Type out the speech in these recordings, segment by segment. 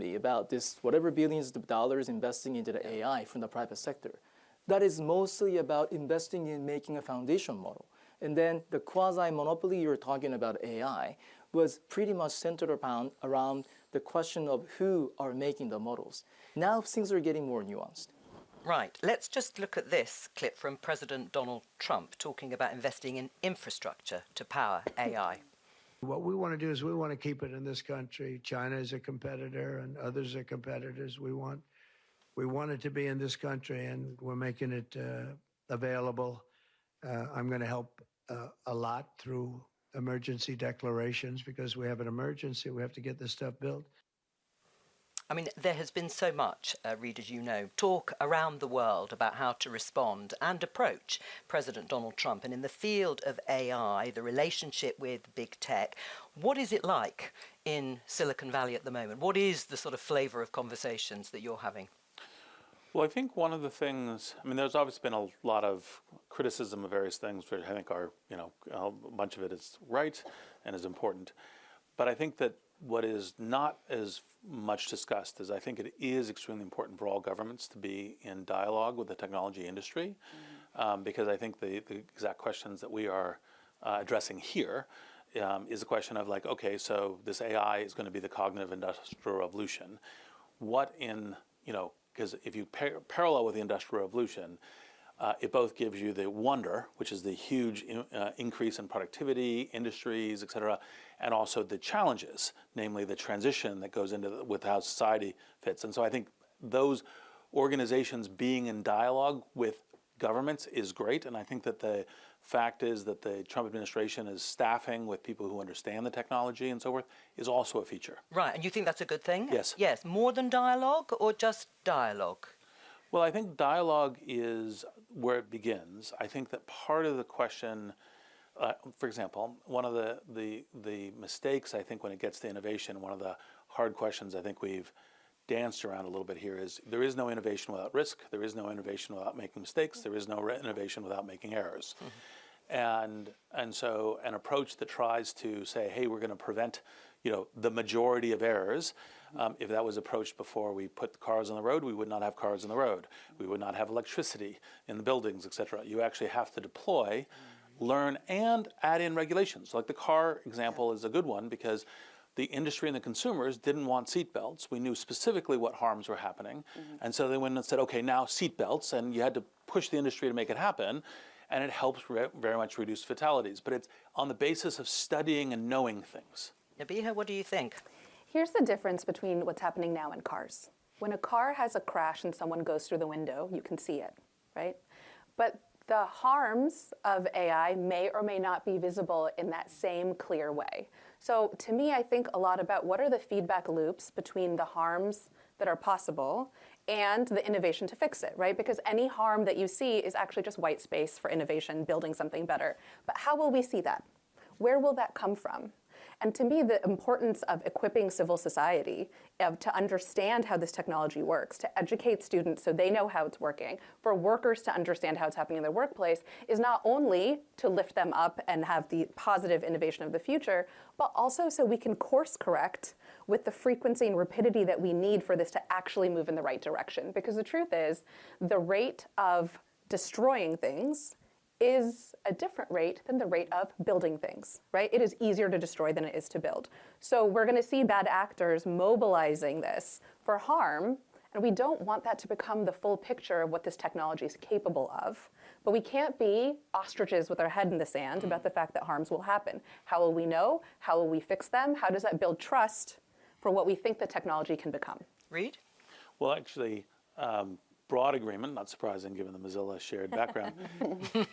about this, whatever billions of dollars investing into the AI from the private sector, that is mostly about investing in making a foundation model. And then the quasi-monopoly you're talking about AI was pretty much centered around the question of who are making the models. Now things are getting more nuanced. Right. Let's just look at this clip from President Donald Trump talking about investing in infrastructure to power AI. What we want to do is we want to keep it in this country. China is a competitor and others are competitors. We want it to be in this country, and we're making it available. I'm going to help a lot through emergency declarations because we have an emergency. We have to get this stuff built. I mean, there has been so much, Reed, as you know, talk around the world about how to respond and approach President Donald Trump. And in the field of AI, the relationship with big tech, what is it like in Silicon Valley at the moment? What is the sort of flavour of conversations that you're having? Well, I think one of the things, I mean, there's obviously been a lot of criticism of various things, which I think are, a bunch of it is right and is important. But I think that what is not as much discussed is I think it is extremely important for all governments to be in dialogue with the technology industry, because I think the exact questions that we are addressing here is a question of like, okay, so this AI is going to be the cognitive industrial revolution. What in, because if you parallel with the Industrial Revolution, it both gives you the wonder, which is the huge increase in productivity, industries, et cetera, and also the challenges, namely the transition that goes into with how society fits. And so I think those organizations being in dialogue with governments is great. And I think that the fact is that the Trump administration is staffing with people who understand the technology and so forth is also a feature. Right, and you think that's a good thing? Yes. Yes, more than dialogue or just dialogue? Well, I think dialogue is where it begins. I think that part of the question, for example, one of the mistakes I think when it gets to innovation, one of the hard questions I think we've danced around a little bit here is there is no innovation without risk, there is no innovation without making mistakes, there is no innovation without making errors. And so an approach that tries to say, hey, we're going to prevent the majority of errors, if that was approached before we put cars on the road, we would not have cars on the road. We would not have electricity in the buildings, et cetera. You actually have to deploy, learn, and add in regulations. Like the car example is a good one because the industry and the consumers didn't want seatbelts. We knew specifically what harms were happening. And so they went and said, okay, now seatbelts, and you had to push the industry to make it happen. And it helps very much reduce fatalities. But it's on the basis of studying and knowing things. Nabiha, what do you think? Here's the difference between what's happening now in cars. When a car has a crash and someone goes through the window, you can see it, right? But the harms of AI may or may not be visible in that same clear way. So to me, I think a lot about what are the feedback loops between the harms that are possible and the innovation to fix it, right? Because any harm that you see is actually just white space for innovation, building something better. But how will we see that? Where will that come from? And to me, the importance of equipping civil society to understand how this technology works, to educate students so they know how it's working, for workers to understand how it's happening in their workplace, is not only to lift them up and have the positive innovation of the future, but also so we can course correct with the frequency and rapidity that we need for this to actually move in the right direction. Because the truth is, the rate of destroying things is a different rate than the rate of building things, right? It is easier to destroy than it is to build. So we're going to see bad actors mobilizing this for harm, and we don't want that to become the full picture of what this technology is capable of. But we can't be ostriches with our head in the sand about the fact that harms will happen. How will we know? How will we fix them? How does that build trust for what we think the technology can become? Reed? Well, actually, broad agreement, not surprising given the Mozilla shared background,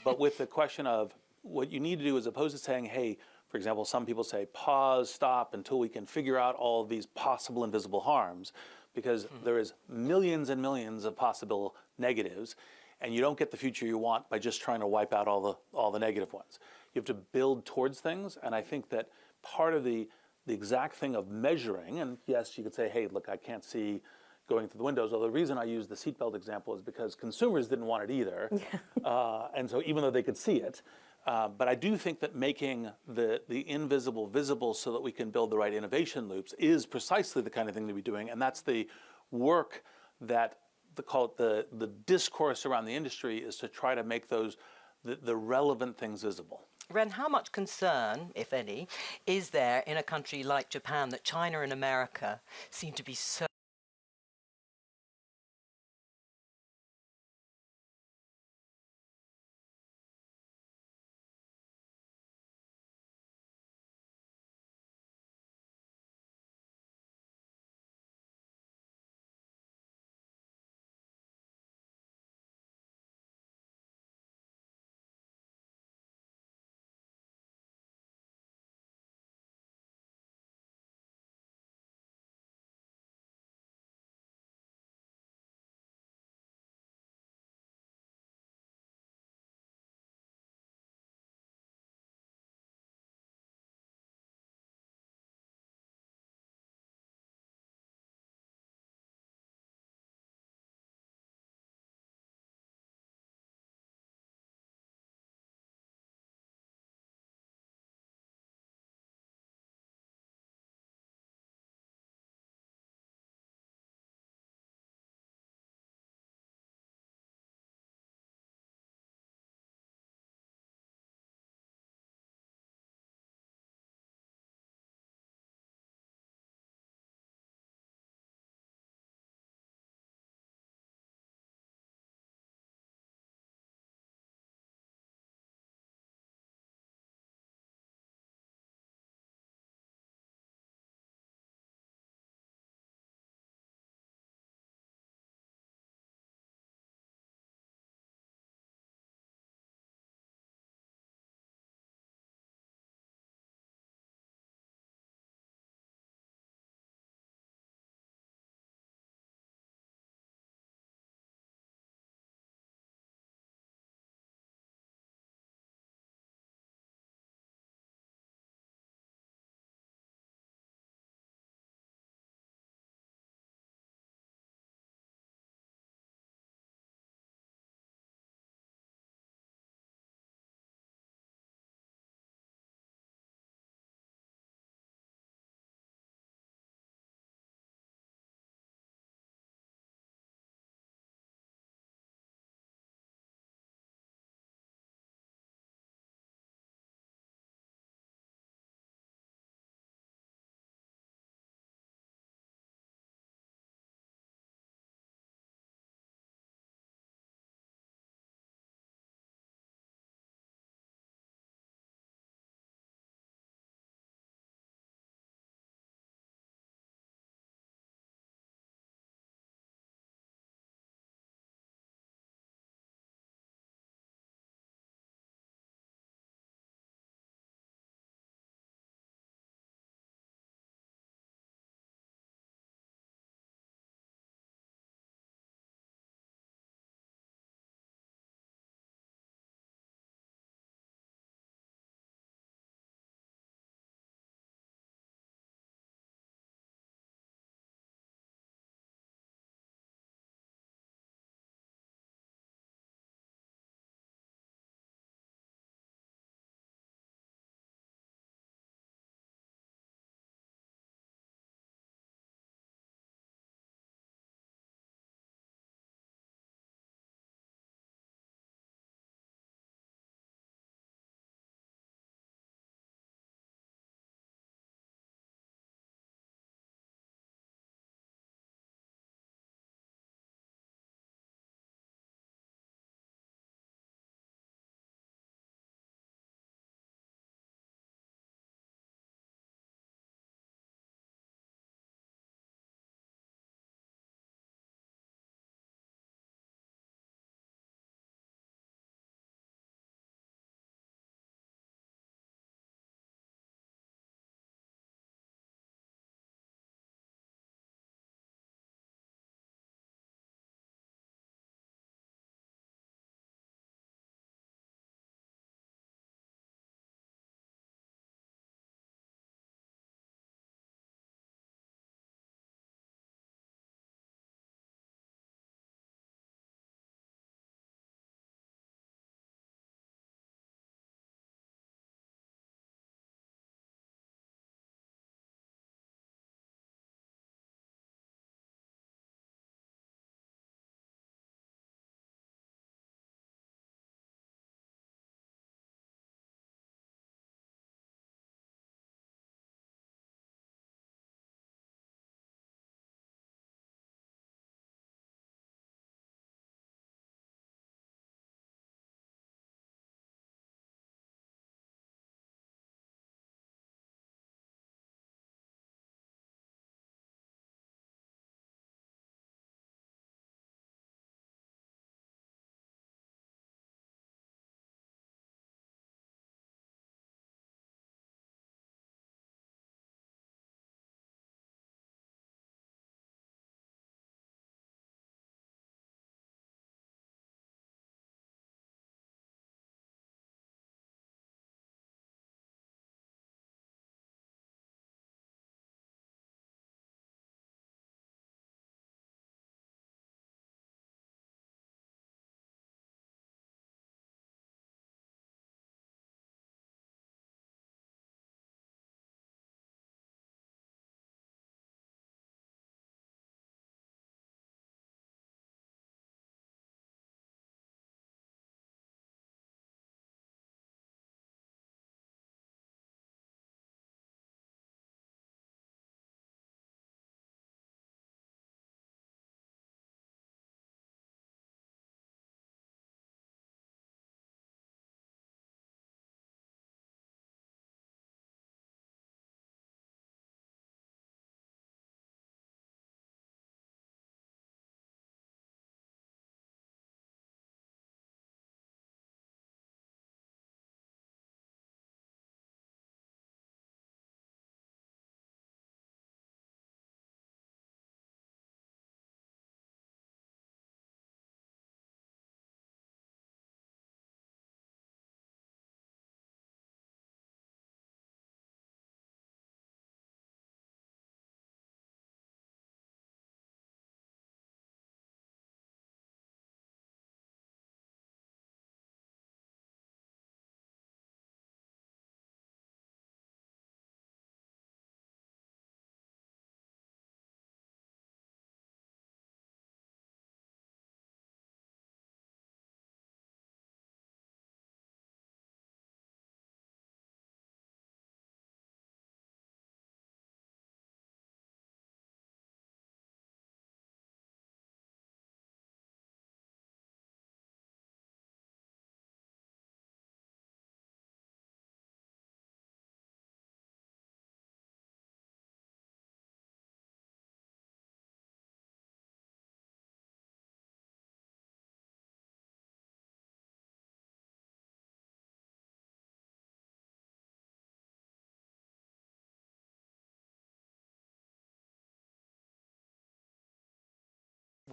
but with the question of what you need to do as opposed to saying, hey, for example, some people say pause, stop until we can figure out all of these possible invisible harms, because there is millions and millions of possible negatives, and you don't get the future you want by just trying to wipe out all the negative ones. You have to build towards things, and I think that part of the exact thing of measuring, and yes, you could say, hey, look, I can't see going through the windows. Although the reason I use the seatbelt example is because consumers didn't want it either. And so even though they could see it, But I do think that making the invisible visible so that we can build the right innovation loops is precisely the kind of thing to be doing. And that's the work that call it the discourse around the industry is to try to make those the relevant things visible. Ren, how much concern, if any, is there in a country like Japan that China and America seem to be so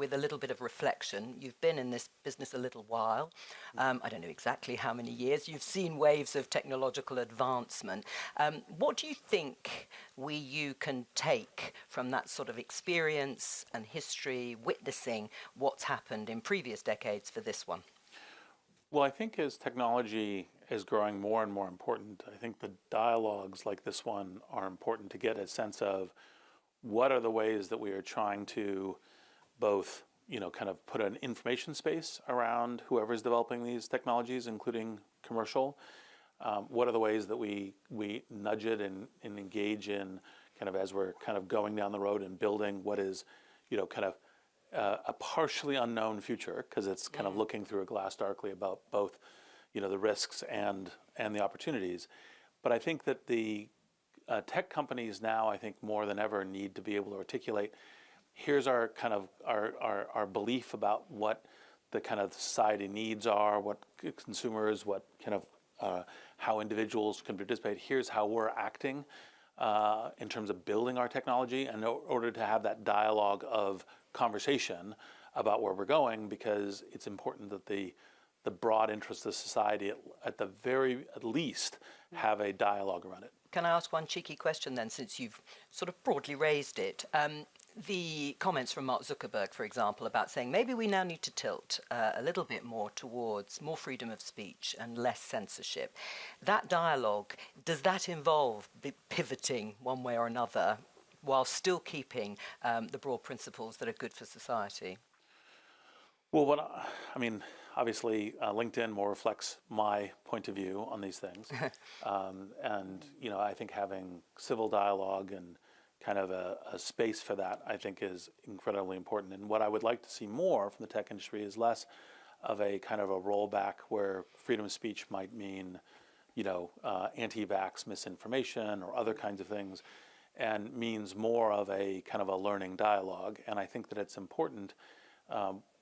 with a little bit of reflection. You've been in this business a little while. I don't know exactly how many years. You've seen waves of technological advancement. What do you think you can take from that sort of experience and history, witnessing what's happened in previous decades for this one? Well, I think as technology is growing more and more important, I think the dialogues like this one are important to get a sense of what are the ways that we are trying to both, kind of put an information space around whoever's developing these technologies, including commercial. What are the ways that we nudge it and engage in kind of as we're kind of going down the road and building what is, kind of a partially unknown future, because it's kind of looking through a glass darkly about both, the risks and the opportunities. But I think that the tech companies now, I think more than ever, need to be able to articulate, here's our kind of our belief about what the kind of society needs are, what consumers, what kind of how individuals can participate. Here's how we're acting in terms of building our technology, and in order to have that dialogue of conversation about where we're going, because it's important that the broad interest of society at least have a dialogue around it. Can I ask one cheeky question then, since you've sort of broadly raised it? The comments from Mark Zuckerberg, for example, about saying maybe we now need to tilt a little bit more towards more freedom of speech and less censorship. That dialogue, does that involve pivoting one way or another while still keeping the broad principles that are good for society? Well, obviously, LinkedIn more reflects my point of view on these things. And, I think having civil dialogue and kind of a space for that, I think, is incredibly important. And what I would like to see more from the tech industry is less of a kind of a rollback where freedom of speech might mean, anti-vax misinformation or other kinds of things, and means more of a kind of a learning dialogue. And I think that it's important,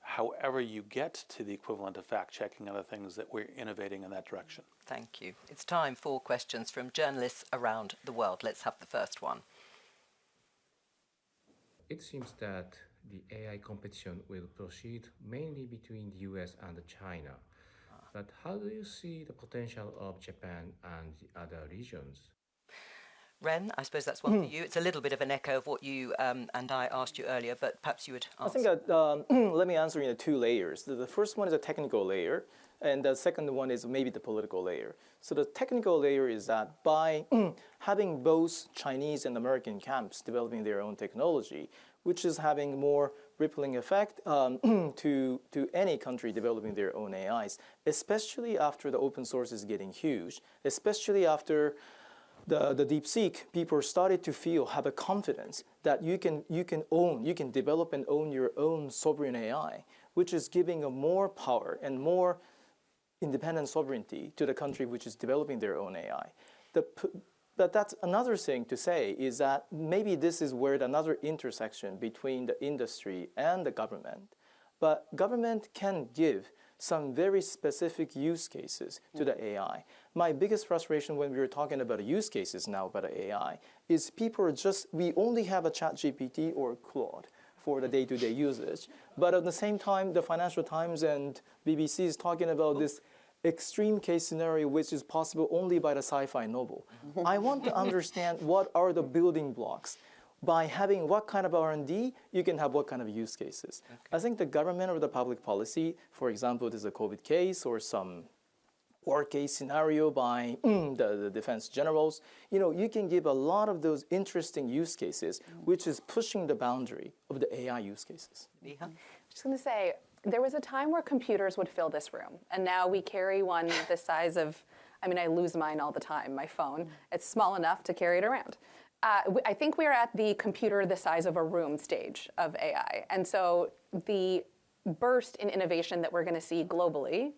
however you get to the equivalent of fact-checking and other things, that we're innovating in that direction. Thank you. It's time for questions from journalists around the world. Let's have the first one. It seems that the AI competition will proceed mainly between the US and China. But how do you see the potential of Japan and the other regions? Ren, I suppose that's one for you. It's a little bit of an echo of what you and I asked you earlier, but perhaps you would answer. I think let me answer in two layers. The first one is a technical layer, and the second one is maybe the political layer. So the technical layer is that by having both Chinese and American camps developing their own technology, which is having more rippling effect to any country developing their own AIs, especially after the open source is getting huge, especially after the DeepSeek, people started to have a confidence that you can develop and own your own sovereign AI, which is giving a more power and more independent sovereignty to the country which is developing their own AI. But that's another thing to say is that maybe this is where another intersection between the industry and the government. But government can give some very specific use cases to the AI. My biggest frustration when we were talking about use cases now about AI is we only have a ChatGPT or Claude for the day-to-day usage. But at the same time, the Financial Times and BBC is talking about this extreme case scenario which is possible only by the sci-fi novel. I want to understand what are the building blocks. By having what kind of R&D, you can have what kind of use cases. Okay. I think the government or the public policy, for example, there's a COVID case or some war case scenario by the defense generals, you can give a lot of those interesting use cases, which is pushing the boundary of the AI use cases. I'm just going to say, there was a time where computers would fill this room, and now we carry one the size of, I lose mine all the time, my phone. It's small enough to carry it around. I think we are at the computer the size of a room stage of AI. And so the burst in innovation that we're going to see globally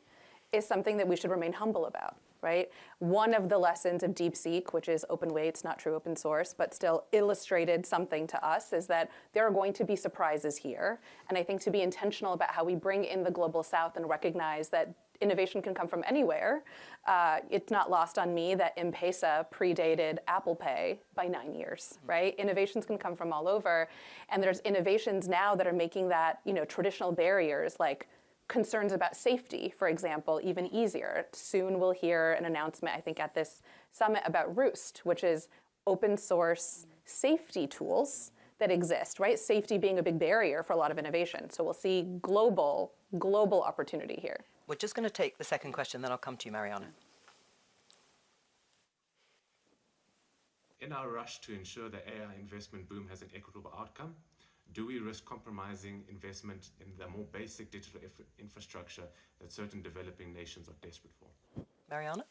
is something that we should remain humble about, right? One of the lessons of DeepSeek, which is open weights, not true open source, but still illustrated something to us, is that there are going to be surprises here. And I think to be intentional about how we bring in the global south and recognize that innovation can come from anywhere. It's not lost on me that M-Pesa predated Apple Pay by 9 years, right? Innovations can come from all over. And there's innovations now that are making that, traditional barriers like concerns about safety, for example, even easier. Soon we'll hear an announcement, I think, at this summit about Roost, which is open source safety tools that exist, right? Safety being a big barrier for a lot of innovation. So we'll see global opportunity here. We're just going to take the second question, then I'll come to you, Mariana. In our rush to ensure the AI investment boom has an equitable outcome, do we risk compromising investment in the more basic digital infrastructure that certain developing nations are desperate for? Mariana?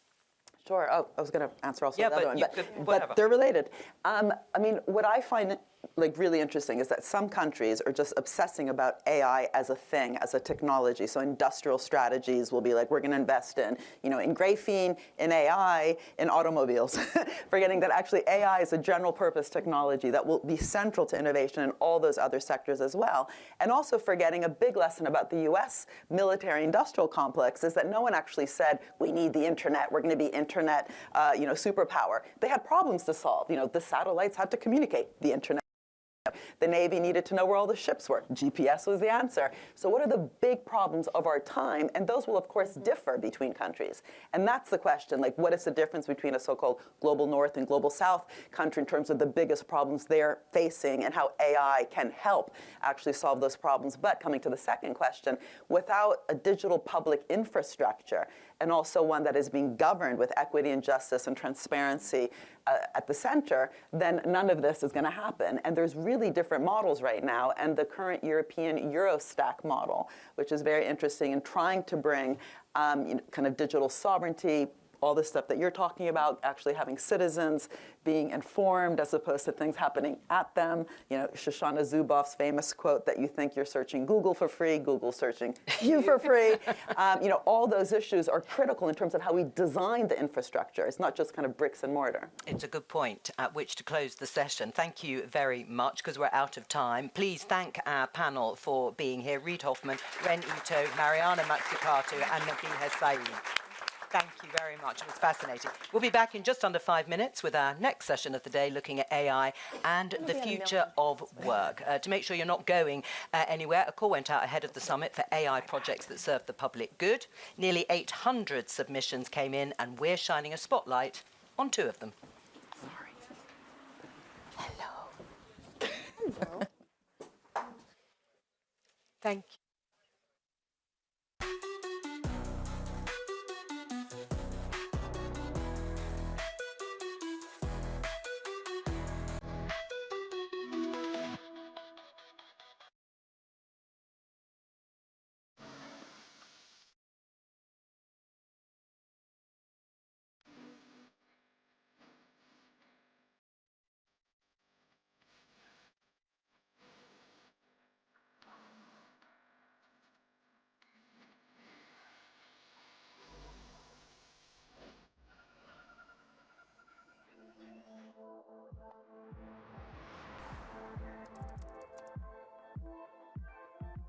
Sure. Oh, I was going to answer also the other one, whatever. but they're related. I mean, what I find really interesting is that some countries are just obsessing about AI as a thing, as a technology. So industrial strategies will be like, we're going to invest in, in graphene, in AI, in automobiles, forgetting that actually AI is a general purpose technology that will be central to innovation in all those other sectors as well. And also forgetting a big lesson about the US military industrial complex is that no one actually said, we need the internet, we're going to be internet, superpower. They had problems to solve. The satellites had to communicate. The internet. The Navy needed to know where all the ships were. GPS was the answer. So what are the big problems of our time? And those will, of course, differ between countries. And that's the question, like, what is the difference between a so-called global north and global south country in terms of the biggest problems they're facing and how AI can help actually solve those problems? But coming to the second question, without a digital public infrastructure, and also one that is being governed with equity and justice and transparency at the center, then none of this is going to happen. And there's really different models right now. And the current European Eurostack model, which is very interesting in trying to bring kind of digital sovereignty, all the stuff that you're talking about, actually having citizens being informed as opposed to things happening at them. Shoshana Zuboff's famous quote that you think you're searching Google for free, Google searching you for free. All those issues are critical in terms of how we design the infrastructure. It's not just kind of bricks and mortar. It's a good point at which to close the session. Thank you very much, because we're out of time. Please thank our panel for being here. Reid Hoffman, Ren Ito, Mariana Mazzucato, and Nabiha Saeed. Thank you very much. It was fascinating. We'll be back in just under 5 minutes with our next session of the day, looking at AI and the future of work. To make sure you're not going anywhere, a call went out ahead of the summit for AI projects that serve the public good. Nearly 800 submissions came in, and we're shining a spotlight on 2 of them. Sorry. Hello. Hello. Thank you.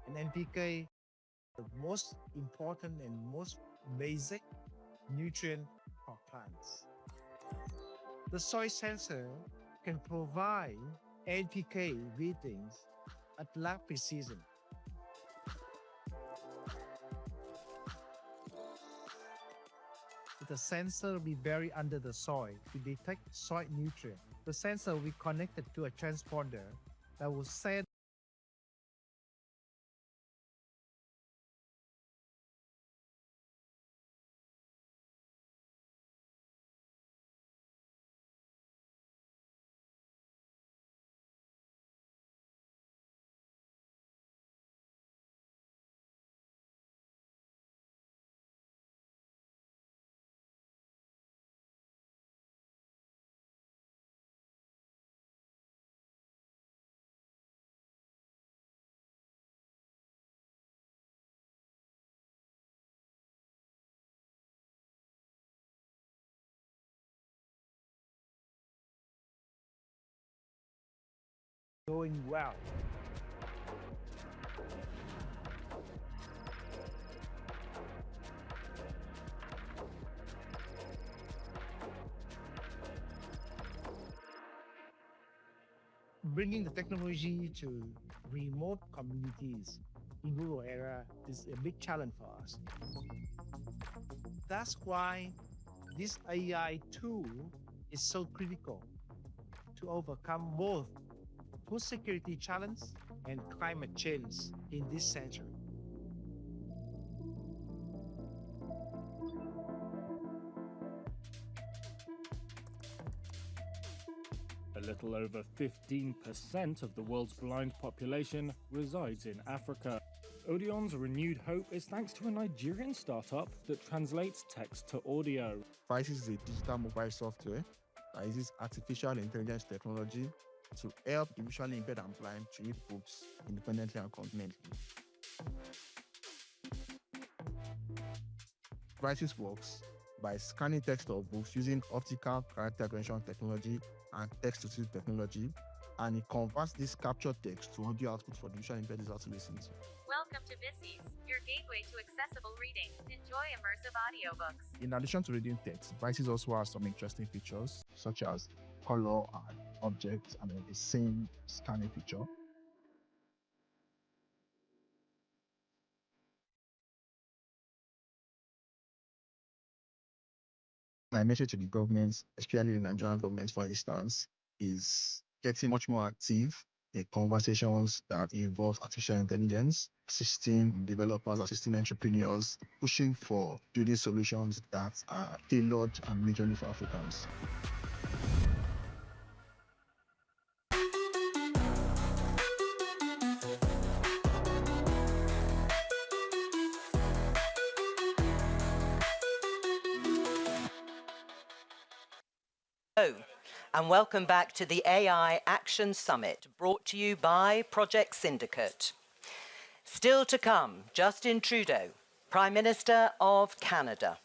In NPK, the most important and most basic nutrient for plants. The soil sensor can provide NPK readings at lab precision. The sensor will be buried under the soil to detect soil nutrient. The sensor will be connected to a transponder that will send going well. bringing the technology to remote communities in rural area is a big challenge for us. That's why this AI tool is so critical to overcome both food security challenge and climate change in this century. A little over 15% of the world's blind population resides in Africa. Odeon's renewed hope is thanks to a Nigerian startup that translates text to audio. Vices is a digital mobile software that uses artificial intelligence technology to help the visually impaired and blind to read books independently and confidently. Vices works by scanning text of books using optical character recognition technology and text-to-speech technology, and it converts this captured text to audio output for the visually impaired user to listen to. Welcome to Vices, your gateway to accessible reading. Enjoy immersive audiobooks. In addition to reading text, Vices also has some interesting features, such as color and objects, and the same scanning feature. My message to the governments, especially the Nigerian government, for instance, is getting much more active in conversations that involve artificial intelligence, assisting developers, assisting entrepreneurs, pushing for building solutions that are tailored and majorly for Africans. Hello, and welcome back to the AI Action Summit, brought to you by Project Syndicate. Still to come, Justin Trudeau, Prime Minister of Canada.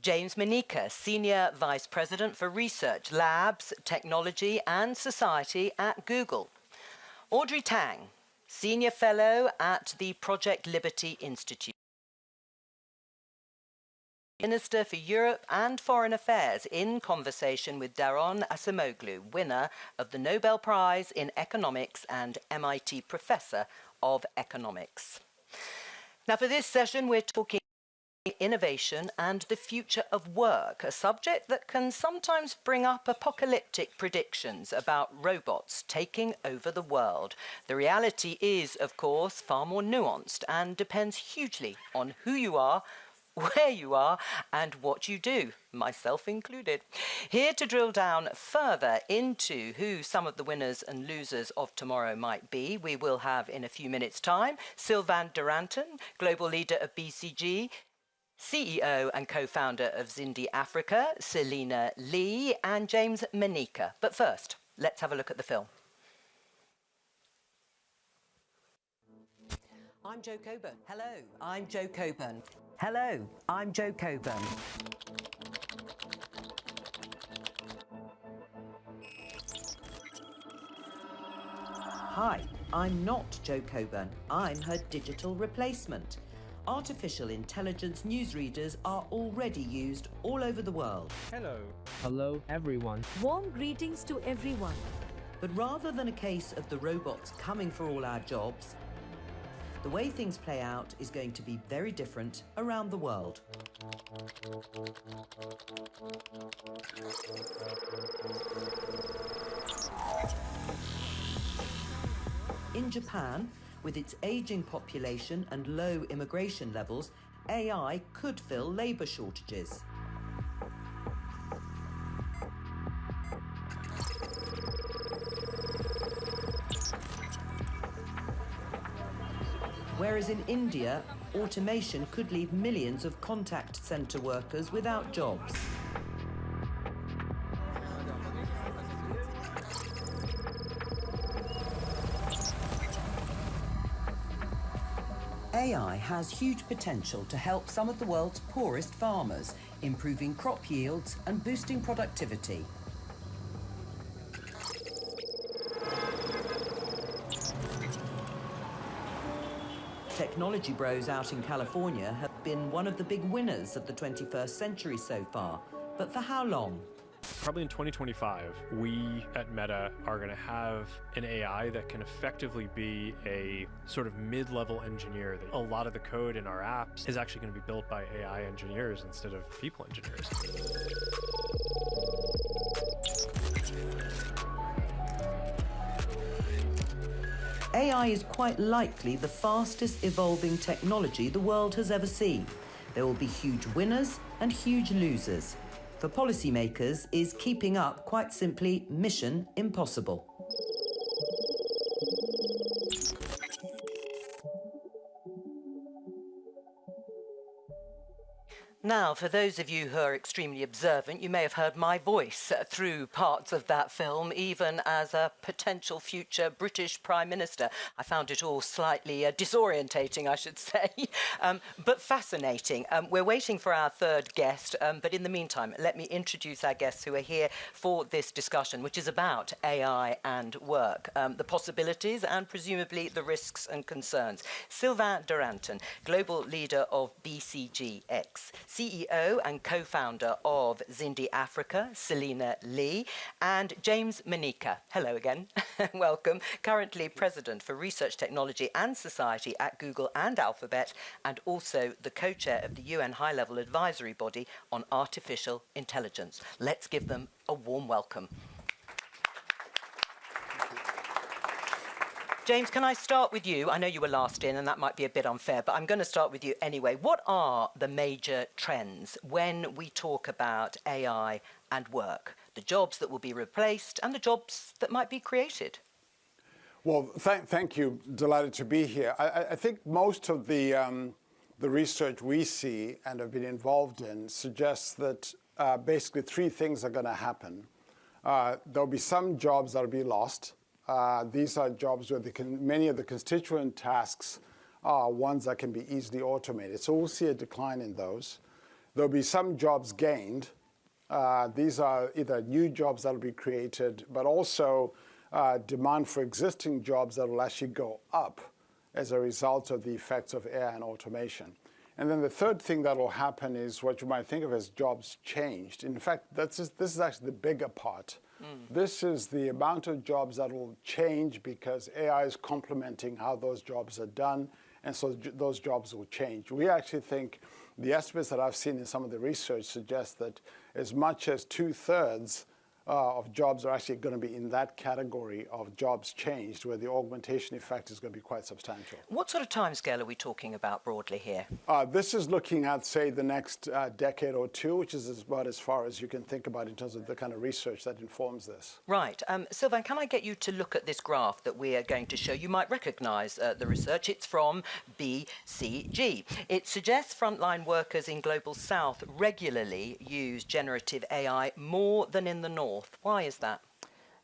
James Manika, Senior Vice President for Research, Labs, Technology and Society at Google. Audrey Tang, Senior Fellow at the Project Liberty Institute. Minister for Europe and Foreign Affairs, in conversation with Daron Acemoglu, winner of the Nobel Prize in Economics and MIT Professor of Economics. Now, for this session, we're talking innovation and the future of work, a subject that can sometimes bring up apocalyptic predictions about robots taking over the world. The reality is, of course, far more nuanced and depends hugely on who you are, where you are and what you do, myself included. Here to drill down further into who some of the winners and losers of tomorrow might be, we will have in a few minutes' time Sylvain Duranton, Global Leader of BCG, CEO and co-founder of Zindi Africa, Selena Lee and James Manika. But first, let's have a look at the film. I'm Jo Coburn. Hello, I'm Jo Coburn. Hello, I'm Jo Coburn. Hi, I'm not Jo Coburn. I'm her digital replacement. Artificial intelligence newsreaders are already used all over the world. Hello. Hello, everyone. Warm greetings to everyone. But rather than a case of the robots coming for all our jobs, the way things play out is going to be very different around the world. In Japan, with its aging population and low immigration levels, AI could fill labour shortages. Whereas in India, automation could leave millions of contact centre workers without jobs. AI has huge potential to help some of the world's poorest farmers, improving crop yields and boosting productivity. Technology bros out in California have been one of the big winners of the 21st century so far. But for how long? Probably in 2025, we at Meta are going to have an AI that can effectively be a sort of mid-level engineer. A lot of the code in our apps is actually going to be built by AI engineers instead of people engineers. AI is quite likely the fastest evolving technology the world has ever seen. There will be huge winners and huge losers. For policymakers, is keeping up quite simply mission impossible. Now, for those of you who are extremely observant, you may have heard my voice through parts of that film, even as a potential future British Prime Minister. I found it all slightly disorientating, I should say, but fascinating. We're waiting for our third guest, but in the meantime, let me introduce our guests who are here for this discussion, which is about AI and work, the possibilities and presumably the risks and concerns. Sylvain Duranton, Global Leader of BCGX. CEO and co-founder of Zindi Africa, Selina Lee, and James Manika. Hello again. Welcome. Currently President for Research Technology and Society at Google and Alphabet, and also the co-chair of the UN High-Level Advisory Body on Artificial Intelligence. Let's give them a warm welcome. James, can I start with you? I know you were last in, and that might be a bit unfair, but I'm going to start with you anyway. What are the major trends when we talk about AI and work? The jobs that will be replaced and the jobs that might be created? Well, thank you. Delighted to be here. I think most of the research we see and have been involved in suggests that basically three things are going to happen. There'll be some jobs that will be lost. These are jobs where many of the constituent tasks are ones that can be easily automated. So we'll see a decline in those. There'll be some jobs gained. These are either new jobs that will be created, but also demand for existing jobs that will actually go up as a result of the effects of AI and automation. And then the third thing that will happen is what you might think of as jobs changed. In fact, this is actually the bigger part. This is the amount of jobs that will change because AI is complementing how those jobs are done, and so those jobs will change. We actually think the estimates that I've seen in some of the research suggest that as much as 2/3 of jobs are actually going to be in that category of jobs changed, where the augmentation effect is going to be quite substantial. What sort of timescale are we talking about broadly here? This is looking at, say, the next decade or two, which is about as far as you can think about in terms of the kind of research that informs this. Right. Sylvain, can I get you to look at this graph that we are going to show? You might recognise the research. It's from BCG. It suggests frontline workers in Global South regularly use generative AI more than in the North. Why is that?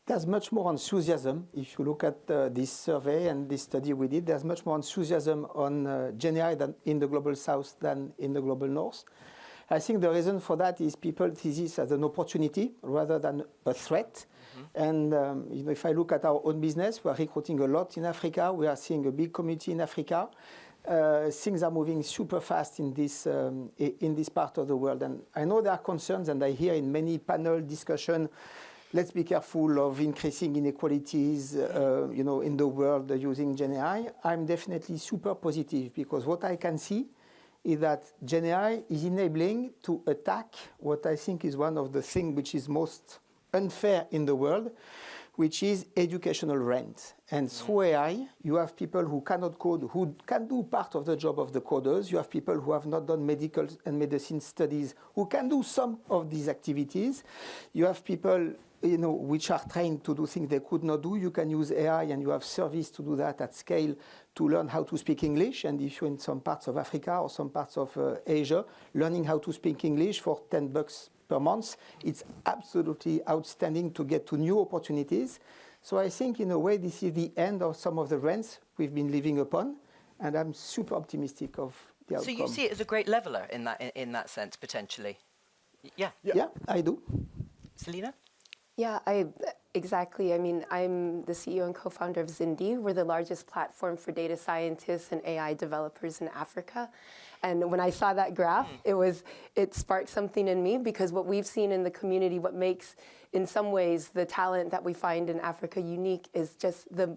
There's much more enthusiasm. If you look at this survey and this study we did, there's much more enthusiasm on Gen AI than in the Global South than in the Global North. I think the reason for that is people see this as an opportunity rather than a threat. And if I look at our own business, we are recruiting a lot in Africa. We are seeing a big community in Africa. Things are moving super fast in this part of the world. And I know there are concerns, and I hear in many panel discussion, let's be careful of increasing inequalities in the world using Gen AI. I'm definitely super positive because what I can see is that Gen AI is enabling to attack what I think is one of the things which is most unfair in the world, which is educational rent. And through AI, you have people who cannot code, who can do part of the job of the coders. You have people who have not done medical and medicine studies, who can do some of these activities. You have people which are trained to do things they could not do. You can use AI and you have service to do that at scale to learn how to speak English. And if you're in some parts of Africa or some parts of Asia, learning how to speak English for $10 per month, it's absolutely outstanding to get to new opportunities. So I think in a way this is the end of some of the rents we've been living upon, and I'm super optimistic of the outcome. So you see it as a great leveller in that sense, potentially? Yeah. Yeah, I do. Selina? Yeah, Exactly. I mean, I'm the CEO and co-founder of Zindi. We're the largest platform for data scientists and AI developers in Africa. And when I saw that graph, it sparked something in me, because what we've seen in the community, what makes, in some ways, the talent that we find in Africa unique is just the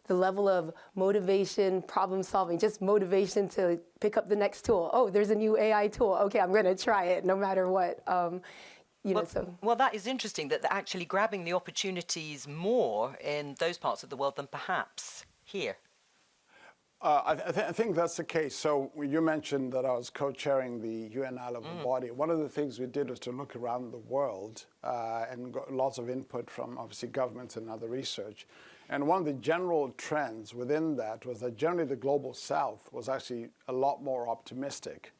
level of motivation, problem solving, just motivation to pick up the next tool. Oh, there's a new AI tool. Okay, I'm going to try it no matter what. Well, that is interesting, that they're actually grabbing the opportunities more in those parts of the world than perhaps here. I think that's the case. So you mentioned that I was co-chairing the UN high-level body. One of the things we did was to look around the world and got lots of input from, obviously, governments and other research. And one of the general trends within that was that generally the global south was actually a lot more optimistic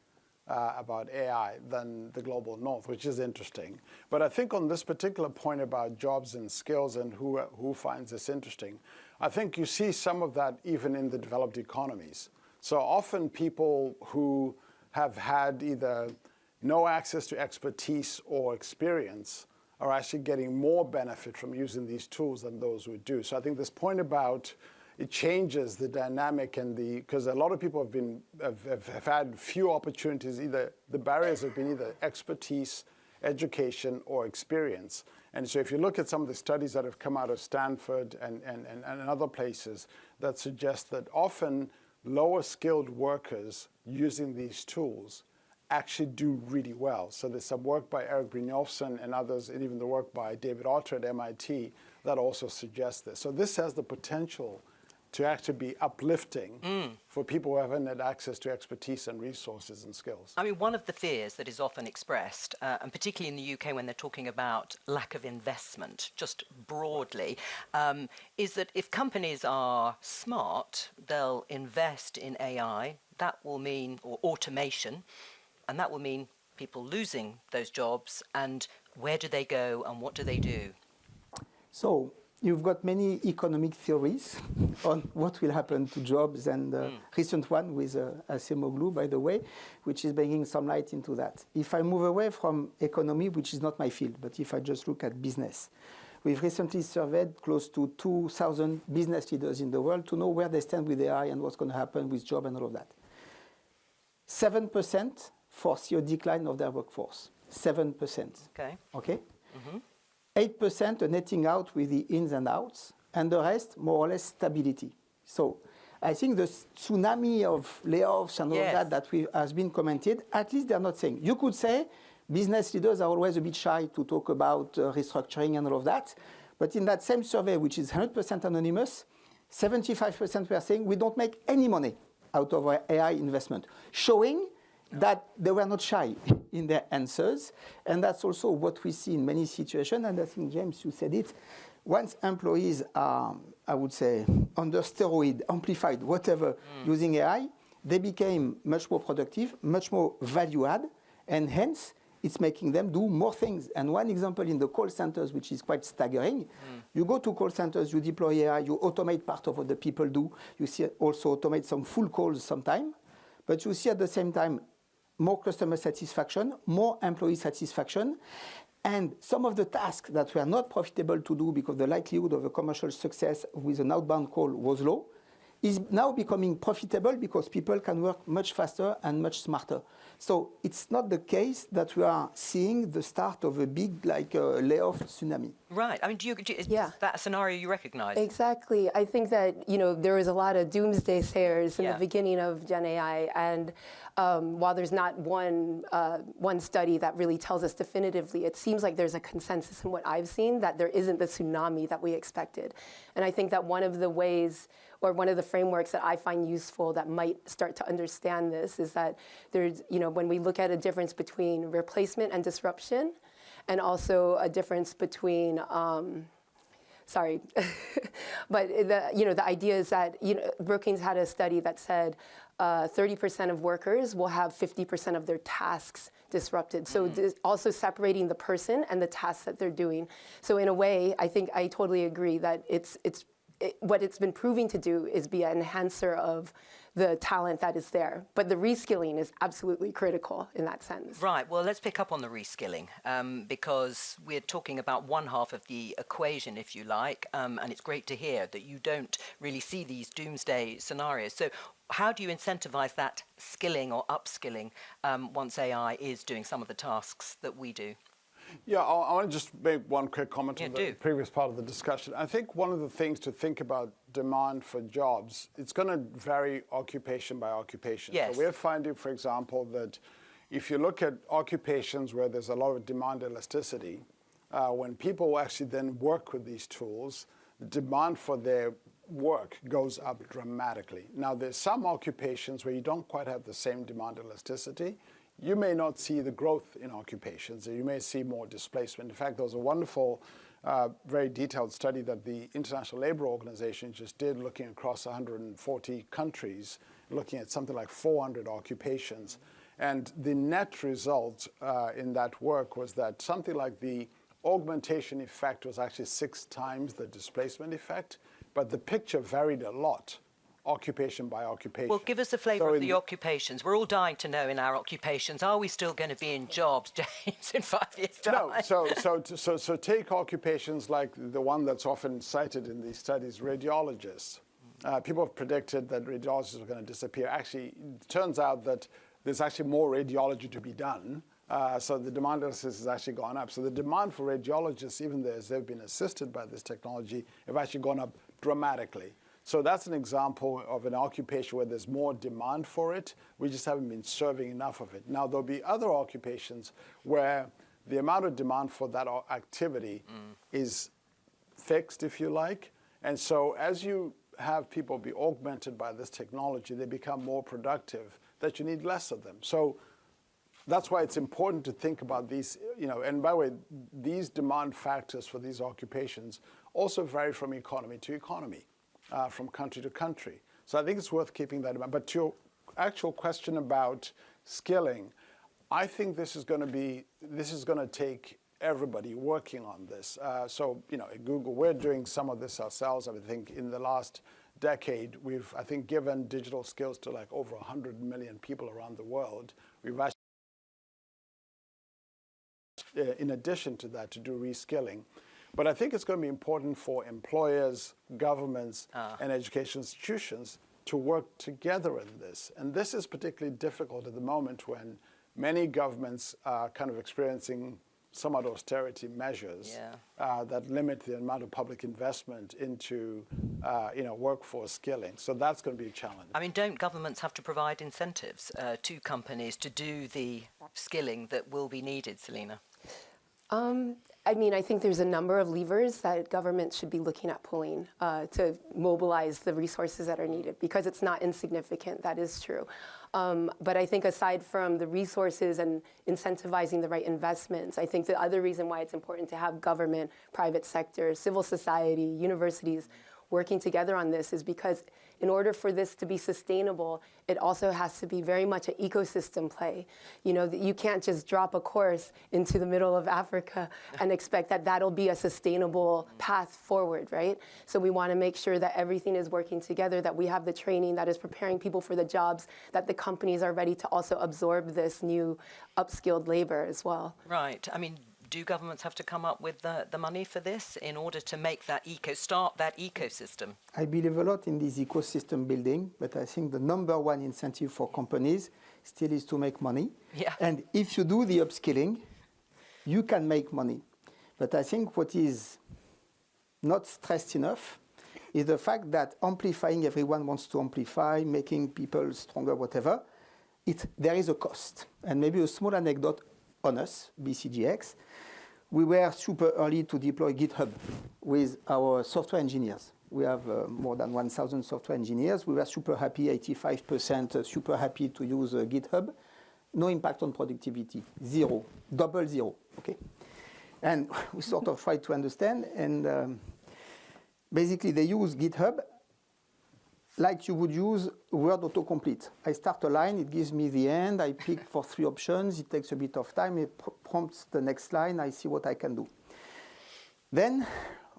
about AI than the global north, which is interesting. But I think on this particular point about jobs and skills and who finds this interesting, I think you see some of that even in the developed economies. So often people who have had either no access to expertise or experience are actually getting more benefit from using these tools than those who do. So I think this point about it changes the dynamic and because a lot of people have had few opportunities. Either the barriers have been either expertise, education, or experience. And so if you look at some of the studies that have come out of Stanford and other places that suggest that often lower skilled workers using these tools actually do really well. So there's some work by Eric Brynjolfsson and others, and even the work by David Otter at MIT that also suggests this. So this has the potential to actually be uplifting for people who haven't had access to expertise and resources and skills. I mean, one of the fears that is often expressed, and particularly in the UK when they're talking about lack of investment, just broadly, is that if companies are smart, they'll invest in AI. That will mean, or automation, and that will mean people losing those jobs. And where do they go and what do they do? So you've got many economic theories on what will happen to jobs, and recent one with Acemoglu, by the way, which is bringing some light into that. If I move away from economy, which is not my field, but if I just look at business, we've recently surveyed close to 2,000 business leaders in the world to know where they stand with AI and what's going to happen with job and all of that. 7% foresee a decline of their workforce. 7%. Okay. Okay? 8% are netting out with the ins and outs, and the rest, more or less, stability. So I think the tsunami of layoffs and all of that has been commented, at least they're not saying. You could say business leaders are always a bit shy to talk about restructuring and all of that, but in that same survey, which is 100% anonymous, 75% were saying we don't make any money out of our AI investment, showing that they were not shy in their answers. And that's also what we see in many situations. And I think, James, you said it. Once employees are, I would say, under steroid, amplified, whatever, using AI, they became much more productive, much more value add, and hence it's making them do more things. And one example in the call centers, which is quite staggering, you go to call centers, you deploy AI, you automate part of what the people do. You see also automate some full calls sometime, but you see at the same time more customer satisfaction, more employee satisfaction, and some of the tasks that were not profitable to do because the likelihood of a commercial success with an outbound call was low, is now becoming profitable because people can work much faster and much smarter. So it's not the case that we are seeing the start of a big layoff tsunami. Right. I mean, is that a scenario you recognize? Exactly. I think that, there was a lot of doomsday sayers in the beginning of Gen AI. And while there's not one study that really tells us definitively, it seems like there's a consensus in what I've seen that there isn't the tsunami that we expected. And I think that one of the ways, or one of the frameworks that I find useful that might start to understand this is that there's, when we look at a difference between replacement and disruption, and also a difference between, but the idea is that, Brookings had a study that said 30% of workers will have 50% of their tasks disrupted. So also separating the person and the tasks that they're doing. So in a way, I think I totally agree that it's what it's been proving to do is be an enhancer of the talent that is there. But the reskilling is absolutely critical in that sense. Right. Well, let's pick up on the reskilling because we're talking about one half of the equation, if you like, and it's great to hear that you don't really see these doomsday scenarios. So how do you incentivize that skilling or upskilling once AI is doing some of the tasks that we do? Yeah, I want to just make one quick comment on the previous part of the discussion. I think one of the things to think about demand for jobs, it's going to vary occupation by occupation. Yes. So we're finding, for example, that if you look at occupations where there's a lot of demand elasticity, when people actually then work with these tools, the demand for their work goes up dramatically. Now, there's some occupations where you don't quite have the same demand elasticity. You may not see the growth in occupations. You may see more displacement. In fact, there was a wonderful, very detailed study that the International Labour Organization just did looking across 140 countries, looking at something like 400 occupations. And the net result in that work was that something like the augmentation effect was actually 6 times the displacement effect, but the picture varied a lot, occupation by occupation. Well, give us a flavour of the occupations. We're all dying to know in our occupations, are we still going to be in jobs, James, in 5 years' time? No, so take occupations like the one that's often cited in these studies, radiologists. People have predicted that radiologists are going to disappear. Actually, it turns out that there's actually more radiology to be done. So the demand has actually gone up. So the demand for radiologists, even as they've been assisted by this technology, have actually gone up dramatically. So that's an example of an occupation where there's more demand for it. We just haven't been serving enough of it. Now, there'll be other occupations where the amount of demand for that activity is fixed, if you like. And so as you have people be augmented by this technology, they become more productive, that you need less of them. So that's why it's important to think about these, and by the way, these demand factors for these occupations also vary from economy to economy, from country to country. So I think it's worth keeping that in mind. But to your actual question about skilling, I think this is going to take everybody working on this. So, at Google, we're doing some of this ourselves. I think in the last decade, we've, I think, given digital skills to like over 100 million people around the world. We've actually, in addition to that, to do reskilling. But I think it's going to be important for employers, governments, and education institutions to work together in this. And this is particularly difficult at the moment when many governments are kind of experiencing somewhat austerity measures that limit the amount of public investment into workforce skilling. So that's going to be a challenge. I mean, don't governments have to provide incentives to companies to do the skilling that will be needed, Selena? I mean, I think there's a number of levers that governments should be looking at pulling to mobilize the resources that are needed, because it's not insignificant, that is true. But I think aside from the resources and incentivizing the right investments, I think the other reason why it's important to have government, private sector, civil society, universities working together on this is because in order for this to be sustainable, it also has to be very much an ecosystem play. You can't just drop a course into the middle of Africa and expect that that'll be a sustainable path forward, right? So we want to make sure that everything is working together, that we have the training that is preparing people for the jobs, that the companies are ready to also absorb this new upskilled labor as well. Right. I mean, do governments have to come up with the money for this in order to make that start that ecosystem? I believe a lot in this ecosystem building, but I think the number one incentive for companies still is to make money. Yeah. And if you do the upskilling, you can make money. But I think what is not stressed enough is the fact that amplifying, everyone wants to amplify, making people stronger, whatever, there is a cost. And maybe a small anecdote on us, BCGX. We were super early to deploy GitHub with our software engineers. We have more than 1,000 software engineers. We were super happy, 85% super happy to use GitHub. No impact on productivity, 0, double 0, okay? And we sort of tried to understand, and basically they use GitHub like you would use Word autocomplete. I start a line, it gives me the end, I pick for 3 options, it takes a bit of time, it prompts the next line, I see what I can do. Then,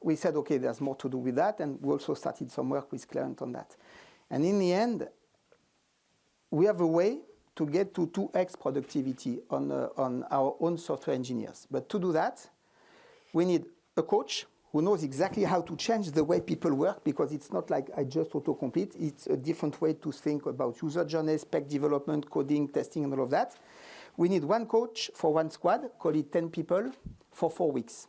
we said, okay, there's more to do with that, and we also started some work with clients on that. And in the end, we have a way to get to 2x productivity on our own software engineers. But to do that, we need a coach who knows exactly how to change the way people work, because it's not like I just autocomplete. It's a different way to think about user journeys, spec development, coding, testing, and all of that. We need one coach for one squad, call it 10 people, for 4 weeks.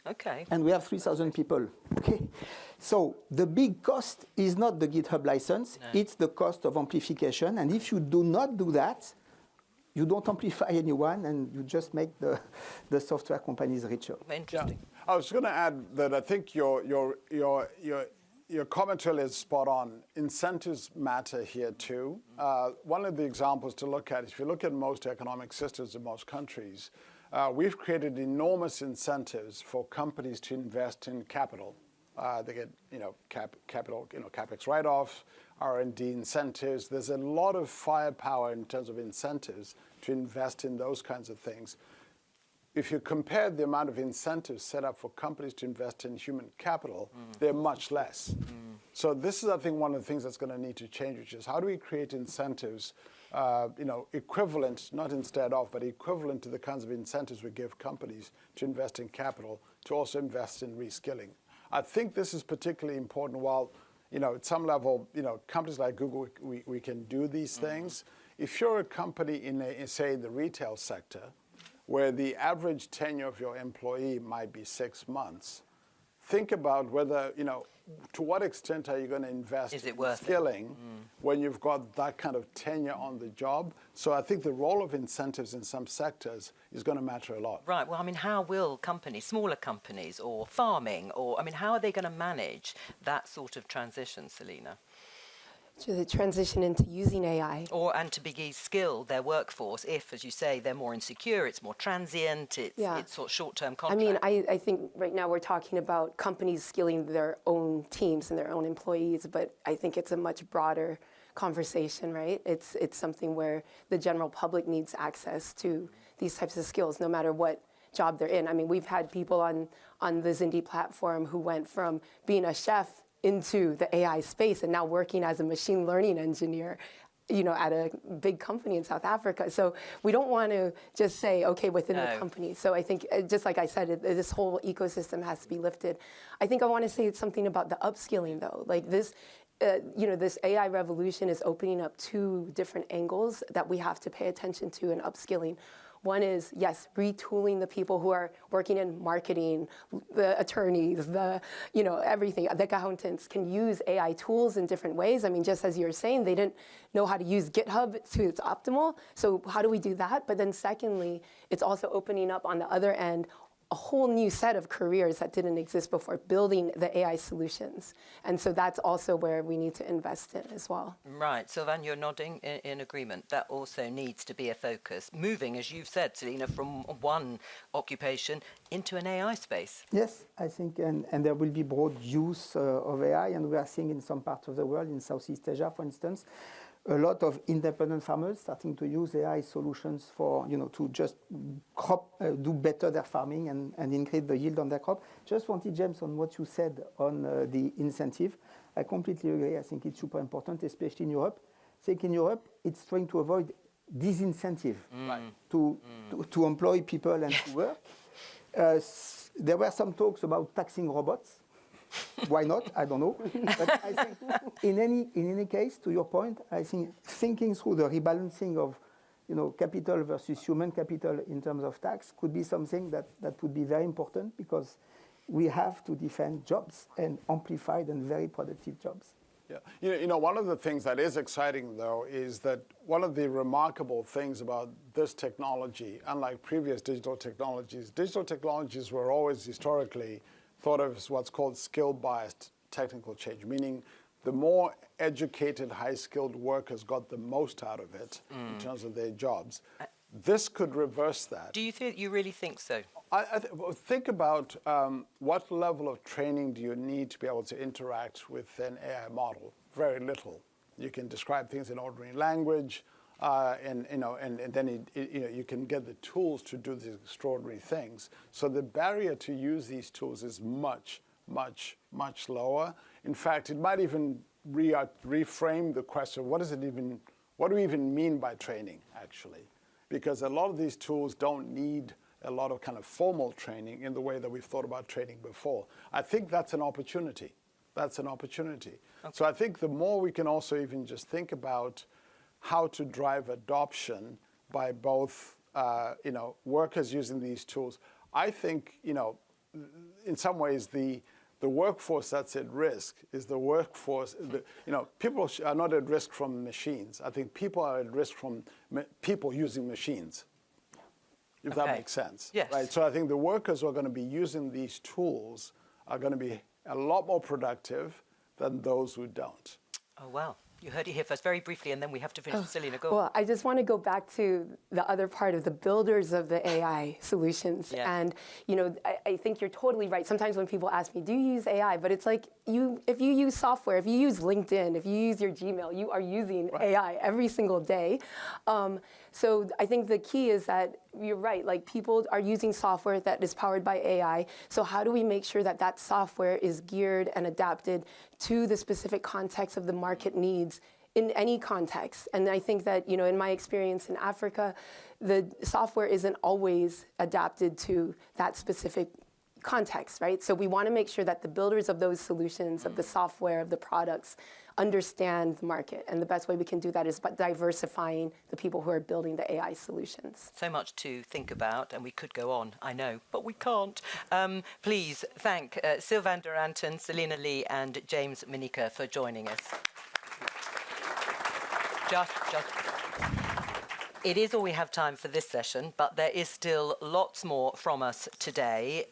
Okay. And we have 3,000 people. Okay. So the big cost is not the GitHub license, it's the cost of amplification. And if you do not do that, you don't amplify anyone, and you just make the software companies richer. Interesting. Yeah. I was going to add that I think your commentary is spot on. Incentives matter here too. One of the examples to look at, if you look at most economic systems in most countries, we've created enormous incentives for companies to invest in capital. They get, capital, capex write-offs, R&D incentives. There's a lot of firepower in terms of incentives to invest in those kinds of things. If you compare the amount of incentives set up for companies to invest in human capital, they're much less. So this is, I think, one of the things that's going to need to change, which is how do we create incentives, equivalent, not instead of, but equivalent to the kinds of incentives we give companies to invest in capital, to also invest in reskilling. I think this is particularly important. While, at some level, companies like Google, we can do these things. If you're a company say, the retail sector, where the average tenure of your employee might be 6 months, think about whether, to what extent are you going to invest in skilling when you've got that kind of tenure on the job? So I think the role of incentives in some sectors is going to matter a lot. Right. Well, I mean, how will companies, smaller companies or farming, how are they going to manage that sort of transition, Selena? To the transition into using AI. And to be skill their workforce if, as you say, they're more insecure, it's more transient, it's sort of short-term contract. I mean, I think right now we're talking about companies skilling their own teams and their own employees, but I think it's a much broader conversation, right? It's something where the general public needs access to these types of skills, no matter what job they're in. I mean, we've had people on the Zindi platform who went from being a chef into the AI space and now working as a machine learning engineer, at a big company in South Africa. So we don't want to just say, okay, within the company. So I think, just like I said, this whole ecosystem has to be lifted. I think I want to say something about the upskilling, though. Like this, this AI revolution is opening up 2 different angles that we have to pay attention to in upskilling. One is, yes, retooling the people who are working in marketing, the attorneys, everything. The accountants can use AI tools in different ways. I mean, just as you were saying, they didn't know how to use GitHub to its optimal. So how do we do that? But then secondly, it's also opening up on the other end a whole new set of careers that didn't exist before, building the AI solutions. And so that's also where we need to invest in as well. Right. Sylvain, you're nodding in agreement. That also needs to be a focus. Moving, as you've said, Selena, from one occupation into an AI space. Yes, I think, and there will be broad use of AI, and we are seeing in some parts of the world, in Southeast Asia, for instance, a lot of independent farmers starting to use AI solutions for, to just do better their farming and increase the yield on their crop. Just wanted, James, on what you said on the incentive. I completely agree. I think it's super important, especially in Europe. I think in Europe, it's trying to avoid disincentive to employ people and to work. There were some talks about taxing robots. Why not? I don't know. But I think in any case, to your point, I think thinking through the rebalancing of capital versus human capital in terms of tax could be something that would be very important, because we have to defend jobs, and amplified and very productive jobs. Yeah. One of the things that is exciting, though, is that one of the remarkable things about this technology, unlike previous digital technologies were always historically thought of as what's called skill-biased technical change, meaning the more educated, high-skilled workers got the most out of it in terms of their jobs. This could reverse that. Do you really think so? Think about what level of training do you need to be able to interact with an AI model? Very little. You can describe things in ordinary language. and then you can get the tools to do these extraordinary things. So the barrier to use these tools is much, much, much lower. In fact, it might even reframe the question: what do we even mean by training, actually? Because a lot of these tools don't need a lot of kind of formal training in the way that we've thought about training before. I think that's an opportunity. That's an opportunity. Okay. So I think the more we can also even just think about how to drive adoption by both, workers using these tools. I think, in some ways, the workforce that's at risk is the workforce. People are not at risk from machines. I think people are at risk from people using machines, if that makes sense. Yes. Right? So I think the workers who are going to be using these tools are going to be a lot more productive than those who don't. Oh, wow. You heard it here first, very briefly, and then we have to finish. Selena, go. Well, I just want to go back to the other part of the builders of the AI solutions. Yeah. And, I think you're totally right. Sometimes when people ask me, do you use AI? But it's like, if you use software, if you use LinkedIn, if you use your Gmail, you are using AI every single day. So I think the key is that you're right, like people are using software that is powered by AI. So how do we make sure that that software is geared and adapted to the specific context of the market needs in any context? And I think that, in my experience in Africa, the software isn't always adapted to that specific context, right? So we want to make sure that the builders of those solutions, of the software, of the products, understand the market. And the best way we can do that is by diversifying the people who are building the AI solutions. So much to think about, and we could go on, I know, but we can't. Please thank Sylvain Duranton, Selena Lee, and James Manika for joining us. It is all we have time for this session, but there is still lots more from us today.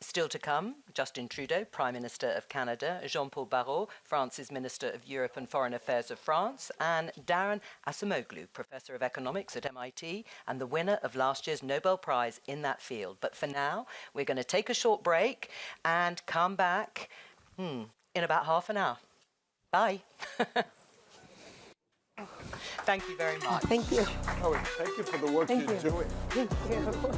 Still to come, Justin Trudeau, Prime Minister of Canada, Jean-Paul Barrot, France's Minister of Europe and Foreign Affairs of France, and Darren Acemoglu, Professor of Economics at MIT and the winner of last year's Nobel Prize in that field. But for now, we're going to take a short break and come back in about half an hour. Bye. Thank you very much. Thank you. Oh, thank you for the work you're doing. Thank you.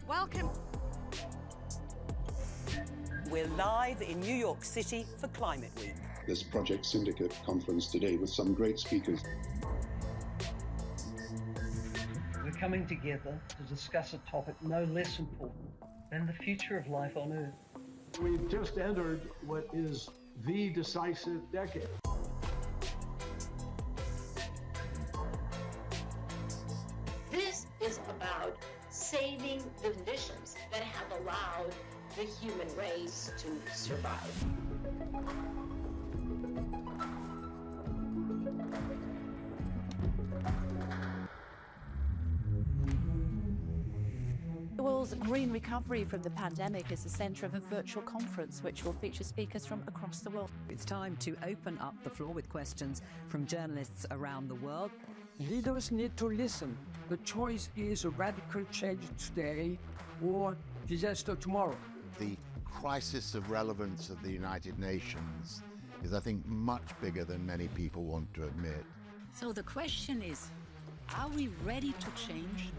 Welcome. We're live in New York City for Climate Week. This Project Syndicate conference today with some great speakers. We're coming together to discuss a topic no less important than the future of life on Earth. We've just entered what is the decisive decade. This is about saving the conditions that have allowed the human race to survive. The world's green recovery from the pandemic is the centre of a virtual conference which will feature speakers from across the world. It's time to open up the floor with questions from journalists around the world. Leaders need to listen. The choice is a radical change today or disaster tomorrow. The crisis of relevance of the United Nations is, I think, much bigger than many people want to admit. So the question is, are we ready to change?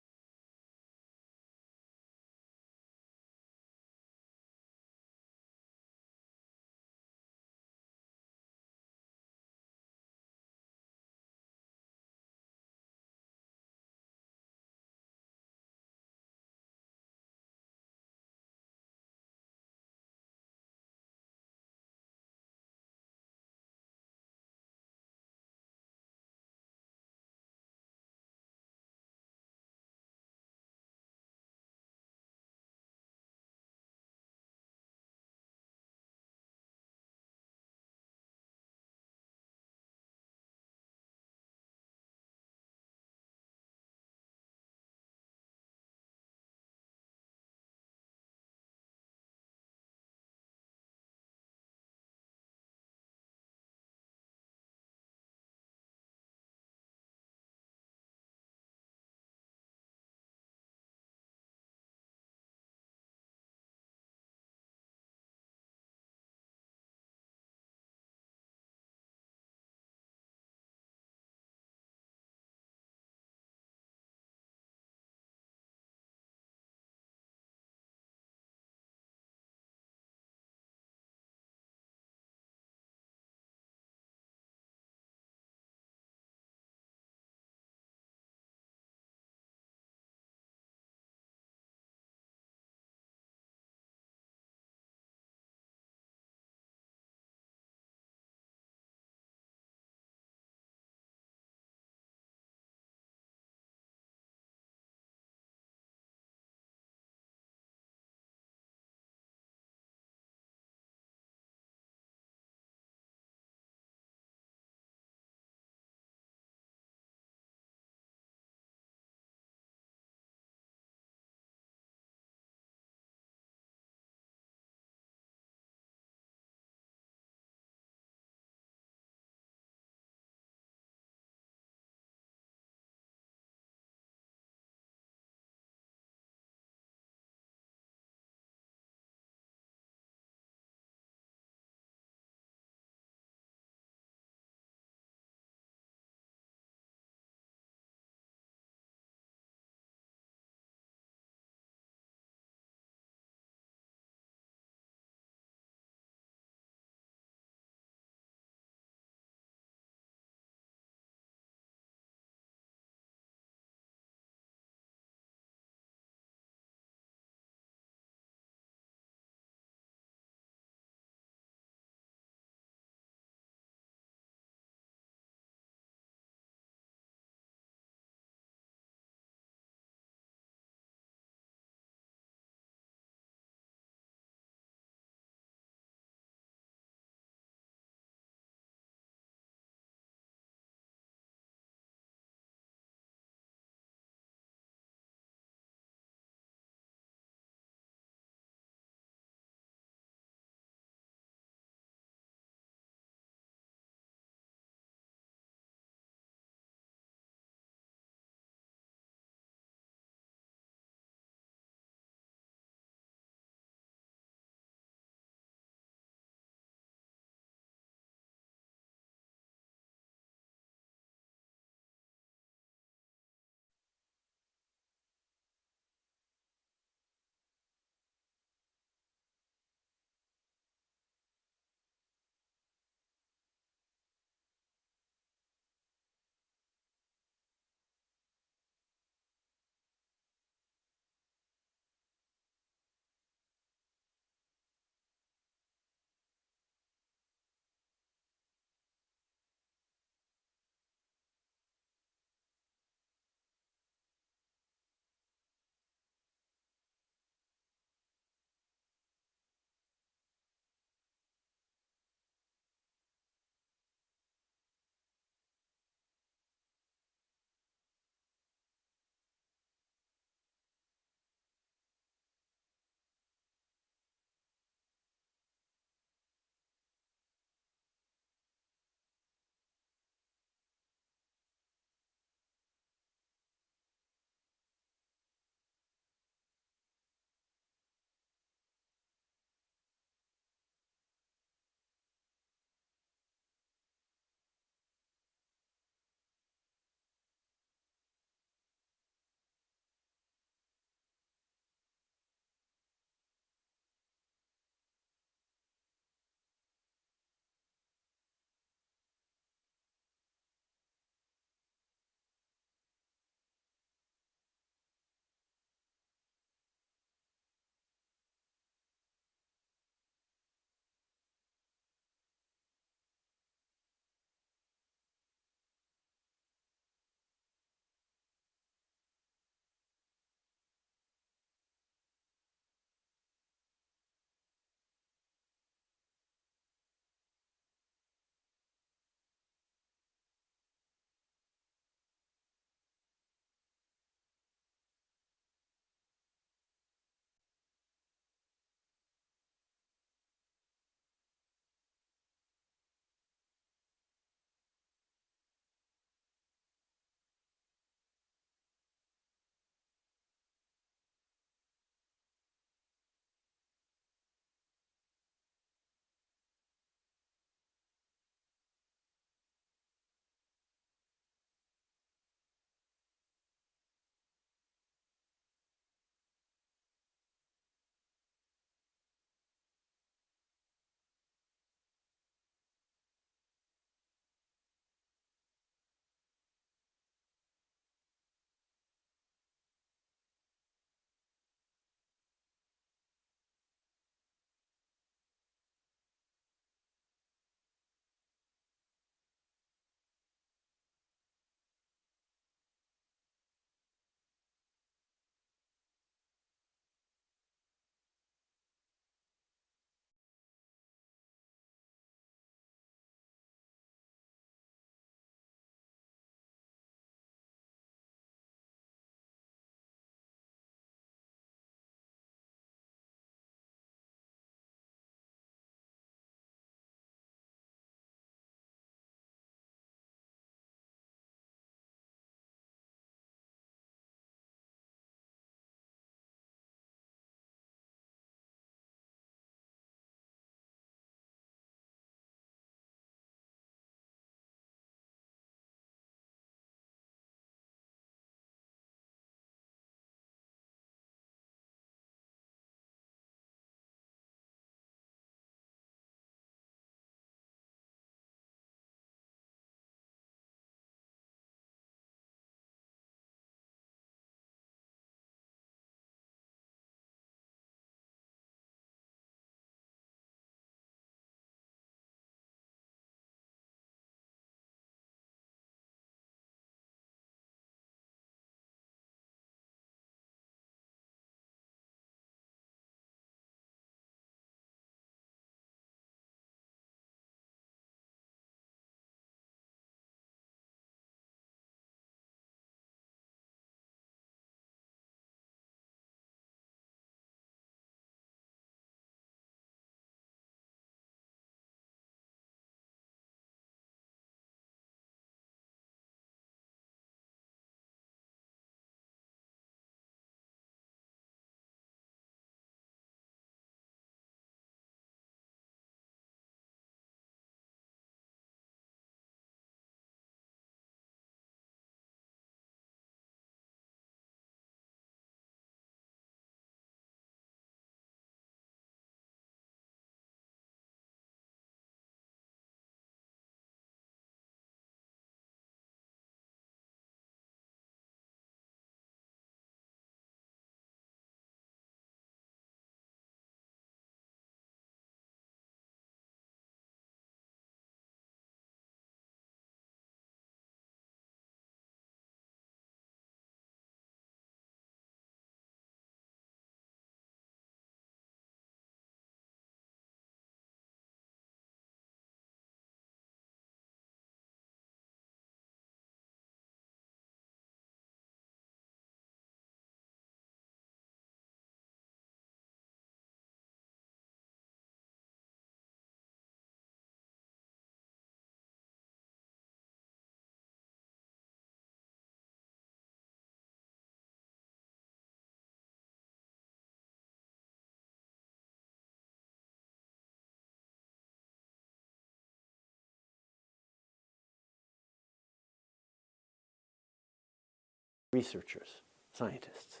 researchers, scientists.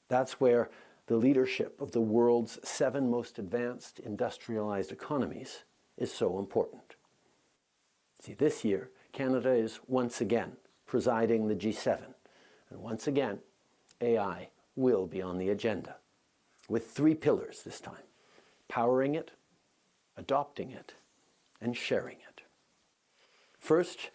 That's where the leadership of the world's 7 most advanced industrialized economies is so important. See, this year, Canada is once again presiding the G7. And once again, AI will be on the agenda, with 3 pillars this time: powering it, adopting it, and sharing it. First,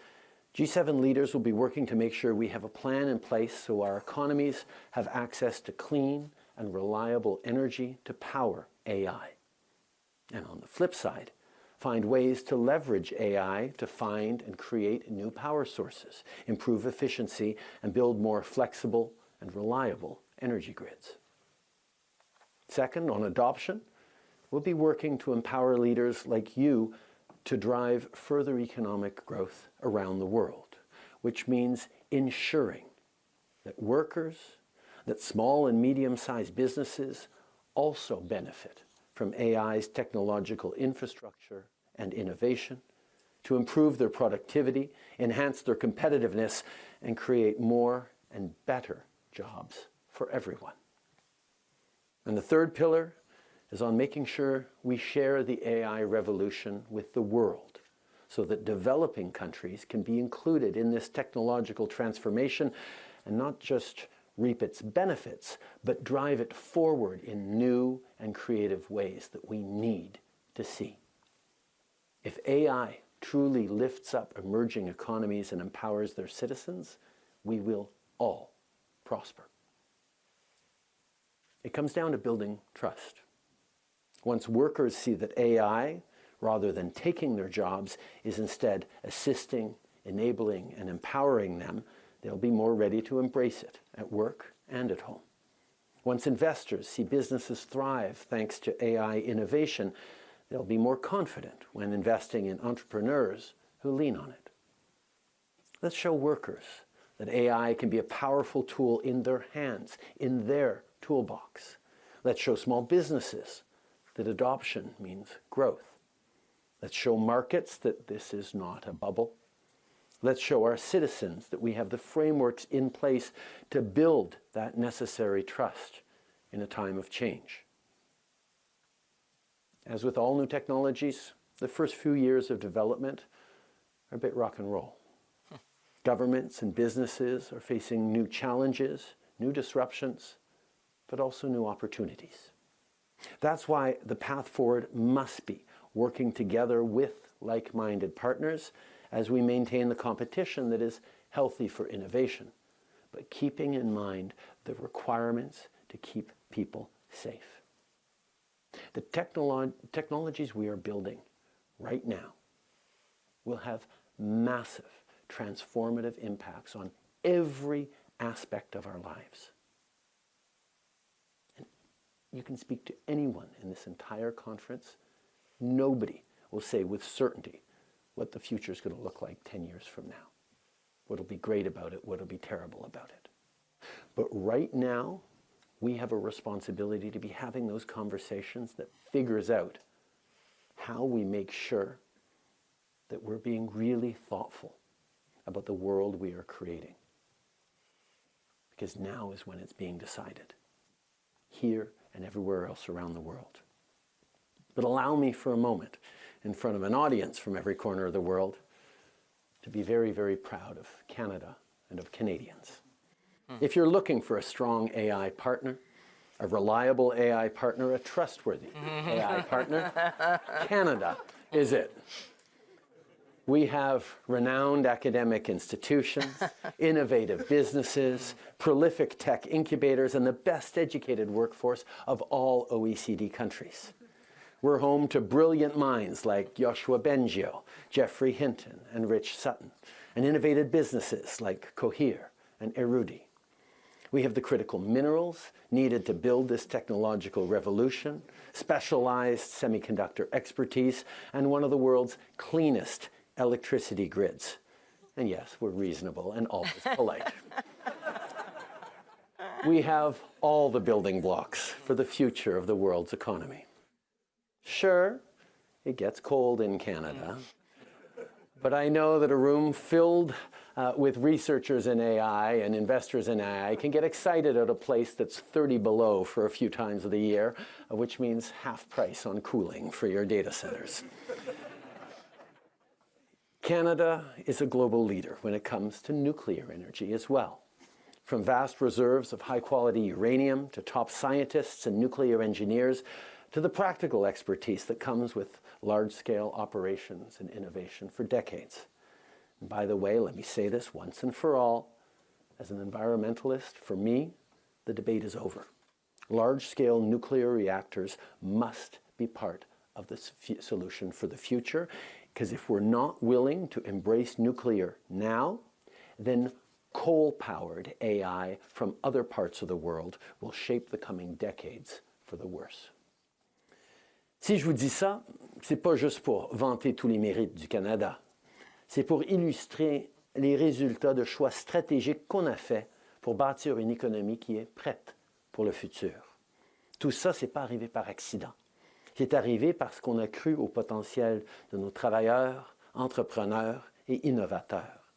G7 leaders will be working to make sure we have a plan in place so our economies have access to clean and reliable energy to power AI. And on the flip side, find ways to leverage AI to find and create new power sources, improve efficiency, and build more flexible and reliable energy grids. Second, on adoption, we'll be working to empower leaders like you to drive further economic growth around the world, which means ensuring that workers, that small and medium-sized businesses also benefit from AI's technological infrastructure and innovation to improve their productivity, enhance their competitiveness, and create more and better jobs for everyone. And the third pillar is on making sure we share the AI revolution with the world so that developing countries can be included in this technological transformation and not just reap its benefits, but drive it forward in new and creative ways that we need to see. If AI truly lifts up emerging economies and empowers their citizens, we will all prosper. It comes down to building trust. Once workers see that AI, rather than taking their jobs, is instead assisting, enabling, and empowering them, they'll be more ready to embrace it at work and at home. Once investors see businesses thrive thanks to AI innovation, they'll be more confident when investing in entrepreneurs who lean on it. Let's show workers that AI can be a powerful tool in their hands, in their toolbox. Let's show small businesses that adoption means growth. Let's show markets that this is not a bubble. Let's show our citizens that we have the frameworks in place to build that necessary trust in a time of change. As with all new technologies, the first few years of development are a bit rock and roll. Governments and businesses are facing new challenges, new disruptions, but also new opportunities. That's why the path forward must be working together with like-minded partners as we maintain the competition that is healthy for innovation, but keeping in mind the requirements to keep people safe. The technologies we are building right now will have massive transformative impacts on every aspect of our lives. And you can speak to anyone in this entire conference. Nobody will say with certainty what the future is going to look like 10 years from now. What'll be great about it, what'll be terrible about it. But right now, we have a responsibility to be having those conversations that figures out how we make sure that we're being really thoughtful about the world we are creating. Because now is when it's being decided, here and everywhere else around the world. But allow me for a moment, in front of an audience from every corner of the world, to be very, very proud of Canada and of Canadians. If you're looking for a strong AI partner, a reliable AI partner, a trustworthy AI partner, Canada is it. We have renowned academic institutions, innovative businesses, prolific tech incubators, and the best educated workforce of all OECD countries. We're home to brilliant minds like Joshua Bengio, Jeffrey Hinton, and Rich Sutton, and innovative businesses like Cohere and Erudi. We have the critical minerals needed to build this technological revolution, specialized semiconductor expertise, and one of the world's cleanest electricity grids. And yes, we're reasonable and always polite. We have all the building blocks for the future of the world's economy. Sure, it gets cold in Canada, But I know that a room filled with researchers in AI and investors in AI can get excited at a place that's 30 below for a few times of the year, which means half price on cooling for your data centers. Canada is a global leader when it comes to nuclear energy as well. From vast reserves of high-quality uranium to top scientists and nuclear engineers to the practical expertise that comes with large-scale operations and innovation for decades. And by the way, let me say this once and for all, as an environmentalist, for me, the debate is over. Large-scale nuclear reactors must be part of the solution for the future, because if we're not willing to embrace nuclear now, then coal-powered AI from other parts of the world will shape the coming decades for the worse. Si je vous dis ça, c'est pas juste pour vanter tous les mérites du Canada. C'est pour illustrer les résultats de choix stratégiques qu'on a faits pour bâtir une économie qui est prête pour le futur. Tout ça, c'est pas arrivé par accident. C'est arrivé parce qu'on a cru au potentiel de nos travailleurs, entrepreneurs et innovateurs.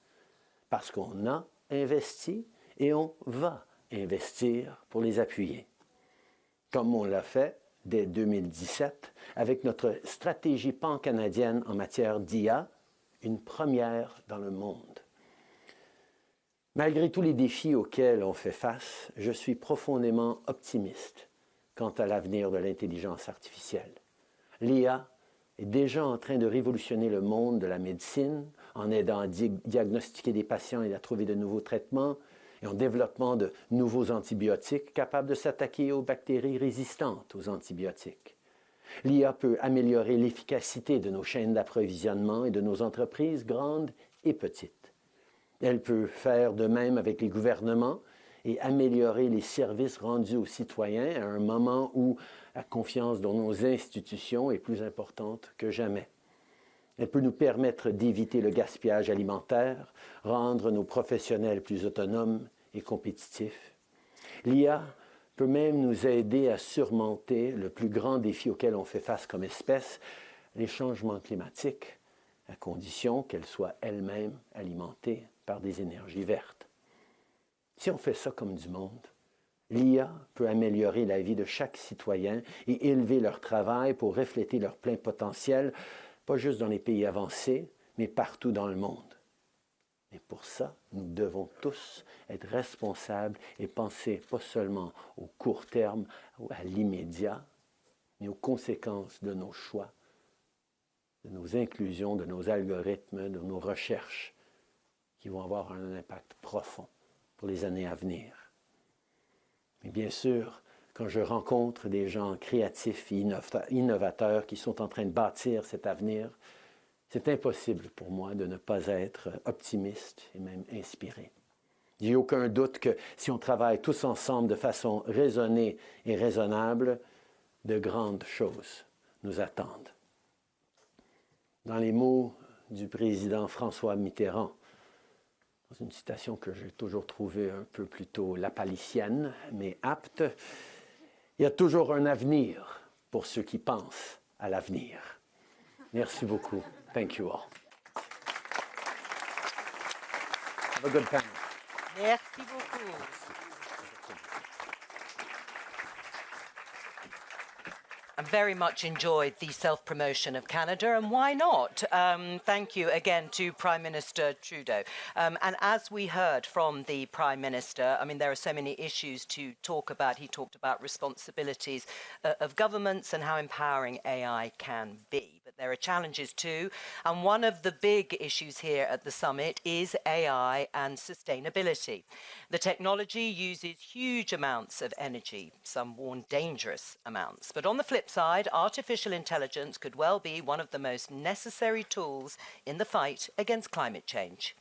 Parce qu'on a investi et on va investir pour les appuyer. Comme on l'a fait dès 2017 avec notre stratégie pan-canadienne en matière d'IA, une première dans le monde. Malgré tous les défis auxquels on fait face, je suis profondément optimiste quant à l'avenir de l'intelligence artificielle. L'IA est déjà en train de révolutionner le monde de la médecine en aidant à diagnostiquer des patients et à trouver de nouveaux traitements et en développement de nouveaux antibiotiques capables de s'attaquer aux bactéries résistantes aux antibiotiques. L'IA peut améliorer l'efficacité de nos chaînes d'approvisionnement et de nos entreprises grandes et petites. Elle peut faire de même avec les gouvernements et améliorer les services rendus aux citoyens à un moment où la confiance dans nos institutions est plus importante que jamais. Elle peut nous permettre d'éviter le gaspillage alimentaire, rendre nos professionnels plus autonomes et compétitifs. L'IA peut même nous aider à surmonter le plus grand défi auquel on fait face comme espèce, les changements climatiques, à condition qu'elle soit elle-même alimentée par des énergies vertes. Si on fait ça comme du monde, l'IA peut améliorer la vie de chaque citoyen et élever leur travail pour refléter leur plein potentiel, pas juste dans les pays avancés, mais partout dans le monde. Mais pour ça, nous devons tous être responsables et penser pas seulement au court terme ou à l'immédiat, mais aux conséquences de nos choix, de nos inclusions, de nos algorithmes, de nos recherches, qui vont avoir un impact profond pour les années à venir. Mais bien sûr, quand je rencontre des gens créatifs et innovateurs qui sont en train de bâtir cet avenir, c'est impossible pour moi de ne pas être optimiste et même inspiré. Il n'y a aucun doute que si on travaille tous ensemble de façon raisonnée et raisonnable, de grandes choses nous attendent. Dans les mots du président François Mitterrand, dans une citation que j'ai toujours trouvée un peu plutôt lapalicienne, mais apte, il y a toujours un avenir pour ceux qui pensent à l'avenir. Merci beaucoup. Thank you all. Have a good time. Merci beaucoup. I very much enjoyed the self-promotion of Canada, and why not? Thank you again to Prime Minister Trudeau. And as we heard from the Prime Minister, I mean, there are so many issues to talk about. He talked about responsibilities of governments and how empowering AI can be. But there are challenges too. And one of the big issues here at the summit is AI and sustainability. The technology uses huge amounts of energy, some warn dangerous amounts. But on the flip side, artificial intelligence could well be one of the most necessary tools in the fight against climate change.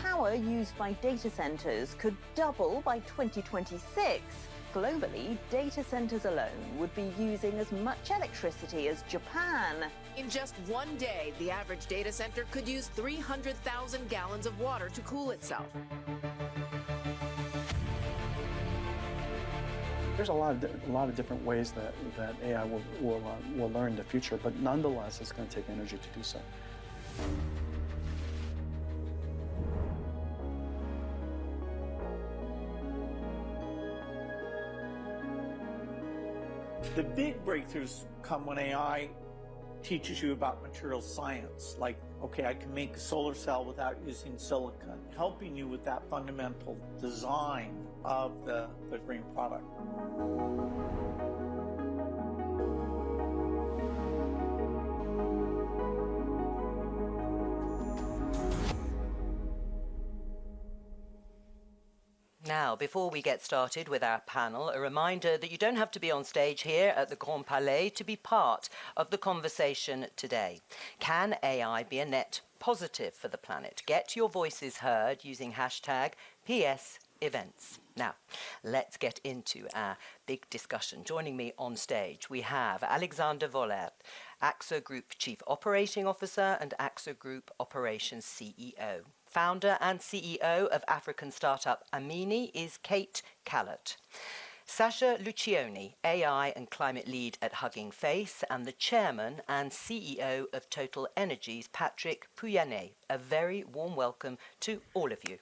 Power used by data centers could double by 2026. Globally, data centers alone would be using as much electricity as Japan. In just one day, the average data center could use 300,000 gallons of water to cool itself. There's a lot of different ways that AI will learn in the future, but nonetheless, it's going to take energy to do so. The big breakthroughs come when AI teaches you about material science, like, okay, I can make a solar cell without using silicon, helping you with that fundamental design of the green product. Now, before we get started with our panel, a reminder that you don't have to be on stage here at the Grand Palais to be part of the conversation today. Can AI be a net positive for the planet? Get your voices heard using hashtag #PSEvents. Now, let's get into our big discussion. Joining me on stage, we have Alexander Voller, AXA Group Chief Operating Officer and AXA Group Operations CEO. Founder and CEO of African startup Amini is Kate Callett. Sasha Lucioni, AI and climate lead at Hugging Face, and the chairman and CEO of Total Energies, Patrick Pouyanné. A very warm welcome to all of you.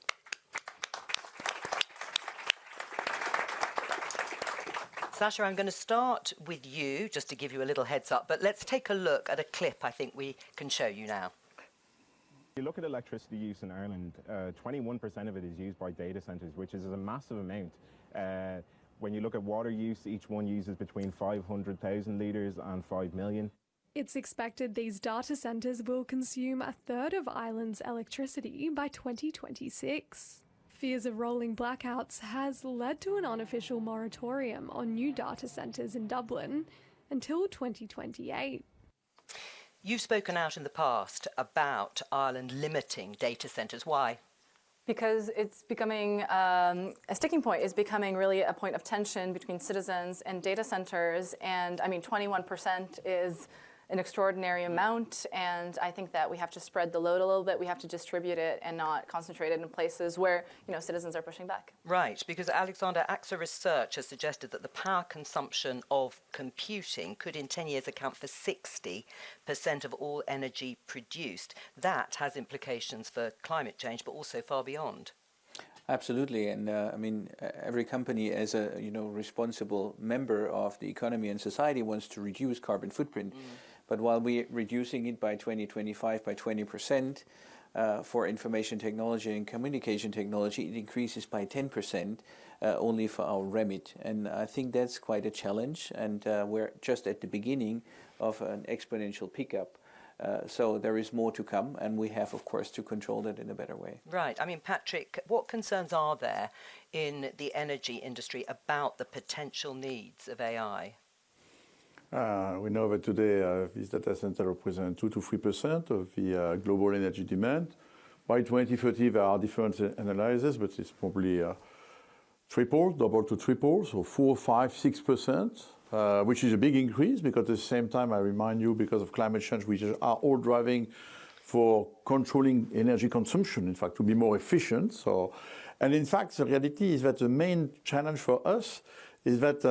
Sasha, I'm going to start with you, just to give you a little heads up, but let's take a look at a clip I think we can show you now. If you look at electricity use in Ireland, 21% of it is used by data centres, which is a massive amount. When you look at water use, each one uses between 500,000 litres and 5 million. It's expected these data centres will consume a third of Ireland's electricity by 2026. Fears of rolling blackouts has led to an unofficial moratorium on new data centres in Dublin until 2028. You've spoken out in the past about Ireland limiting data centres. Why? Because it's becoming a sticking point, is becoming really a point of tension between citizens and data centers. And I mean, 21% is an extraordinary amount. And I think that we have to spread the load a little bit. We have to distribute it and not concentrate it in places where, citizens are pushing back. Right, because Alexander, AXA research has suggested that the power consumption of computing could in 10 years account for 60% of all energy produced. That has implications for climate change, but also far beyond. Absolutely, and every company as a responsible member of the economy and society wants to reduce carbon footprint. But while we're reducing it by 2025 by 20%, for information technology and communication technology, it increases by 10% only for our remit. And I think that's quite a challenge, and we're just at the beginning of an exponential pickup. So there is more to come, and we have, of course, to control that in a better way. Right. I mean, Patrick, what concerns are there in the energy industry about the potential needs of AI? We know that today these data centers represent 2 to 3% of the global energy demand. By 2030, there are different analyses, but it's probably double to triple, so 4, 5, 6%, which is a big increase because at the same time, I remind you, because of climate change, we are all driving for controlling energy consumption, in fact, to be more efficient. So, and in fact, the reality is that the main challenge for us is that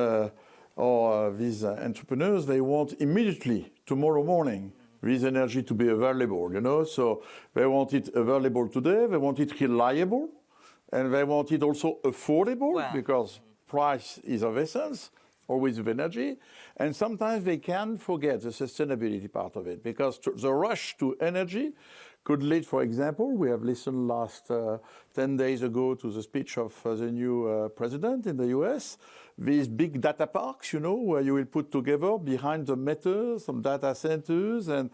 these entrepreneurs, they want immediately, tomorrow morning, this energy to be available, So they want it available today, they want it reliable, and they want it also affordable, because price is of essence, always with energy. And sometimes they can forget the sustainability part of it, because the rush to energy could lead, for example, we have listened last 10 days ago to the speech of the new president in the US, these big data parks, where you will put together behind the meter some data centers and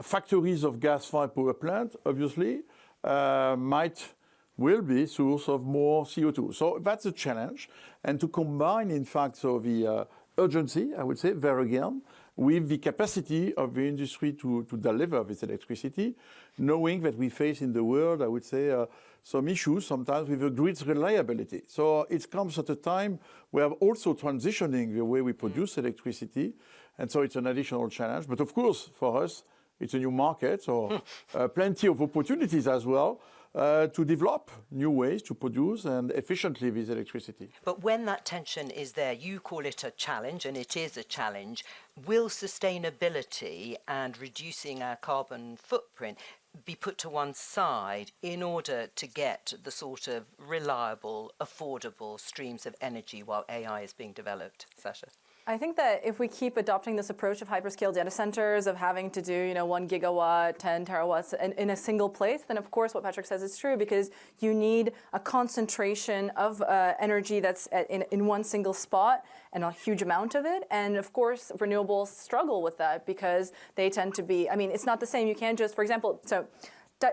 factories of gas-fired power plant, obviously, will be source of more CO2. So that's a challenge. And to combine, in fact, the urgency, I would say, there again, with the capacity of the industry to deliver this electricity, knowing that we face in the world, I would say, some issues sometimes with the grid's reliability. So it comes at a time we are also transitioning the way we produce electricity, and so it's an additional challenge. But of course, for us, it's a new market, so plenty of opportunities as well to develop new ways to produce and efficiently this electricity. But when that tension is there, you call it a challenge, and it is a challenge. Will sustainability and reducing our carbon footprint be put to one side in order to get the sort of reliable, affordable streams of energy while AI is being developed? Sasha? I think that if we keep adopting this approach of hyperscale data centers, of having to do 1 gigawatt, 10 terawatts in a single place, then of course what Patrick says is true, because you need a concentration of energy that's in one single spot and a huge amount of it. And of course renewables struggle with that because they tend to be, I mean, it's not the same. You can't just, for example,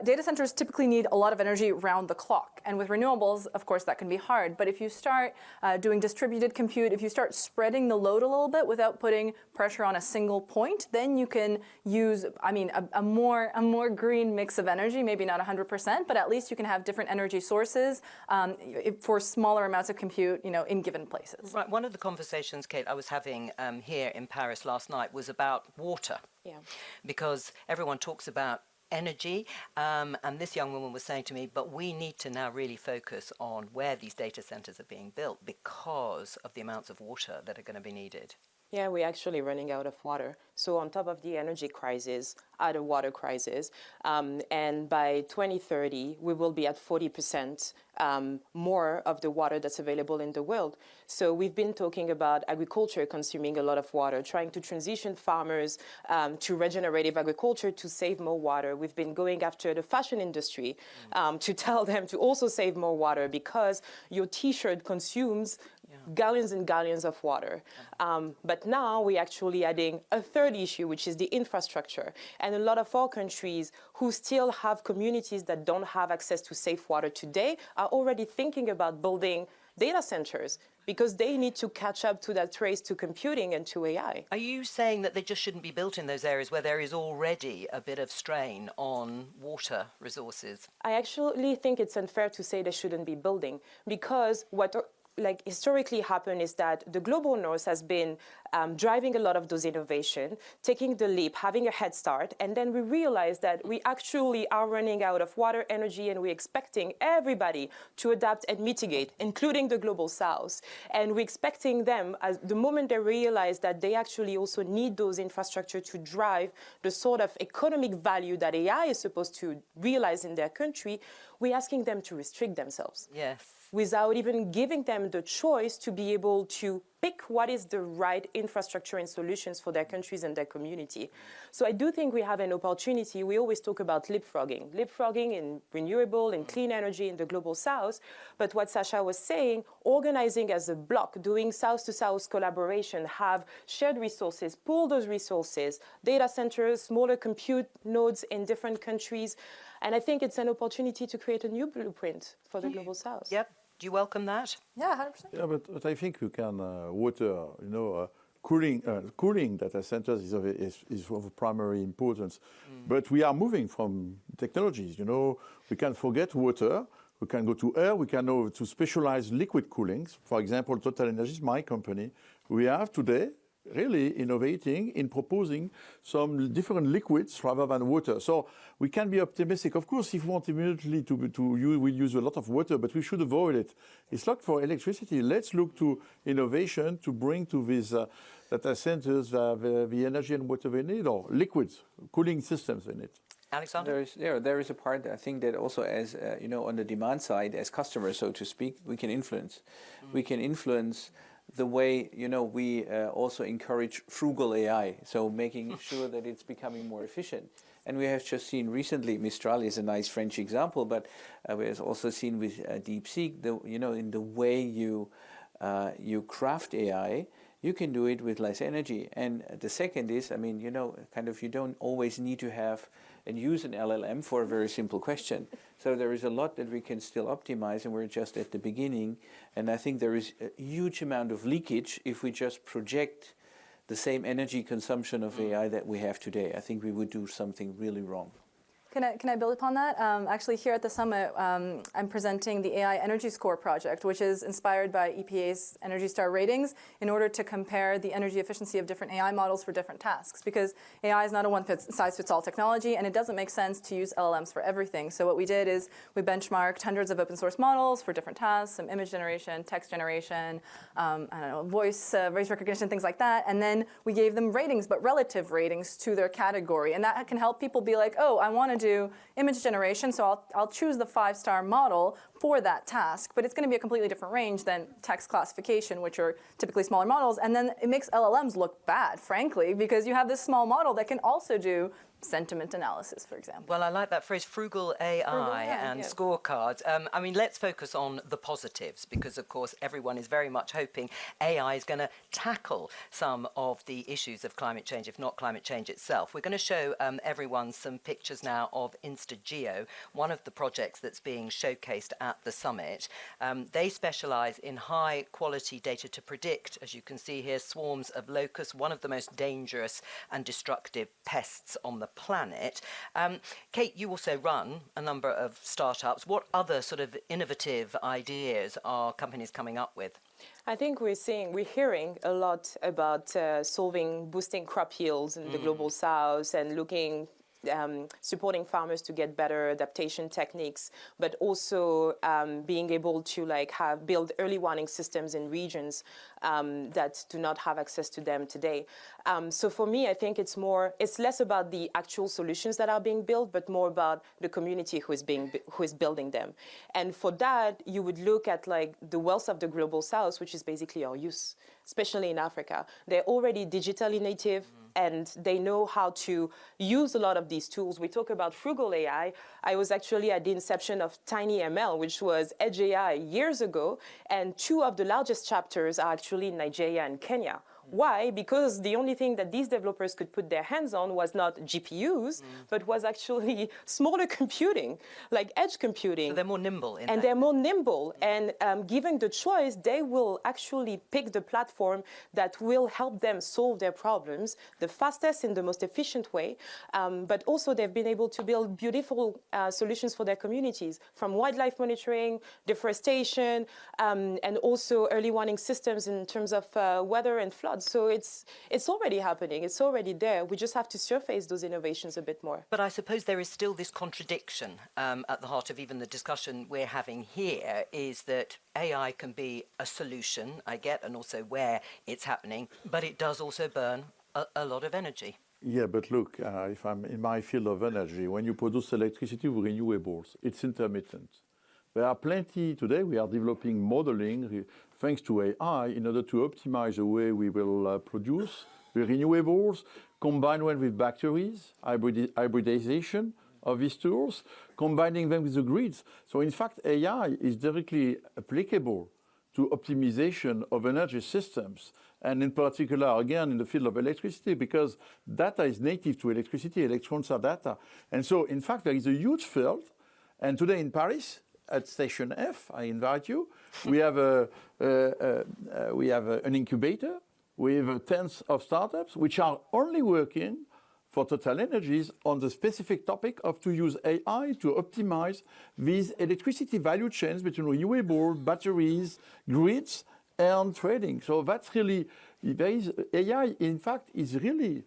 data centers typically need a lot of energy round the clock. And with renewables, of course, that can be hard. But if you start doing distributed compute, if you start spreading the load a little bit without putting pressure on a single point, then you can use, I mean, a more green mix of energy, maybe not 100%, but at least you can have different energy sources for smaller amounts of compute, in given places. Right. One of the conversations, Kate, I was having here in Paris last night was about water. Yeah. Because everyone talks about energy, and this young woman was saying to me, but we need to now really focus on where these data centers are being built because of the amounts of water that are going to be needed. Yeah, we're actually running out of water. So on top of the energy crisis, add a water crisis. And by 2030, we will be at 40% more of the water that's available in the world. So we've been talking about agriculture consuming a lot of water, trying to transition farmers to regenerative agriculture to save more water. We've been going after the fashion industry to tell them to also save more water because your T-shirt consumes gallons and gallons of water. But now we're actually adding a third issue, which is the infrastructure. And a lot of our countries who still have communities that don't have access to safe water today are already thinking about building data centers because they need to catch up to that race to computing and to AI. Are you saying that they just shouldn't be built in those areas where there is already a bit of strain on water resources? I actually think it's unfair to say they shouldn't be building because what historically happened is that the global north has been driving a lot of those innovation, taking the leap, having a head start, and then we realized that we actually are running out of water, energy, and we're expecting everybody to adapt and mitigate, including the global south. And we're expecting them, as the moment they realize that they actually also need those infrastructure to drive the sort of economic value that AI is supposed to realize in their country, we're asking them to restrict themselves. Yes. Without even giving them the choice to be able to pick what is the right infrastructure and solutions for their countries and their community. So I do think we have an opportunity. We always talk about leapfrogging in renewable and clean energy in the global south. But what Sasha was saying, organizing as a block, doing south-to-south collaboration, have shared resources, pool those resources, data centers, smaller compute nodes in different countries. And I think it's an opportunity to create a new blueprint for the global south. Yep. Do you welcome that? Yeah, 100%. Yeah, but I think you can water, cooling data centers is of primary importance. But we are moving from technologies. We can forget water. We can go to air. We can go to specialized liquid coolings. For example, Total Energies, my company, we have today really innovating in proposing some different liquids rather than water. So we can be optimistic. Of course, if we want immediately we use a lot of water, but we should avoid it. It's like for electricity. Let's look to innovation to bring to these data centers the energy and water they need, or liquids, cooling systems they need. Alexander? There is a part, I think, that also as, on the demand side, as customers, so to speak, we can influence. We can influence the way, we also encourage frugal AI, so making sure that it's becoming more efficient. And we have just seen recently, Mistral is a nice French example, but we have also seen with DeepSeek, in the way you craft AI, you can do it with less energy. And the second is, you don't always need to have and use an LLM for a very simple question. So there is a lot that we can still optimize, and we're just at the beginning. And I think there is a huge amount of leakage if we just project the same energy consumption of AI that we have today. I think we would do something really wrong. Can I build upon that? Actually, here at the summit, I'm presenting the AI Energy Score project, which is inspired by EPA's Energy Star ratings in order to compare the energy efficiency of different AI models for different tasks. Because AI is not a one-size-fits-all technology, and it doesn't make sense to use LLMs for everything. So what we did is we benchmarked hundreds of open source models for different tasks, some image generation, text generation, I don't know, voice recognition, things like that. And then we gave them ratings, but relative ratings to their category. And that can help people be like, oh, I want to do image generation, so I'll choose the 5-star model for that task, but it's going to be a completely different range than text classification, which are typically smaller models. And then it makes LLMs look bad, frankly, because you have this small model that can also do sentiment analysis, for example. Well, I like that phrase, frugal AI and scorecards. I mean, let's focus on the positives, because, of course, everyone is very much hoping AI is going to tackle some of the issues of climate change, if not climate change itself. We're going to show everyone some pictures now of InstaGeo, one of the projects that's being showcased at the summit. They specialize in high-quality data to predict, as you can see here, swarms of locusts, one of the most dangerous and destructive pests on the planet. Kate, you also run a number of startups. What other sort of innovative ideas are companies coming up with? I think we're hearing a lot about boosting crop yields in the global south and supporting farmers to get better adaptation techniques, but also being able to build early warning systems in regions that do not have access to them today. So for me, I think it's less about the actual solutions that are being built, but more about the community who is building them. And for that, you would look at the wealth of the global south, which is basically our youth, especially in Africa. They're already digitally native, and they know how to use a lot of these tools. We talk about frugal AI. I was actually at the inception of TinyML, which was Edge AI years ago, and 2 of the largest chapters are actually in Nigeria and Kenya. Why? Because the only thing that these developers could put their hands on was not GPUs, but was actually smaller computing, like edge computing. So they're more nimble in and that. they're more nimble. And given the choice, they will actually pick the platform that will help them solve their problems the fastest and the most efficient way. But also they've been able to build beautiful solutions for their communities, from wildlife monitoring, deforestation, and also early warning systems in terms of weather and flood. So it's already happening. It's already there. We just have to surface those innovations a bit more. But I suppose there is still this contradiction at the heart of even the discussion we're having here, is that AI can be a solution, I get, and also where it's happening, but it does also burn a lot of energy. Yeah, but look, if I'm in my field of energy, when you produce electricity with renewables, it's intermittent. There are plenty today. We are developing modeling thanks to AI in order to optimize the way we will produce the renewables, combine them with batteries, hybridization of these tools, combining them with the grids. So in fact, AI is directly applicable to optimization of energy systems, and in particular, again, in the field of electricity, because data is native to electricity, electrons are data. And so, in fact, there is a huge field, and today in Paris, at Station F, I invite you, we have an incubator with tens of startups which are only working for Total Energies on the specific topic of to use AI to optimize these electricity value chains between renewable, batteries, grids, and trading. So that's really, AI, in fact, is really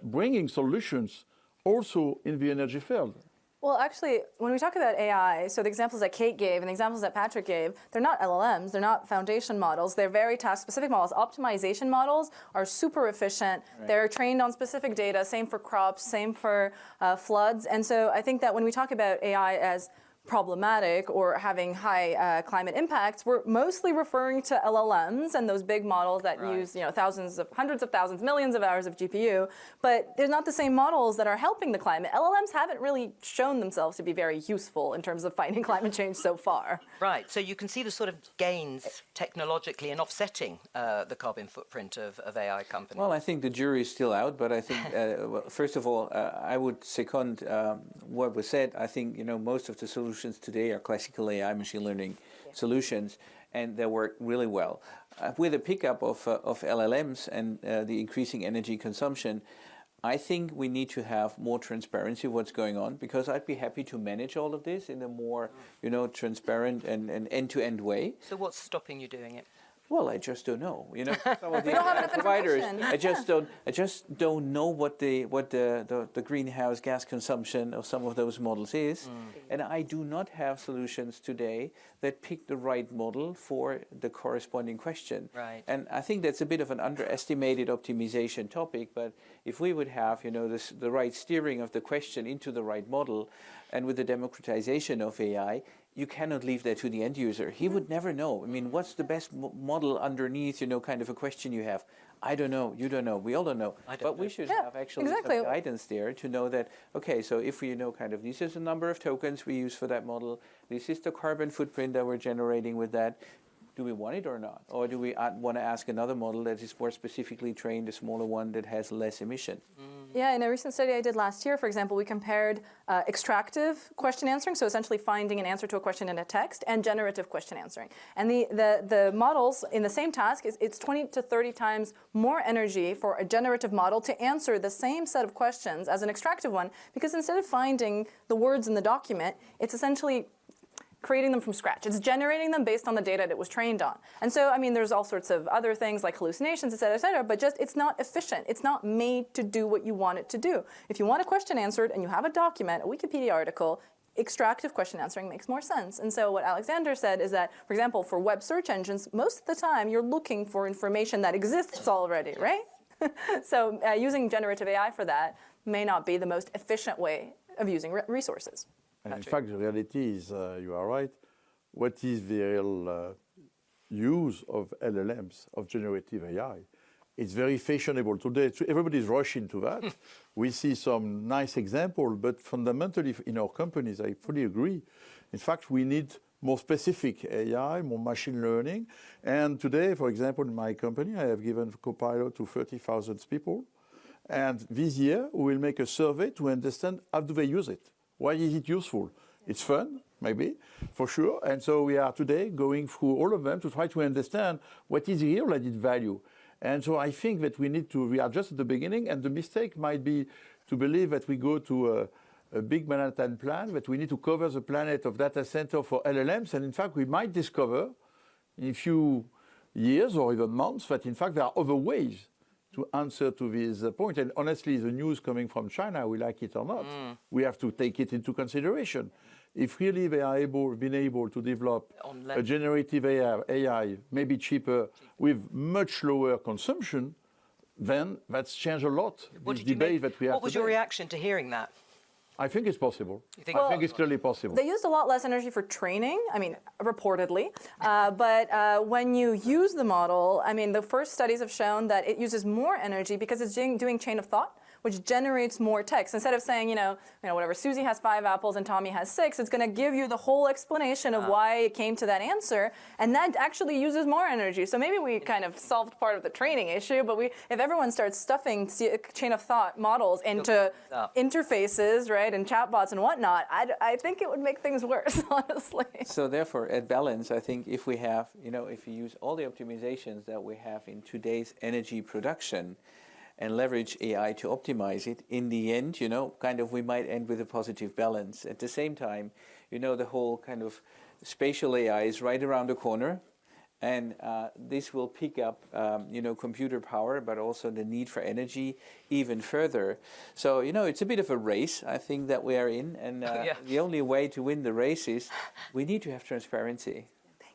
bringing solutions also in the energy field. Well, actually, when we talk about AI, so the examples that Kate gave and the examples that Patrick gave, they're not LLMs, they're not foundation models, they're very task-specific models. Optimization models are super efficient. Right. They're trained on specific data, same for crops, same for floods. And so I think that when we talk about AI as problematic or having high climate impacts, we're mostly referring to LLMs and those big models that use, hundreds of thousands, millions of hours of GPU, but they're not the same models that are helping the climate. LLMs haven't really shown themselves to be very useful in terms of fighting climate change so far. Right, so you can see the sort of gains technologically in offsetting the carbon footprint of AI companies. Well, I think the jury is still out, but I think, well, first of all, I would second what was said. I think, most of the solutions today are classical AI machine learning solutions, and they work really well. With the pickup of LLMs and the increasing energy consumption, I think we need to have more transparency of what's going on, because I'd be happy to manage all of this in a more, transparent and end-to-end way. So what's stopping you doing it? Well, I just don't know. Some of We the don't have enough providers, information. I just don't know what the greenhouse gas consumption of some of those models is, and I do not have solutions today that pick the right model for the corresponding question. Right. And I think that's a bit of an underestimated optimization topic. But if we would have, the right steering of the question into the right model, and with the democratization of AI, you cannot leave that to the end user. He would never know. I mean, what's the best model underneath, kind of a question you have? I don't know. You don't know. We all don't know. But we should have actually some guidance there to know that, okay, so if we know kind of this is the number of tokens we use for that model, this is the carbon footprint that we're generating with that, do we want it or not? Or do we want to ask another model that is more specifically trained, a smaller one that has less emission? Yeah, in a recent study I did last year, for example, we compared extractive question answering, so essentially finding an answer to a question in a text, and generative question answering. And the models in the same task, it's 20 to 30 times more energy for a generative model to answer the same set of questions as an extractive one, because instead of finding the words in the document, it's essentially creating them from scratch. It's generating them based on the data that it was trained on. And so, I mean, there's all sorts of other things like hallucinations, et cetera, but just it's not efficient. It's not made to do what you want it to do. If you want a question answered and you have a document, a Wikipedia article, extractive question answering makes more sense. And so what Alexander said is that, for example, for web search engines, most of the time you're looking for information that exists already, right? So using generative AI for that may not be the most efficient way of using resources. And in fact, the reality is, you are right, what is the real use of LLMs, of generative AI? It's very fashionable today. Everybody's rushing to that. We see some nice examples, but fundamentally in our companies, I fully agree. In fact, we need more specific AI, more machine learning. And today, for example, in my company, I have given Copilot to 30,000 people. And this year, we will make a survey to understand how do they use it. Why is it useful? It's fun, maybe, for sure. And so we are today going through all of them to try to understand what is real added value. And so I think that we are just at the beginning, and the mistake might be to believe that we go to a big Manhattan plan, that we need to cover the planet of data center for LLMs. And in fact, we might discover in a few years or even months that in fact there are other ways to answer to this point. And honestly, the news coming from China, we like it or not, we have to take it into consideration. If really they are been able to develop a generative AI, maybe cheaper, with much lower consumption, then that's changed a lot. This debate that we have What was your reaction to hearing that? I think it's possible. I think it's clearly possible. They used a lot less energy for training, I mean, reportedly. But when you use the model, I mean, the first studies have shown that it uses more energy because it's doing chain of thought, which generates more text. Instead of saying, whatever, Susie has 5 apples and Tommy has 6, it's going to give you the whole explanation of why it came to that answer, and that actually uses more energy. So maybe we kind of solved part of the training issue, but if everyone starts stuffing chain of thought models into interfaces, right, and chatbots and whatnot, I think it would make things worse, honestly. So therefore, at balance, I think if we have, if you use all the optimizations that we have in today's energy production, and leverage AI to optimize it, in the end, we might end with a positive balance. At the same time, the whole kind of spatial AI is right around the corner, and this will pick up, computer power, but also the need for energy even further. So, it's a bit of a race, I think, that we are in, and the only way to win the race is we need to have transparency.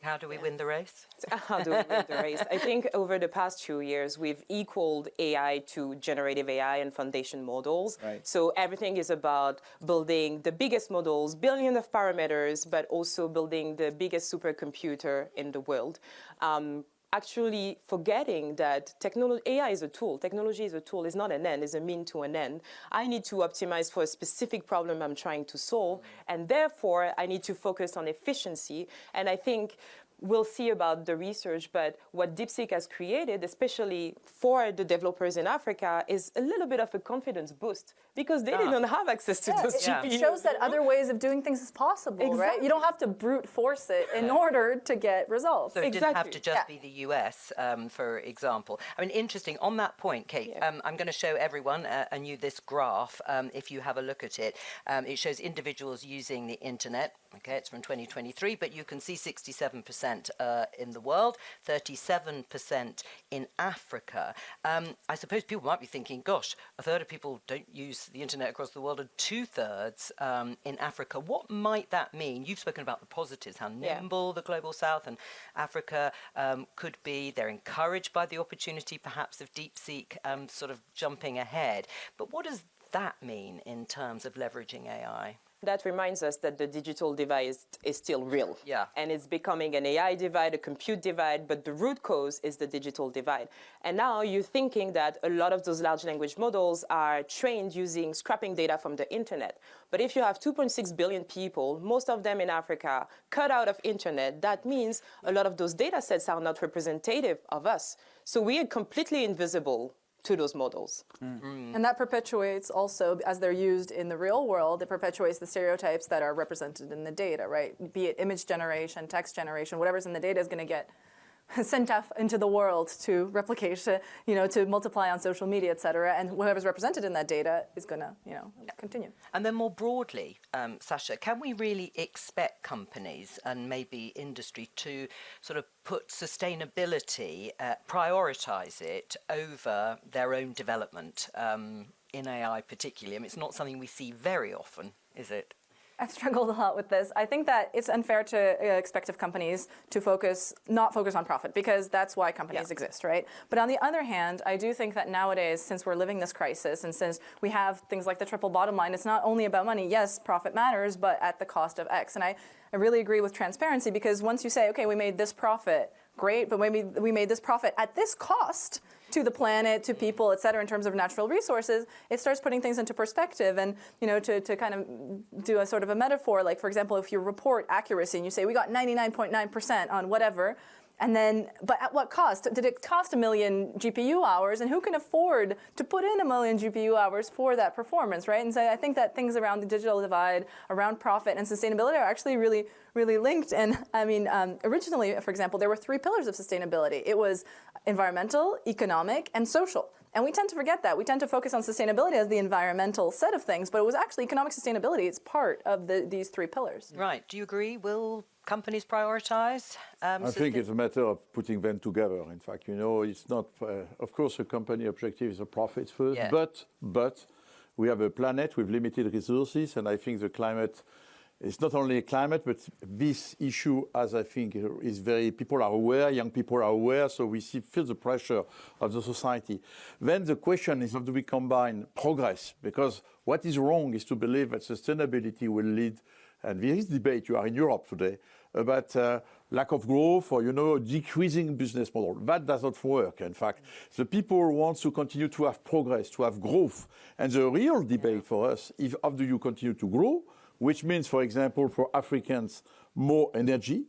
How do we win the race? How do we win the race? I think over the past 2 years, we've equaled AI to generative AI and foundation models. Right. So everything is about building the biggest models, billions of parameters, but also building the biggest supercomputer in the world. Actually forgetting that AI is a tool. Technology is a tool. It's not an end. It's a mean to an end. I need to optimize for a specific problem I'm trying to solve, and therefore I need to focus on efficiency. And I think we'll see about the research, but what DeepSeek has created, especially for the developers in Africa, is a little bit of a confidence boost because they didn't have access to those GPUs. It shows that other ways of doing things is possible, right? You don't have to brute force it in order to get results. So it didn't have to just be the US, for example. I mean, interesting. On that point, Kate, I'm going to show everyone this graph. If you have a look at it, it shows individuals using the internet. Okay, it's from 2023, but you can see 67% in the world, 37% in Africa. I suppose people might be thinking, gosh, a third of people don't use the internet across the world and 2/3 in Africa. What might that mean? You've spoken about the positives, how nimble the Global South and Africa could be. They're encouraged by the opportunity, perhaps, of DeepSeek sort of jumping ahead. But what does that mean in terms of leveraging AI? That reminds us that the digital divide is still real. Yeah. And it's becoming an AI divide, a compute divide, but the root cause is the digital divide. And now you're thinking that a lot of those large language models are trained using scrapping data from the internet. But if you have 2.6 billion people, most of them in Africa, cut out of internet, that means a lot of those data sets are not representative of us. So we are completely invisible to those models. And that perpetuates also, as they're used in the real world, it perpetuates the stereotypes that are represented in the data, right? Be it image generation, text generation, whatever's in the data is going to get sent off into the world to replication, to multiply on social media, et cetera, and whatever's represented in that data is going to, continue. And then more broadly, Sasha, can we really expect companies and maybe industry to sort of put sustainability, prioritize it over their own development in AI particularly? I mean, it's not something we see very often, is it? I've struggled a lot with this. I think that it's unfair to expect of companies to not focus on profit, because that's why companies exist, right? But on the other hand, I do think that nowadays, since we're living this crisis and since we have things like the triple bottom line, it's not only about money. Yes, profit matters, but at the cost of X. And I really agree with transparency, because once you say, okay, we made this profit, great, but maybe we made this profit at this cost to the planet, to people, et cetera, in terms of natural resources, it starts putting things into perspective. And, to kind of do a sort of a metaphor, like, for example, if you report accuracy and you say we got 99.9% on whatever, and then, but at what cost? Did it cost 1 million GPU hours? And who can afford to put in 1 million GPU hours for that performance, right? And so I think that things around the digital divide, around profit and sustainability are actually really, really linked. And I mean, originally, for example, there were 3 pillars of sustainability. It was environmental, economic, and social. And we tend to forget that. We tend to focus on sustainability as the environmental set of things, but it was actually economic sustainability. It's part of these 3 pillars. Right. Do you agree? Will companies prioritize? I think it's a matter of putting them together. In fact, it's not, of course, a company objective is a profit first, but we have a planet with limited resources, and I think the climate, it's not only a climate, but this issue, as I think, is people are aware, young people are aware, so we feel the pressure of the society. Then the question is, how do we combine progress? Because what is wrong is to believe that sustainability will lead, and there is debate, you are in Europe today, about lack of growth or, decreasing business model. That does not work. In fact, the people want to continue to have progress, to have growth. And the real debate for us is, how do you continue to grow? Which means, for example, for Africans, more energy,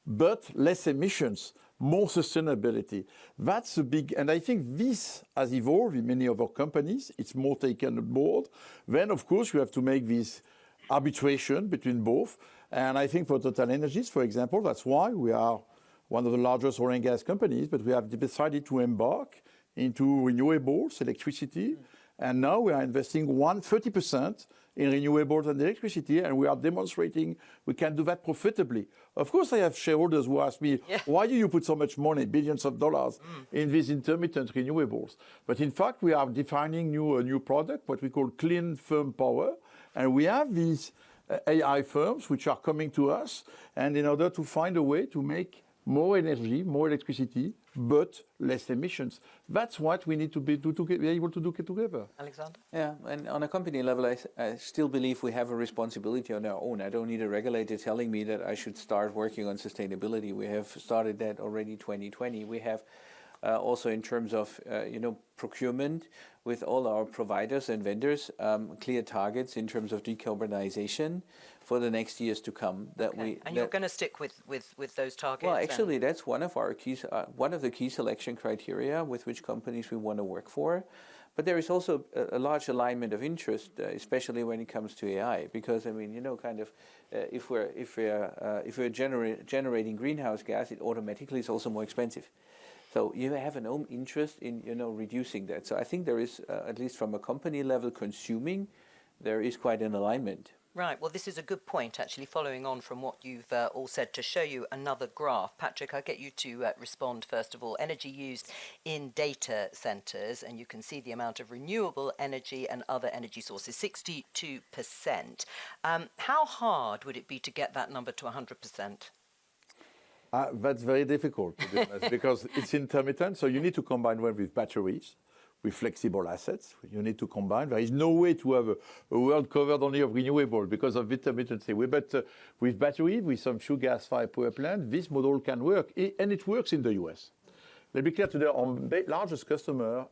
but less emissions, more sustainability. That's a big, and I think this has evolved in many of our companies. It's more taken on board. Then, of course, you have to make this arbitration between both. And I think for TotalEnergies, for example, that's why we are one of the largest oil and gas companies, but we have decided to embark into renewables, electricity, and now we are investing 30% in renewables and electricity, and we are demonstrating we can do that profitably. Of course, I have shareholders who ask me, why do you put so much money, billions of dollars, in these intermittent renewables? But in fact, we are defining a new product, what we call clean firm power, and we have these AI firms which are coming to us, and in order to find a way to make more energy, more electricity, but less emissions. That's what we need to be able to do together. Alexander? Yeah, and on a company level, I still believe we have a responsibility on our own. I don't need a regulator telling me that I should start working on sustainability. We have started that already 2020. We have also in terms of procurement with all our providers and vendors, clear targets in terms of decarbonization for the next years to come. You're going to stick with those targets? Well, actually, that's one of our keys, one of the key selection criteria with which companies we want to work for. But there is also a large alignment of interest, especially when it comes to AI, because I mean, if we're generating greenhouse gas, it automatically is also more expensive. So you have an own interest in reducing that. So I think there is, at least from a company level consuming, there is quite an alignment. Right. Well, this is a good point, actually, following on from what you've all said, to show you another graph. Patrick, I'll get you to respond first of all. Energy used in data centres, and you can see the amount of renewable energy and other energy sources, 62%. How hard would it be to get that number to 100%? That's very difficult, to be honest, because it's intermittent, so you need to combine one with batteries, with flexible assets. You need to combine. There is no way to have a world covered only of renewable because of intermittency. But with battery, with some flue gas-fired power plant, this model can work, and it works in the US. Let's be clear today, our largest customer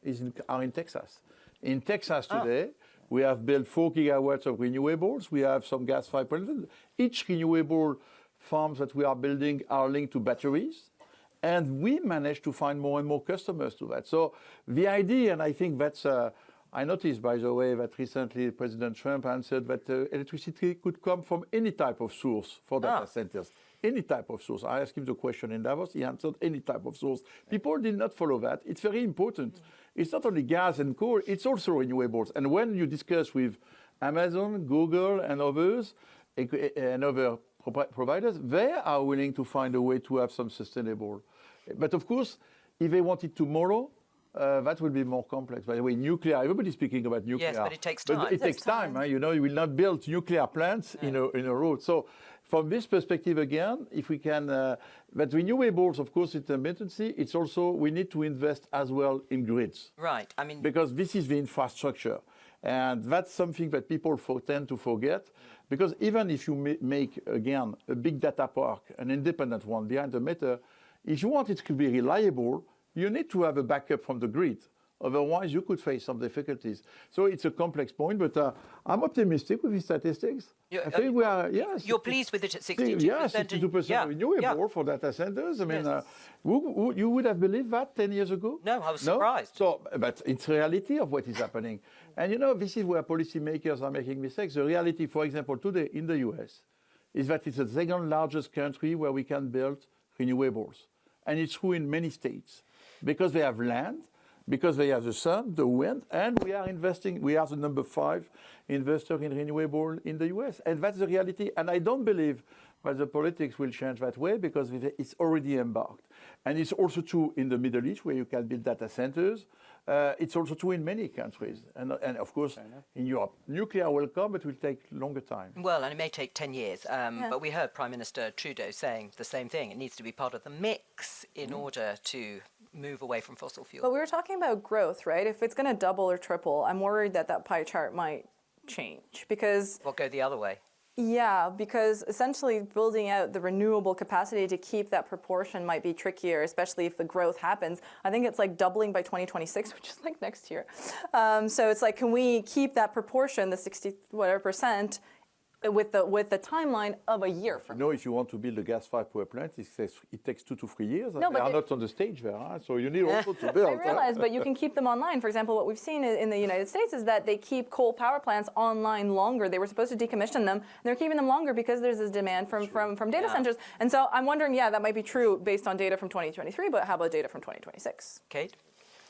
are in Texas. In Texas today, we have built 4 gigawatts of renewables. We have some gas-fired power plants. Each renewable farms that we are building are linked to batteries. And we managed to find more and more customers to that. So the idea, and I think that's, I noticed, by the way, that recently President Trump answered that electricity could come from any type of source for data centers. Any type of source. I asked him the question in Davos, he answered any type of source. People did not follow that. It's very important. It's not only gas and coal, it's also renewables. And when you discuss with Amazon, Google, and others, and other providers, they are willing to find a way to have some sustainable. But of course, if they want it tomorrow, that will be more complex. By the way, nuclear, everybody's speaking about nuclear. Yes, but it takes time. But it takes time. You will not build nuclear plants in a row. So from this perspective, again, if we can, but renewables, of course, intermittency, it's also, we need to invest as well in grids. Right. I mean, because this is the infrastructure. And that's something that people tend to forget. Because even if you make, again, a big data park, an independent one behind the meter, if you want it to be reliable, you need to have a backup from the grid. Otherwise, you could face some difficulties. So it's a complex point, but I'm optimistic with the statistics. I think we are, yes. You're pleased with it at 62%? Yeah, 62% renewable for data centers. I mean, you would have believed that 10 years ago? No, I was surprised. So, but it's reality of what is happening. And this is where policymakers are making mistakes. The reality, for example, today in the US, is that it's the second largest country where we can build renewables. And it's true in many states. Because they have land, because they have the sun, the wind, and we are investing. We are the number 5 investor in renewable in the US. And that's the reality. And I don't believe that the politics will change that way because it's already embarked. And it's also true in the Middle East where you can build data centers. It's also true in many countries. And of course, in Europe. Nuclear will come, but it will take longer time. Well, and it may take 10 years. But we heard Prime Minister Trudeau saying the same thing. It needs to be part of the mix in order to move away from fossil fuel. But we were talking about growth, right? If it's going to double or triple, I'm worried that that pie chart might change because... Well, go the other way. Yeah, because essentially building out the renewable capacity to keep that proportion might be trickier, especially if the growth happens. I think it's like doubling by 2026, which is like next year. So it's like, can we keep that proportion, the 60 whatever percent, with the timeline of a year from now? If you want to build a gas-fired power plant, it takes 2 to 3 years. No, they are not on the stage there, so you need also to build. I realize, but you can keep them online. For example, what we've seen in the United States is that they keep coal power plants online longer. They were supposed to decommission them, and they're keeping them longer because there's this demand from data centers. And so I'm wondering, that might be true based on data from 2023, but how about data from 2026? Kate?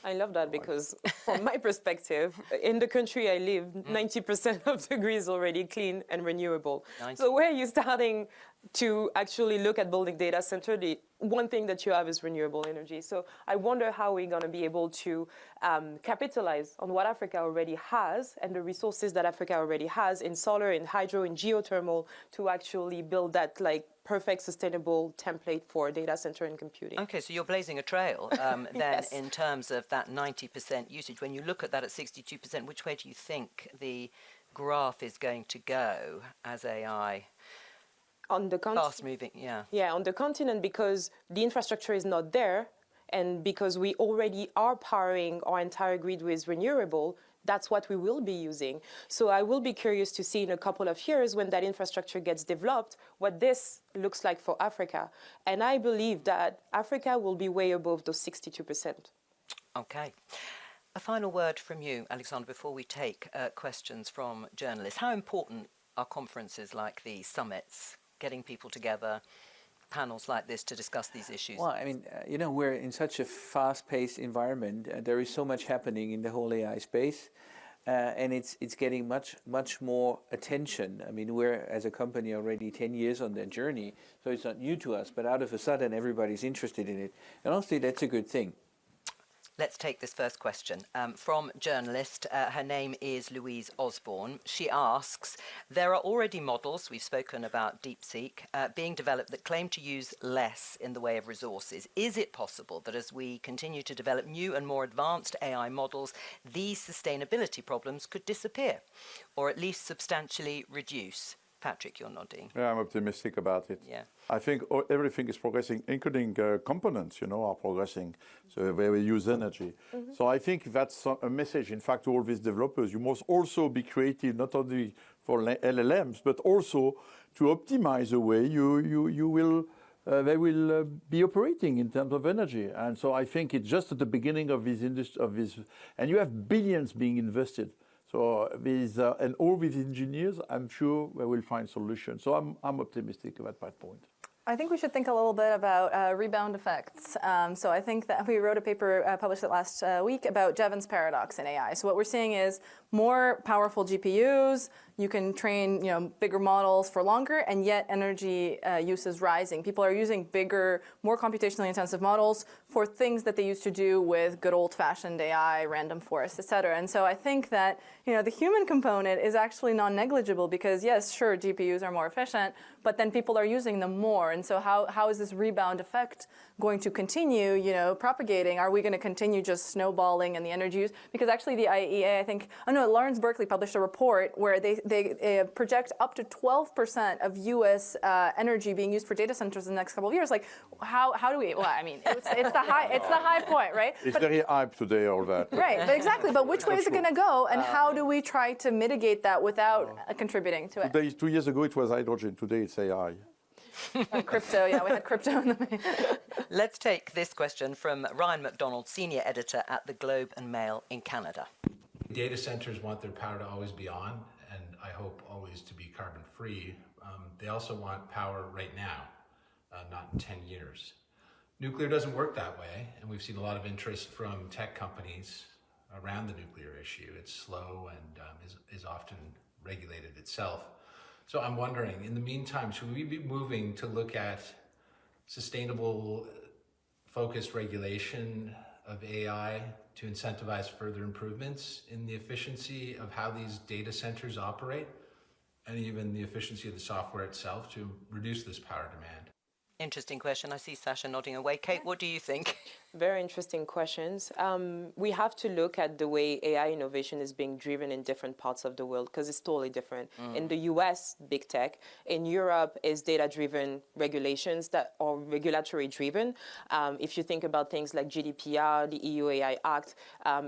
I love that because from my perspective, in the country I live, 90% of the grid is already clean and renewable. 90. So where are you starting to actually look at building data center? The one thing that you have is renewable energy. So I wonder how we're going to be able to capitalize on what Africa already has and the resources that Africa already has in solar, in hydro, in geothermal to actually build that perfect sustainable template for data center and computing. Okay, so you're blazing a trail then yes. In terms of that 90% usage. When you look at that at 62%, which way do you think the graph is going to go as AI? On the fast moving, Yeah, on the continent, because the infrastructure is not there, And because we already are powering our entire grid with renewable, that's what we will be using. So I will be curious to see in a couple of years when that infrastructure gets developed, what this looks like for Africa. And I believe that Africa will be way above those 62%. Okay. A final word from you, Alexandra, before we take questions from journalists. How important are conferences like these, summits, getting people together, panels like this to discuss these issues? Well, I mean, you know, we're in such a fast-paced environment. There is so much happening in the whole AI space, and it's getting much more attention. I mean, we're, as a company, already 10 years on that journey, so it's not new to us, but out of a sudden, everybody's interested in it. And honestly, that's a good thing. Let's take this first question from journalist. Her name is Louise Osborne. She asks, there are already models, we've spoken about DeepSeek, being developed that claim to use less in the way of resources. Is it possible that as we continue to develop new and more advanced AI models, these sustainability problems could disappear or at least substantially reduce? Patrick, you're nodding. Yeah, I'm optimistic about it. Yeah. I think everything is progressing, including components, are progressing, so where we use energy. Mm-hmm. So I think that's a message, in fact, to all these developers. You must also be creative, not only for LLMs, but also to optimize the way they will be operating in terms of energy. And so I think it's just at the beginning of this industry, and you have billions being invested. So and all these engineers, I'm sure we will find solutions. So I'm optimistic about that point. I think we should think a little bit about rebound effects. So I think that we wrote a paper, published it last week, about Jevons paradox in AI. So what we're seeing is more powerful GPUs, you can train bigger models for longer, and yet energy use is rising. People are using bigger, more computationally intensive models for things that they used to do with good old-fashioned AI, random forest, et cetera. And so I think that the human component is actually non-negligible because, yes, sure, GPUs are more efficient, but then people are using them more. And so how is this rebound effect going to continue, propagating? Are we going to continue just snowballing in the energy use? Because actually the IEA, Lawrence Berkeley published a report where they project up to 12% of U.S. energy being used for data centers in the next couple of years. Like, how do we? Well, I mean, it's the high point, right? It's very hype today, all that. Right, but exactly. But which way is it going to go, and how do we try to mitigate that without contributing to it? 2 years ago, it was hydrogen. Today, it's AI. Crypto, yeah, we had crypto in the main. Let's take this question from Ryan McDonald, senior editor at the Globe and Mail in Canada. Data centers want their power to always be on, and I hope always to be carbon free. They also want power right now, not in 10 years. Nuclear doesn't work that way, and we've seen a lot of interest from tech companies around the nuclear issue. It's slow and is often regulated itself. So I'm wondering, in the meantime, should we be moving to look at sustainable, focused regulation of AI to incentivize further improvements in the efficiency of how these data centers operate, and even the efficiency of the software itself to reduce this power demand? Interesting question. I see Sasha nodding away. Kate, what do you think? Very interesting questions. We have to look at the way AI innovation is being driven in different parts of the world because it's totally different. In the US, big tech. In Europe, is data-driven regulations that are regulatory-driven. If you think about things like GDPR, the EU AI Act.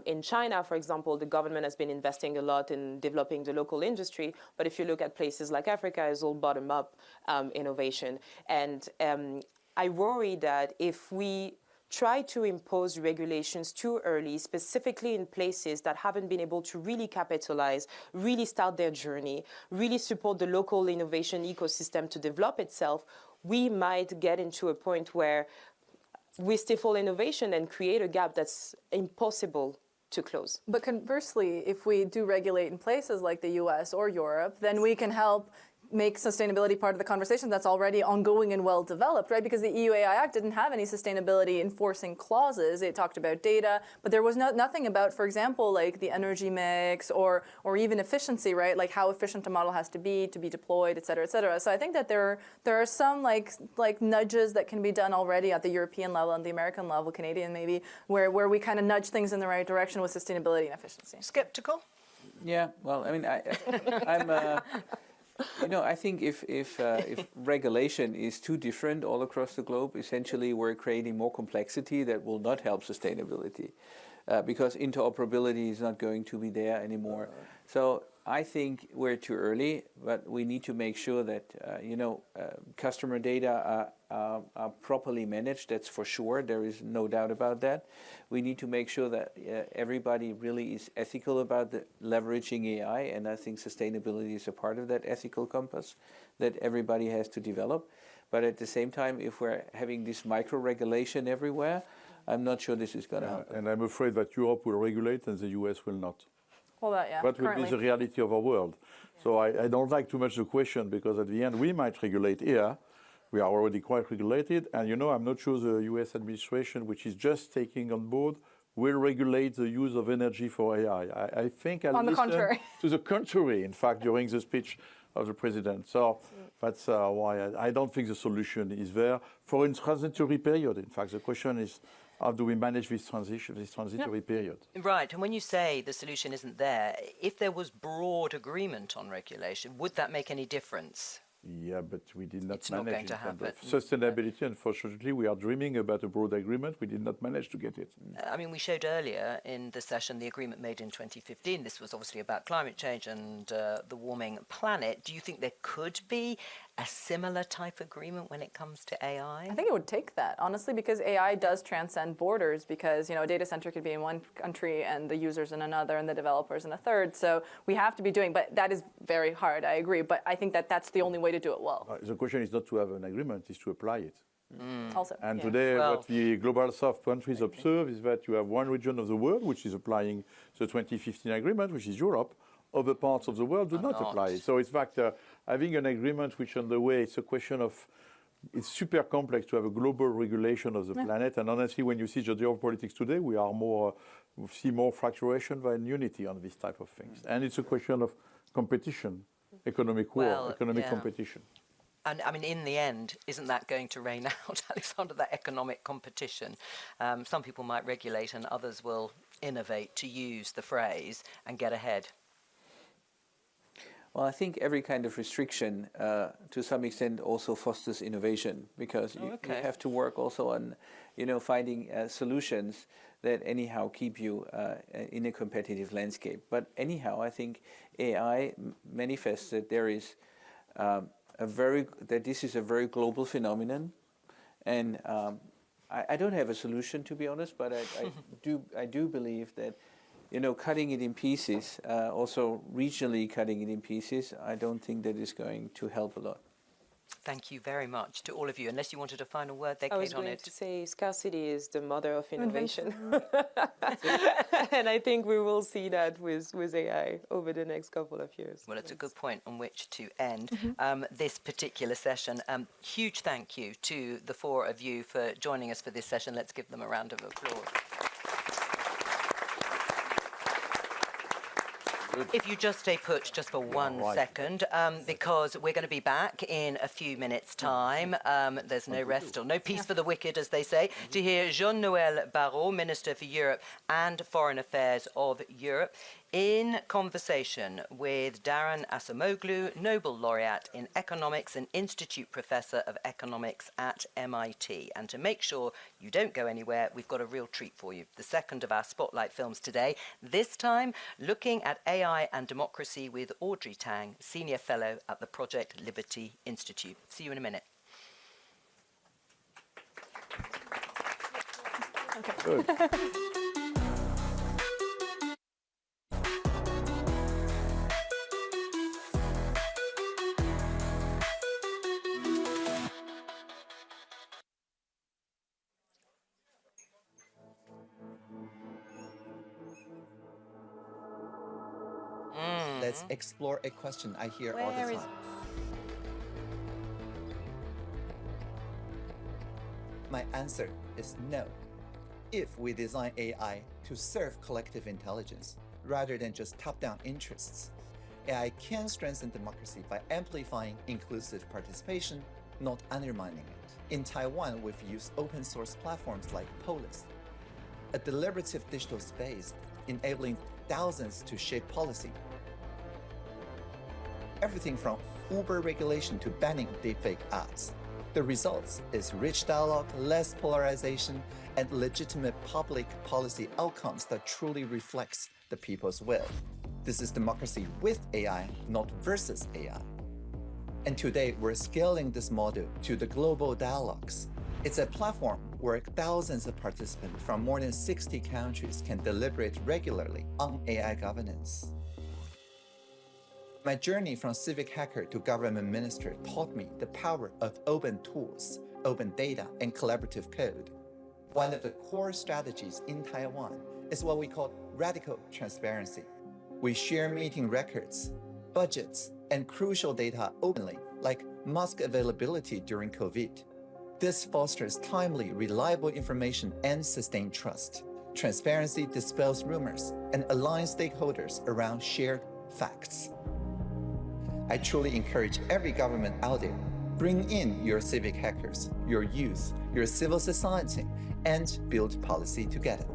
In China, for example, the government has been investing a lot in developing the local industry. But if you look at places like Africa, it's all bottom-up innovation. And I worry that if we try to impose regulations too early, specifically in places that haven't been able to really capitalize, really start their journey, really support the local innovation ecosystem to develop itself, we might get into a point where we stifle innovation and create a gap that's impossible to close. But conversely, if we do regulate in places like the US or Europe, then we can help make sustainability part of the conversation that's already ongoing and well developed, right? Because the EU AI Act didn't have any sustainability enforcing clauses. It talked about data, but there was nothing about, for example, like the energy mix or even efficiency, right? Like how efficient a model has to be deployed, et cetera, et cetera. So I think that there are some like nudges that can be done already at the European level and the American level, Canadian maybe, where we kind of nudge things in the right direction with sustainability and efficiency. Skeptical? Yeah, well, I mean, You know, I think if regulation is too different all across the globe, essentially we're creating more complexity that will not help sustainability, because interoperability is not going to be there anymore. So I think we're too early, but we need to make sure that customer data are properly managed. That's for sure. There is no doubt about that. We need to make sure that everybody really is ethical about leveraging AI, and I think sustainability is a part of that ethical compass that everybody has to develop. But at the same time, if we're having this micro-regulation everywhere, I'm not sure this is going to happen. And I'm afraid that Europe will regulate and the US will not. Well, that will be the reality of our world. So I don't like too much the question, because at the end we might regulate here. We are already quite regulated. And, you know, I'm not sure the US administration, which is just taking on board, will regulate the use of energy for AI. I think I'll listen to the contrary, in fact, during the speech of the president. So that's why I don't think the solution is there for a transitory period. In fact, the question is, how do we manage this transitory period? Right, and when you say the solution isn't there, if there was broad agreement on regulation, would that make any difference? Yeah, but we did not it's manage not going to in terms happen. of sustainability. Unfortunately, we are dreaming about a broad agreement. We did not manage to get it. I mean, we showed earlier in the session the agreement made in 2015. This was obviously about climate change and the warming planet. Do you think there could be a similar type agreement when it comes to AI? I think it would take that, honestly, because AI does transcend borders, because, you know, a data center could be in one country and the users in another and the developers in a third. So we have to be doing, but that is very hard, I agree. But I think that that's the only way to do it well. The question is not to have an agreement, it's to apply it. Also, and today, what the global south countries observe is that you have one region of the world which is applying the 2015 agreement, which is Europe. Other parts of the world do not apply it. So, in fact, having an agreement which on the way, it's a question of, it's super complex to have a global regulation of the planet. And honestly, when you see the geopolitics today, we see more fracturation than unity on this type of things. And it's a question of competition, economic war, economic competition. And I mean, in the end, isn't that going to rain out, Alexander, that economic competition? Some people might regulate and others will innovate, to use the phrase, and get ahead. Well, I think every kind of restriction, to some extent, also fosters innovation, because you have to work also on, finding solutions that anyhow keep you in a competitive landscape. But anyhow, I think AI manifests that there is that this is a very global phenomenon, and I don't have a solution, to be honest, but I do believe that, cutting it in pieces, also regionally cutting it in pieces, I don't think that is going to help a lot. Thank you very much to all of you. Unless you wanted a final word there, Kate, on it. I was going to say scarcity is the mother of innovation. And I think we will see that with AI over the next couple of years. Well, it's a good point on which to end this particular session. Huge thank you to the four of you for joining us for this session. Let's give them a round of applause. If you just stay put just for 1 second, because we're going to be back in a few minutes' time. There's no rest or no peace for the wicked, as they say, to hear Jean-Noël Barrot, Minister for Europe and Foreign Affairs of Europe, in conversation with Darren Acemoglu, Nobel Laureate in Economics and Institute Professor of Economics at MIT. And to make sure you don't go anywhere, we've got a real treat for you. The second of our Spotlight films today, this time looking at AI and democracy with Audrey Tang, Senior Fellow at the Project Liberty Institute. See you in a minute. Okay. Good. Let's explore a question I hear all the time. My answer is no. If we design AI to serve collective intelligence rather than just top-down interests, AI can strengthen democracy by amplifying inclusive participation, not undermining it. In Taiwan, we've used open-source platforms like Polis, a deliberative digital space enabling thousands to shape policy. Everything from uber regulation to banning deepfake ads. The results is rich dialogue, less polarization, and legitimate public policy outcomes that truly reflects the people's will. This is democracy with AI, not versus AI. And today, we're scaling this model to the global dialogues. It's a platform where thousands of participants from more than 60 countries can deliberate regularly on AI governance. My journey from civic hacker to government minister taught me the power of open tools, open data, and collaborative code. One of the core strategies in Taiwan is what we call radical transparency. We share meeting records, budgets, and crucial data openly, like mask availability during COVID. This fosters timely, reliable information and sustained trust. Transparency dispels rumors and aligns stakeholders around shared facts. I truly encourage every government out there, bring in your civic hackers, your youth, your civil society, and build policy together.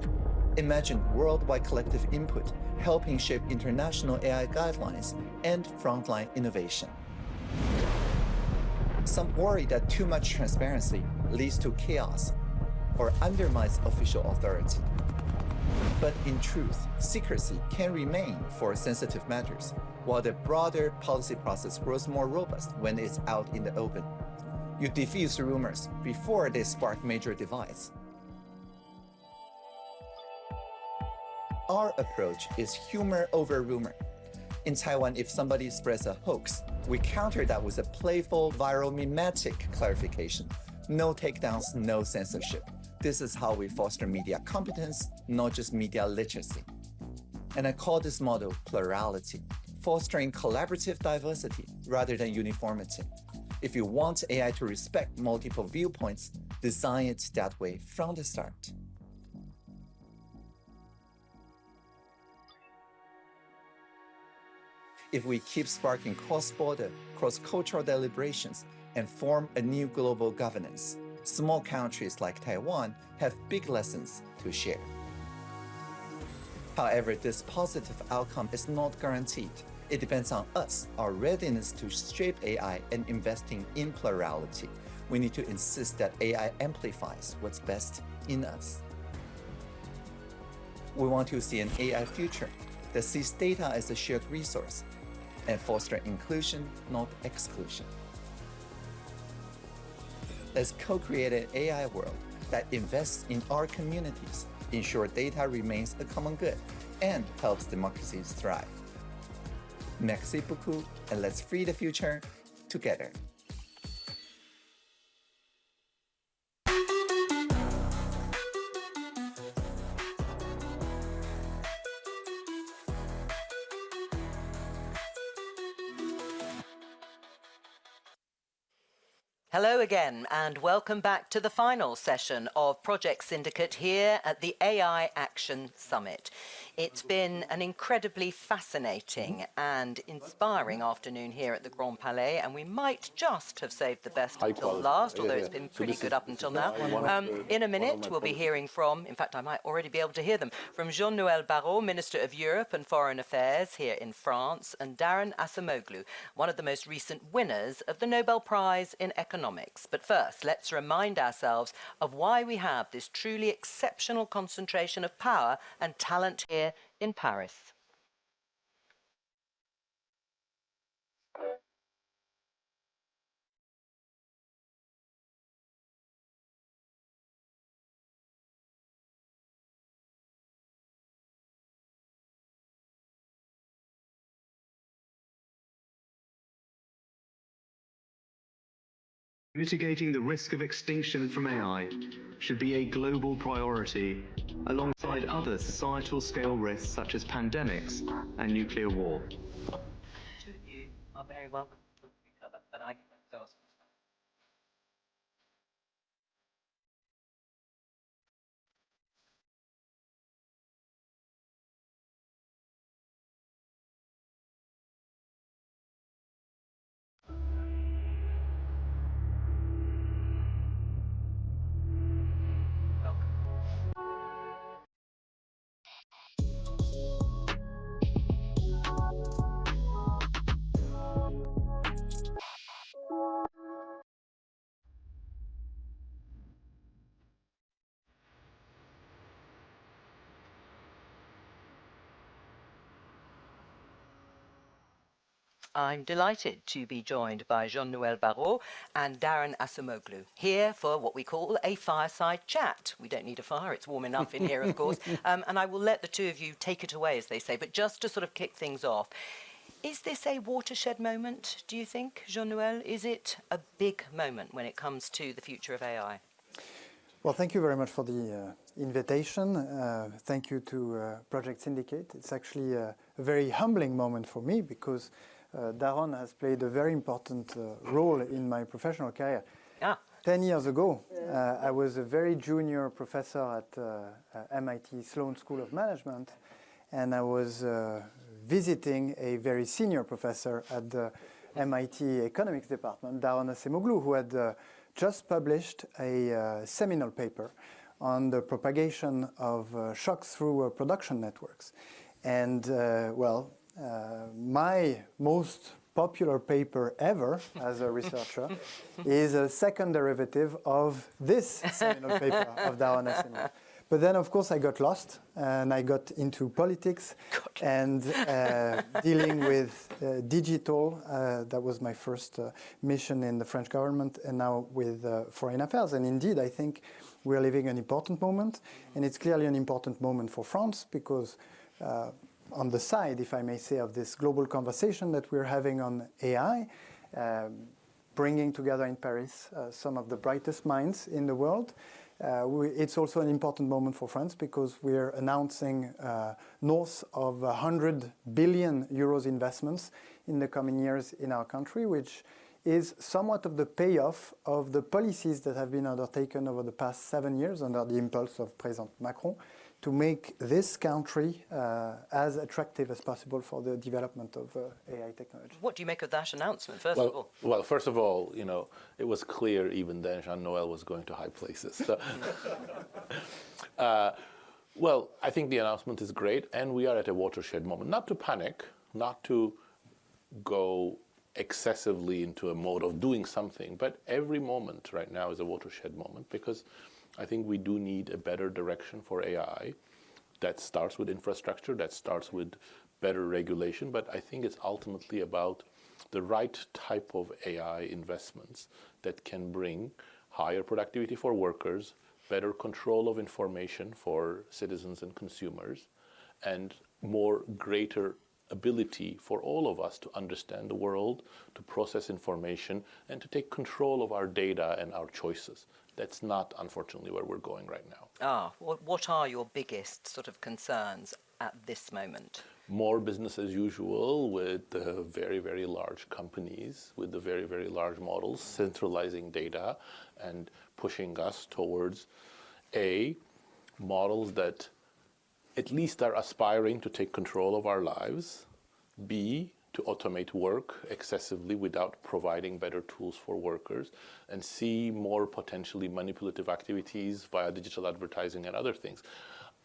Imagine worldwide collective input helping shape international AI guidelines and frontline innovation. Some worry that too much transparency leads to chaos or undermines official authority. But in truth, secrecy can remain for sensitive matters, while the broader policy process grows more robust when it's out in the open. You diffuse rumors before they spark major divides. Our approach is humor over rumor. In Taiwan, if somebody spreads a hoax, we counter that with a playful, viral, mimetic clarification. No takedowns, no censorship. This is how we foster media competence, not just media literacy. And I call this model plurality, fostering collaborative diversity rather than uniformity. If you want AI to respect multiple viewpoints, design it that way from the start. If we keep sparking cross-border, cross-cultural deliberations and form a new global governance, small countries like Taiwan have big lessons to share. However, this positive outcome is not guaranteed. It depends on us, our readiness to shape AI and investing in plurality. We need to insist that AI amplifies what's best in us. We want to see an AI future that sees data as a shared resource and foster inclusion, not exclusion. Let's co-create an AI world that invests in our communities, ensure data remains a common good, and helps democracies thrive. Merci beaucoup, and let's free the future together. Hello again, and welcome back to the final session of Project Syndicate here at the AI Action Summit. It's been an incredibly fascinating and inspiring afternoon here at the Grand Palais, and we might just have saved the best until last, although it's been pretty good up until now. In a minute, we'll be hearing from, in fact, I might already be able to hear them, from Jean-Noël Barrot, Minister of Europe and Foreign Affairs here in France, and Darren Acemoglu, one of the most recent winners of the Nobel Prize in Economics. But first, let's remind ourselves of why we have this truly exceptional concentration of power and talent here in Paris. Mitigating the risk of extinction from AI should be a global priority alongside other societal scale risks such as pandemics and nuclear war. You are very welcome to each other, but I I'm delighted to be joined by Jean-Noël Barrot and Darren Acemoglu here for what we call a fireside chat. We don't need a fire, it's warm enough in here, of course. And I will let the two of you take it away, as they say. But just to sort of kick things off, is this a watershed moment, do you think, Jean-Noël? Is it a big moment when it comes to the future of AI? Well, thank you very much for the invitation. Thank you to Project Syndicate. It's actually a very humbling moment for me because Darren has played a very important role in my professional career. 10 years ago, I was a very junior professor at MIT Sloan School of Management, and I was visiting a very senior professor at the MIT Economics Department, Darren Acemoglu, who had just published a seminal paper on the propagation of shocks through production networks. And, my most popular paper ever as a researcher is a second derivative of this seminal paper of Darren Acemoglu. But then, of course, I got lost, and I got into politics and dealing with digital. That was my first mission in the French government, and now with foreign affairs. And indeed, I think we're living an important moment, and it's clearly an important moment for France because on the side, if I may say, of this global conversation that we're having on AI, bringing together in Paris some of the brightest minds in the world, it's also an important moment for France because we're announcing north of 100 billion euros investments in the coming years in our country, which is somewhat of the payoff of the policies that have been undertaken over the past 7 years under the impulse of President Macron to make this country as attractive as possible for the development of AI technology. What do you make of that announcement, first of all? Well, first of all, you know, it was clear even then Jean-Noël was going to high places. So, well, I think the announcement is great, and we are at a watershed moment. Not to panic, not to go excessively into a mode of doing something, but every moment right now is a watershed moment because I think we do need a better direction for AI that starts with infrastructure, that starts with better regulation, but I think it's ultimately about the right type of AI investments that can bring higher productivity for workers, better control of information for citizens and consumers, and greater ability for all of us to understand the world, to process information, and to take control of our data and our choices. That's not, unfortunately, where we're going right now. What are your biggest sort of concerns at this moment? More business as usual with the very, very large companies, with the very, very large models, centralizing data and pushing us towards models that at least are aspiring to take control of our lives, B, to automate work excessively without providing better tools for workers, and C, more potentially manipulative activities via digital advertising and other things.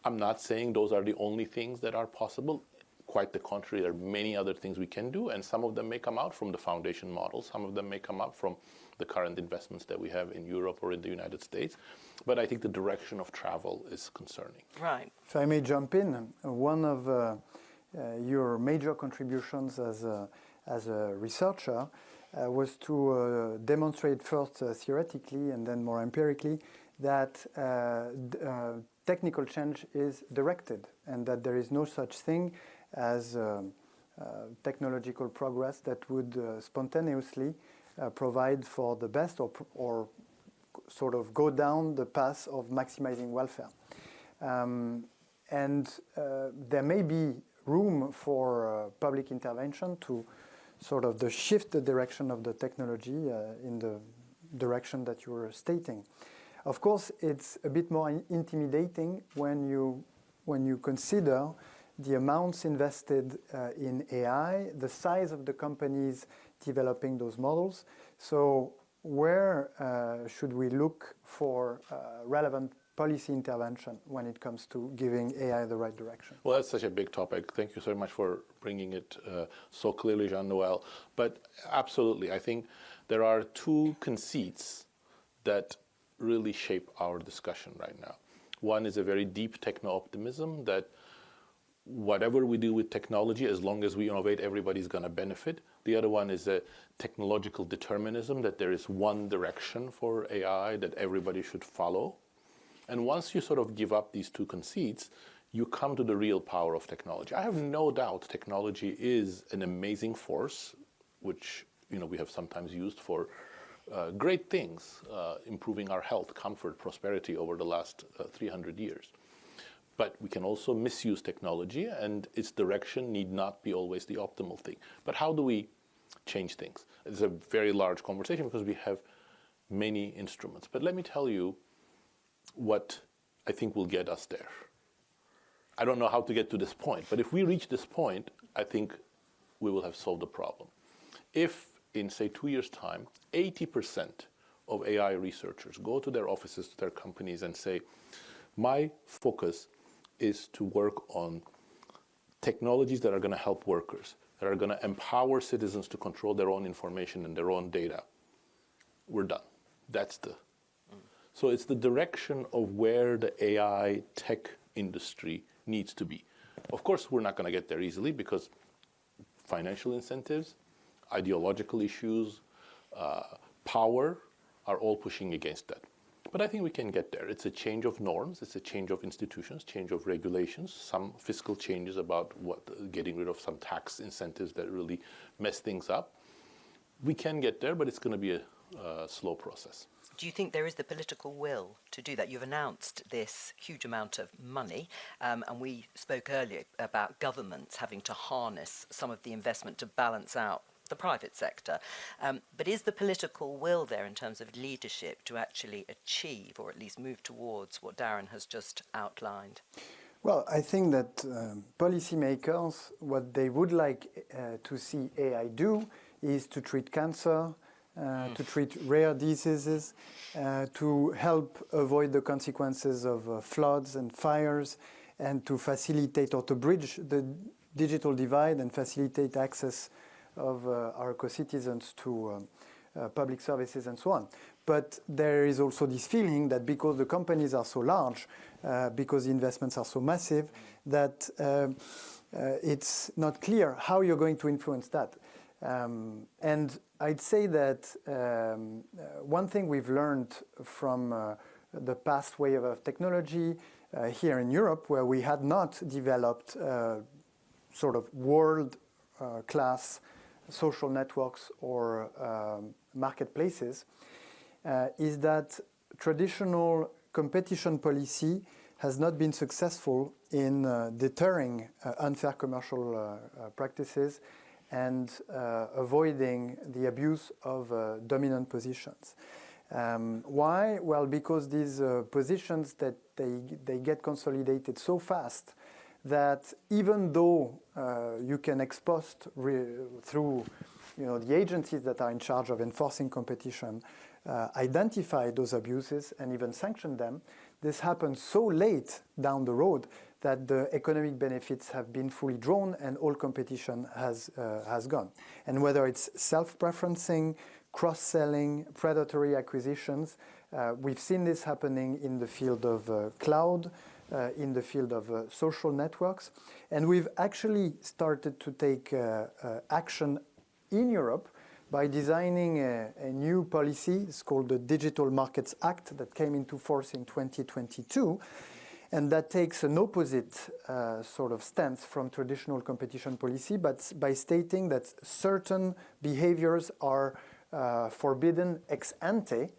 I'm not saying those are the only things that are possible. Quite the contrary, there are many other things we can do, and some of them may come out from the foundation model, some of them may come out from the current investments that we have in Europe or in the United States. But I think the direction of travel is concerning. Right. If I may jump in, one of your major contributions as a researcher was to demonstrate first theoretically and then more empirically that technical change is directed and that there is no such thing as technological progress that would spontaneously provide for the best or sort of go down the path of maximizing welfare. And there may be room for public intervention to sort of shift the direction of the technology in the direction that you were stating. Of course, it's a bit more intimidating when you consider the amounts invested in AI, the size of the companies developing those models. So where should we look for relevant policy intervention when it comes to giving AI the right direction? Well, that's such a big topic. Thank you so much for bringing it so clearly, Jean-Noël. But absolutely, I think there are two conceits that really shape our discussion right now. One is a very deep techno-optimism that whatever we do with technology, as long as we innovate, everybody's going to benefit. The other one is a technological determinism, that there is one direction for AI that everybody should follow. And once you sort of give up these two conceits, you come to the real power of technology. I have no doubt technology is an amazing force, which we have sometimes used for great things, improving our health, comfort, prosperity over the last 300 years. But we can also misuse technology, and its direction need not be always the optimal thing. But how do we change things? It's a very large conversation because we have many instruments. But let me tell you what I think will get us there. I don't know how to get to this point, but if we reach this point, I think we will have solved the problem. If in, say, 2 years' time, 80% of AI researchers go to their offices, to their companies and say, my focus is to work on technologies that are going to help workers, that are going to empower citizens to control their own information and their own data, we're done. That's the... So it's the direction of where the AI tech industry needs to be. Of course, we're not going to get there easily because financial incentives, ideological issues, power are all pushing against that. But I think we can get there. It's a change of norms, it's a change of institutions, change of regulations, some fiscal changes about getting rid of some tax incentives that really mess things up. We can get there, but it's going to be a slow process. Do you think there is the political will to do that? You've announced this huge amount of money, and we spoke earlier about governments having to harness some of the investment to balance out the private sector. But is the political will there in terms of leadership to actually achieve, or at least move towards, what Darren has just outlined? Well, I think that policymakers, what they would like to see AI do is to treat cancer, to treat rare diseases, to help avoid the consequences of floods and fires, and to facilitate or to bridge the digital divide and facilitate access of our co-citizens to public services and so on. But there is also this feeling that because the companies are so large, because the investments are so massive, that it's not clear how you're going to influence that. And I'd say that one thing we've learned from the past wave of technology here in Europe, where we had not developed sort of world-class social networks or marketplaces, is that traditional competition policy has not been successful in deterring unfair commercial practices and avoiding the abuse of dominant positions. Why? Well, because these positions that they get consolidated so fast that even though you can ex post through the agencies that are in charge of enforcing competition, identify those abuses and even sanction them, this happens so late down the road that the economic benefits have been fully drawn and all competition has gone. And whether it's self-preferencing, cross-selling, predatory acquisitions, we've seen this happening in the field of cloud, in the field of social networks. And we've actually started to take action in Europe by designing a new policy. It's called the Digital Markets Act that came into force in 2022. And that takes an opposite sort of stance from traditional competition policy, but by stating that certain behaviors are forbidden ex ante.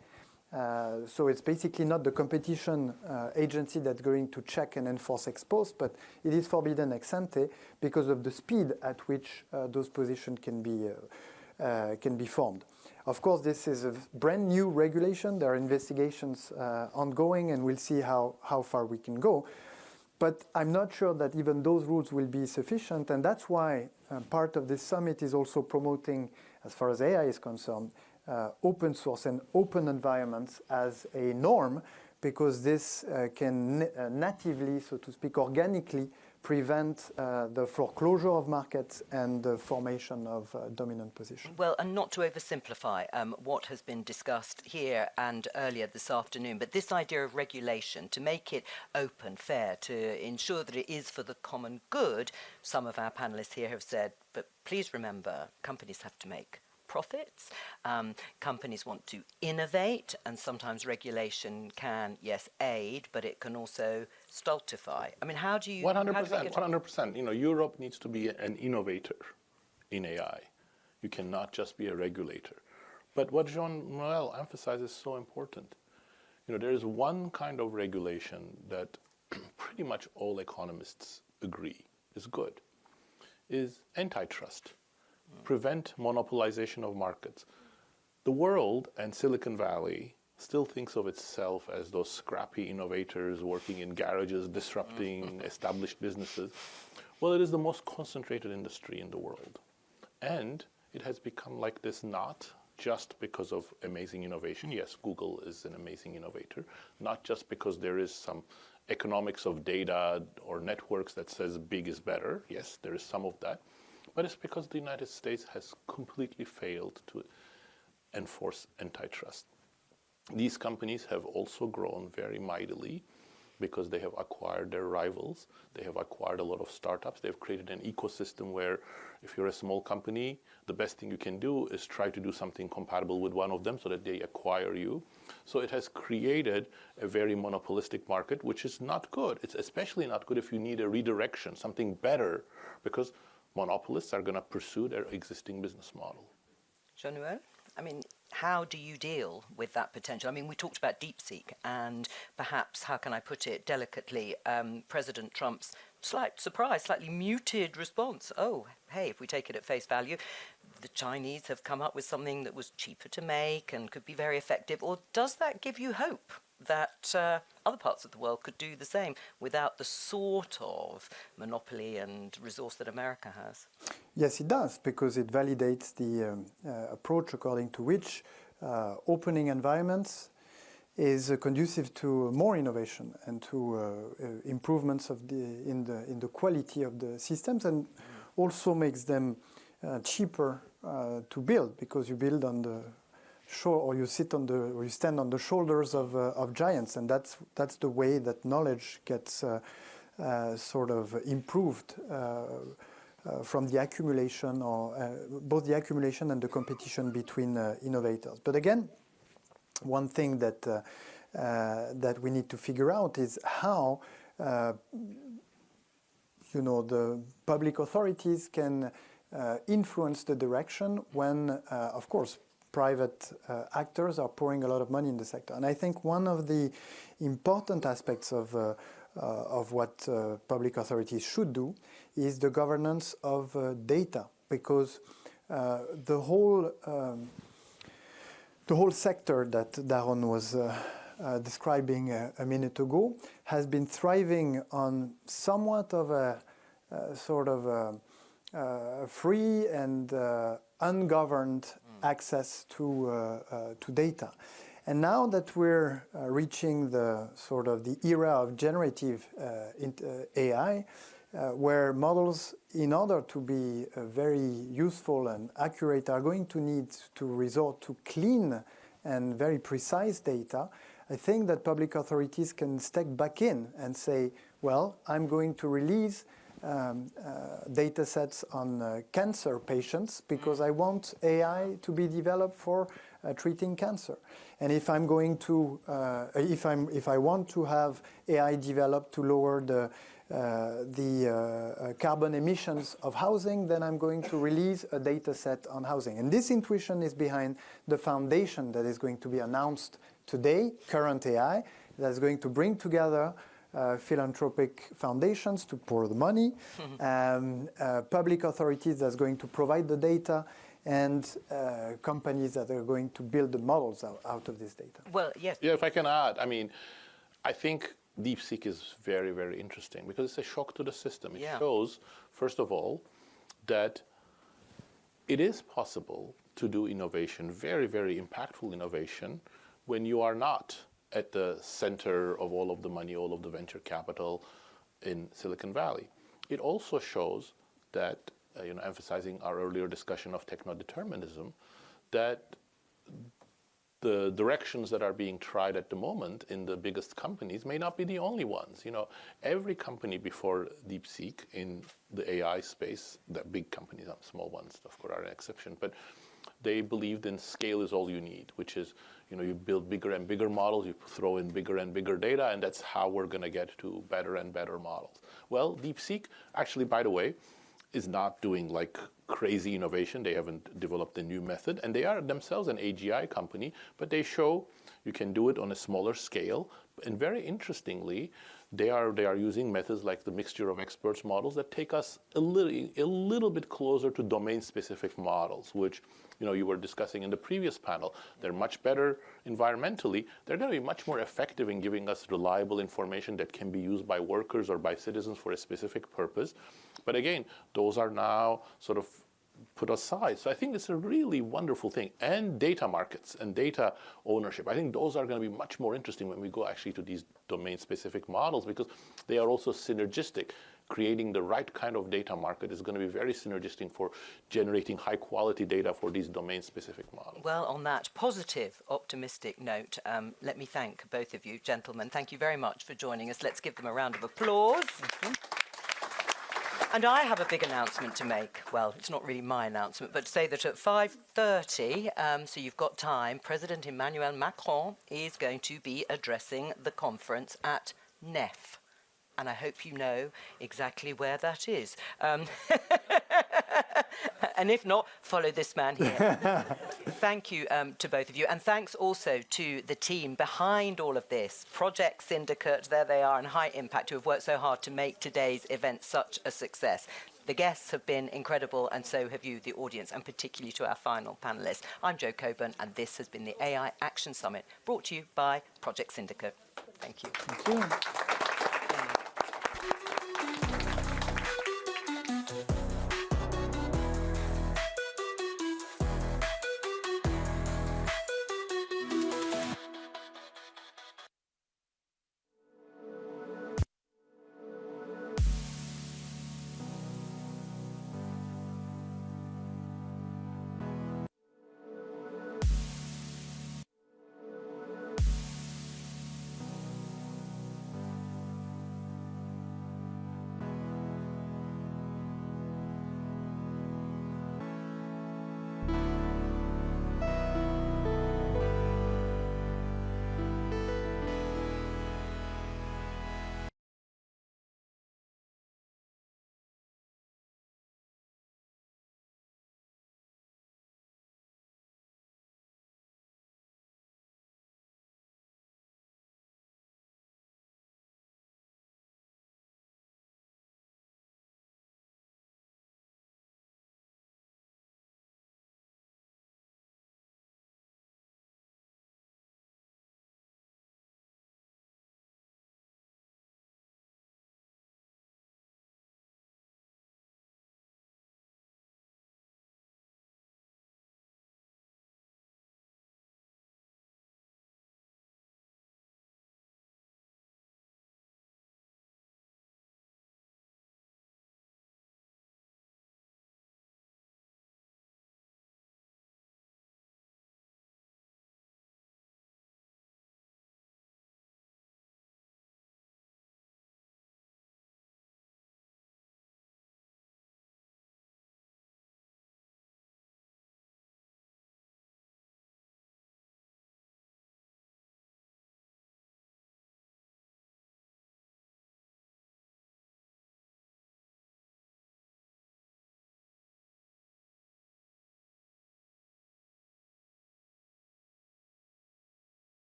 So it's basically not the competition agency that's going to check and enforce ex post, but it is forbidden ex ante because of the speed at which those positions can be formed. Of course, this is a brand new regulation. There are investigations ongoing, and we'll see how far we can go. But I'm not sure that even those rules will be sufficient, and that's why part of this summit is also promoting, as far as AI is concerned, open source and open environments as a norm, because this can natively, so to speak, organically prevent the foreclosure of markets and the formation of dominant positions. Well, and not to oversimplify what has been discussed here and earlier this afternoon, but this idea of regulation, to make it open, fair, to ensure that it is for the common good, some of our panellists here have said, but please remember, companies have to make profits. Companies want to innovate, and sometimes regulation can, yes, aid, but it can also stultify. I mean, how do you... 100%, 100%. You know, Europe needs to be an innovator in AI. You cannot just be a regulator. But what Jean-Noël emphasizes is so important. You know, there is one kind of regulation that pretty much all economists agree is good, is antitrust. Prevent monopolization of markets. The world and Silicon Valley still thinks of itself as those scrappy innovators working in garages, disrupting established businesses. Well, it is the most concentrated industry in the world. And it has become like this not just because of amazing innovation. Yes, Google is an amazing innovator. Not just because there is some economics of data or networks that says big is better. Yes, there is some of that. But it's because the United States has completely failed to enforce antitrust. These companies have also grown very mightily because they have acquired their rivals. They have acquired a lot of startups. They've created an ecosystem where if you're a small company, the best thing you can do is try to do something compatible with one of them so that they acquire you. So it has created a very monopolistic market, which is not good. It's especially not good if you need a redirection, something better, because monopolists are going to pursue their existing business model. Jean-Noël, I mean, how do you deal with that potential? I mean, we talked about DeepSeek and perhaps, how can I put it delicately, President Trump's slightly muted response. Oh, hey, if we take it at face value, the Chinese have come up with something that was cheaper to make and could be very effective. Or does that give you hope that other parts of the world could do the same without the sort of monopoly and resource that America has? Yes, it does, because it validates the approach according to which opening environments is conducive to more innovation and to improvements of in the quality of the systems, and also makes them cheaper to build, because you build on the shore, or you stand on the shoulders of giants, and that's the way that knowledge gets sort of improved from the accumulation, or both the accumulation and the competition between innovators. But again, one thing that that we need to figure out is how the public authorities can influence the direction when, of course, private actors are pouring a lot of money in the sector. And I think one of the important aspects of what public authorities should do is the governance of data, because the whole sector that Daron was describing a minute ago has been thriving on somewhat of a sort of free and ungoverned access to data. And now that we're reaching the sort of the era of generative AI, where models, in order to be very useful and accurate, are going to need to resort to clean and very precise data, I think that public authorities can step back in and say, well, I'm going to release data sets on cancer patients because I want AI to be developed for treating cancer. And if I'm going to, if I want to have AI developed to lower the carbon emissions of housing, then I'm going to release a data set on housing. And this intuition is behind the foundation that is going to be announced today, Current AI, that is going to bring together philanthropic foundations to pour the money, public authorities that's going to provide the data, and companies that are going to build the models out of this data. Well, yes. Yeah, if I can add, I mean, I think DeepSeek is very, very interesting because it's a shock to the system. It shows, first of all, that it is possible to do innovation, very, very impactful innovation, when you are not at the center of all of the money, all of the venture capital in Silicon Valley. it also shows that, emphasizing our earlier discussion of techno-determinism, that the directions that are being tried at the moment in the biggest companies may not be the only ones. Every company before DeepSeek in the AI space, the big companies, not small ones, of course, are an exception, but they believed in scale is all you need, which is, you build bigger and bigger models, you throw in bigger and bigger data, and that's how we're going to get to better and better models. Well, DeepSeek, actually, by the way, is not doing like crazy innovation. They haven't developed a new method, and they are themselves an AGI company, but they show you can do it on a smaller scale. And very interestingly, they are using methods like the mixture of experts models that take us a little bit closer to domain-specific models, which you were discussing in the previous panel. They're much better environmentally. They're going to be much more effective in giving us reliable information that can be used by workers or by citizens for a specific purpose. But again, those are now sort of put aside. So I think it's a really wonderful thing. And data markets and data ownership, I think those are going to be much more interesting when we go actually to these domain-specific models, because they are also synergistic. Creating the right kind of data market is going to be very synergistic for generating high-quality data for these domain-specific models. Well, on that positive, optimistic note, let me thank both of you, gentlemen. Thank you very much for joining us. Let's give them a round of applause. And I have a big announcement to make. Well, it's not really my announcement, but to say that at 5:30, so you've got time, President Emmanuel Macron is going to be addressing the conference at NEF. And I hope you know exactly where that is. And if not, follow this man here. Thank you to both of you. And thanks also to the team behind all of this. Project Syndicate, there they are, and High Impact, who have worked so hard to make today's event such a success. The guests have been incredible, and so have you, the audience, and particularly to our final panellists. I'm Jo Coburn, and this has been the AI Action Summit, brought to you by Project Syndicate. Thank you. Thank you.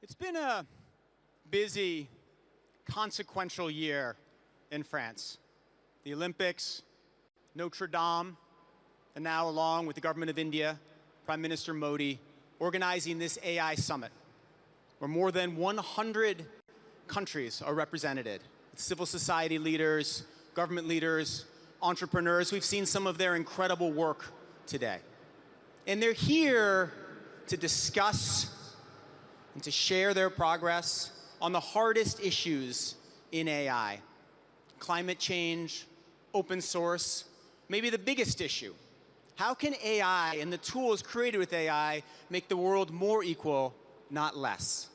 It's been a busy, consequential year in France. The Olympics, Notre Dame, and now along with the government of India, Prime Minister Modi, organizing this AI summit, where more than 100 countries are represented. Civil society leaders, government leaders, entrepreneurs. We've seen some of their incredible work today. And they're here to discuss and to share their progress on the hardest issues in AI. Climate change, open source, maybe the biggest issue. How can AI and the tools created with AI make the world more equal, not less?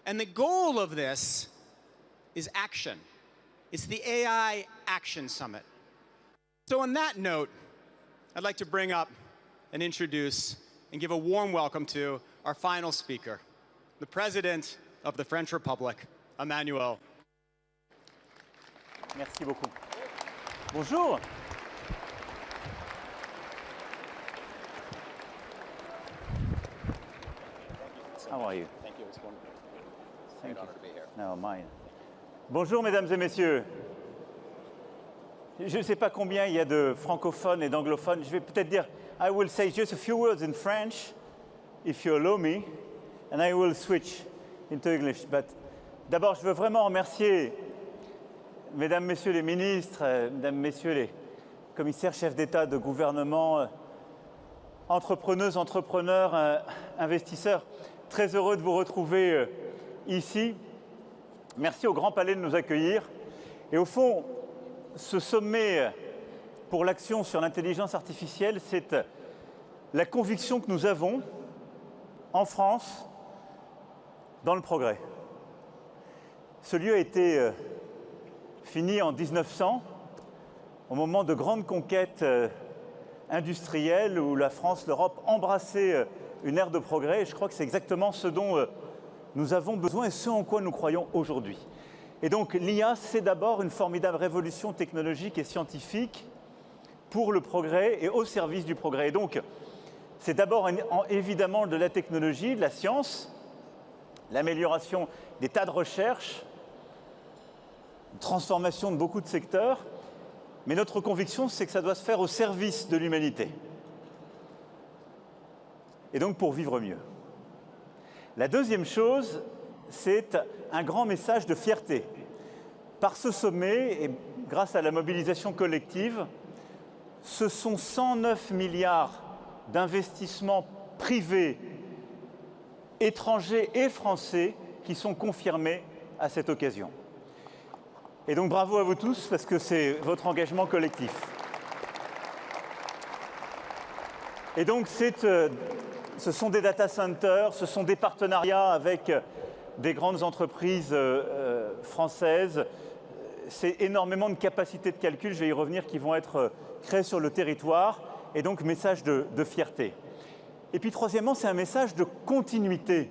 And the goal of this is action. It's the AI Action Summit. So on that note, I'd like to bring up and introduce and give a warm welcome to our final speaker, the President of the French Republic, Emmanuel. Merci beaucoup. Bonjour. How are you? Thank you. It's wonderful. Thank you. Honor to be here. No, mine. Bonjour, mesdames et messieurs. Je ne sais pas combien il y a de francophones et d'anglophones. Je vais peut-être dire, I will say just a few words in French, if you allow me, and I will switch into English. But d'abord, je veux vraiment remercier mesdames, messieurs les ministres, mesdames, messieurs les commissaires, chefs d'État, de gouvernement, entrepreneuses, entrepreneurs, investisseurs. Très heureux de vous retrouver ici. Merci au Grand Palais de nous accueillir. Et au fond, ce sommet pour l'action sur l'intelligence artificielle, c'est la conviction que nous avons en France dans le progrès. Ce lieu a été fini en 1900, au moment de grandes conquêtes industrielles où la France, l'Europe embrassaient une ère de progrès. Et je crois que c'est exactement ce dont nous avons besoin et ce en quoi nous croyons aujourd'hui. Et donc l'IA, c'est d'abord une formidable révolution technologique et scientifique pour le progrès et au service du progrès. Et donc, c'est d'abord évidemment de la technologie, de la science, l'amélioration des tas de recherches, transformation de beaucoup de secteurs, mais notre conviction, c'est que ça doit se faire au service de l'humanité. Et donc pour vivre mieux. La deuxième chose, c'est un grand message de fierté. Par ce sommet, et grâce à la mobilisation collective, ce sont 109 milliards d'investissements privés, étrangers et français qui sont confirmés à cette occasion. Et donc bravo à vous tous, parce que c'est votre engagement collectif. Et donc ce sont des data centers, ce sont des partenariats avec des grandes entreprises françaises. C'est énormément de capacités de calcul, je vais y revenir, qui vont être créées sur le territoire. Et donc message de fierté. Et puis troisièmement, c'est un message de continuité.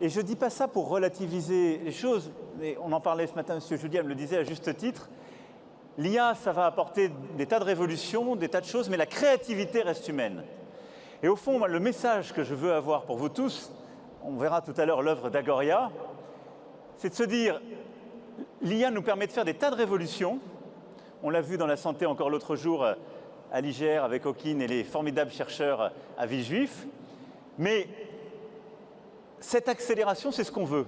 Et je ne dis pas ça pour relativiser les choses, mais on en parlait ce matin, M. Julia me le disait à juste titre. L'IA, ça va apporter des tas de révolutions, des tas de choses, mais la créativité reste humaine. Et au fond, moi, le message que je veux avoir pour vous tous, on verra tout à l'heure l'œuvre d'Agoria, c'est de se dire, l'IA nous permet de faire des tas de révolutions. On l'a vu dans la santé encore l'autre jour à l'IGR avec Hawking et les formidables chercheurs à Villejuif. Mais cette accélération, c'est ce qu'on veut.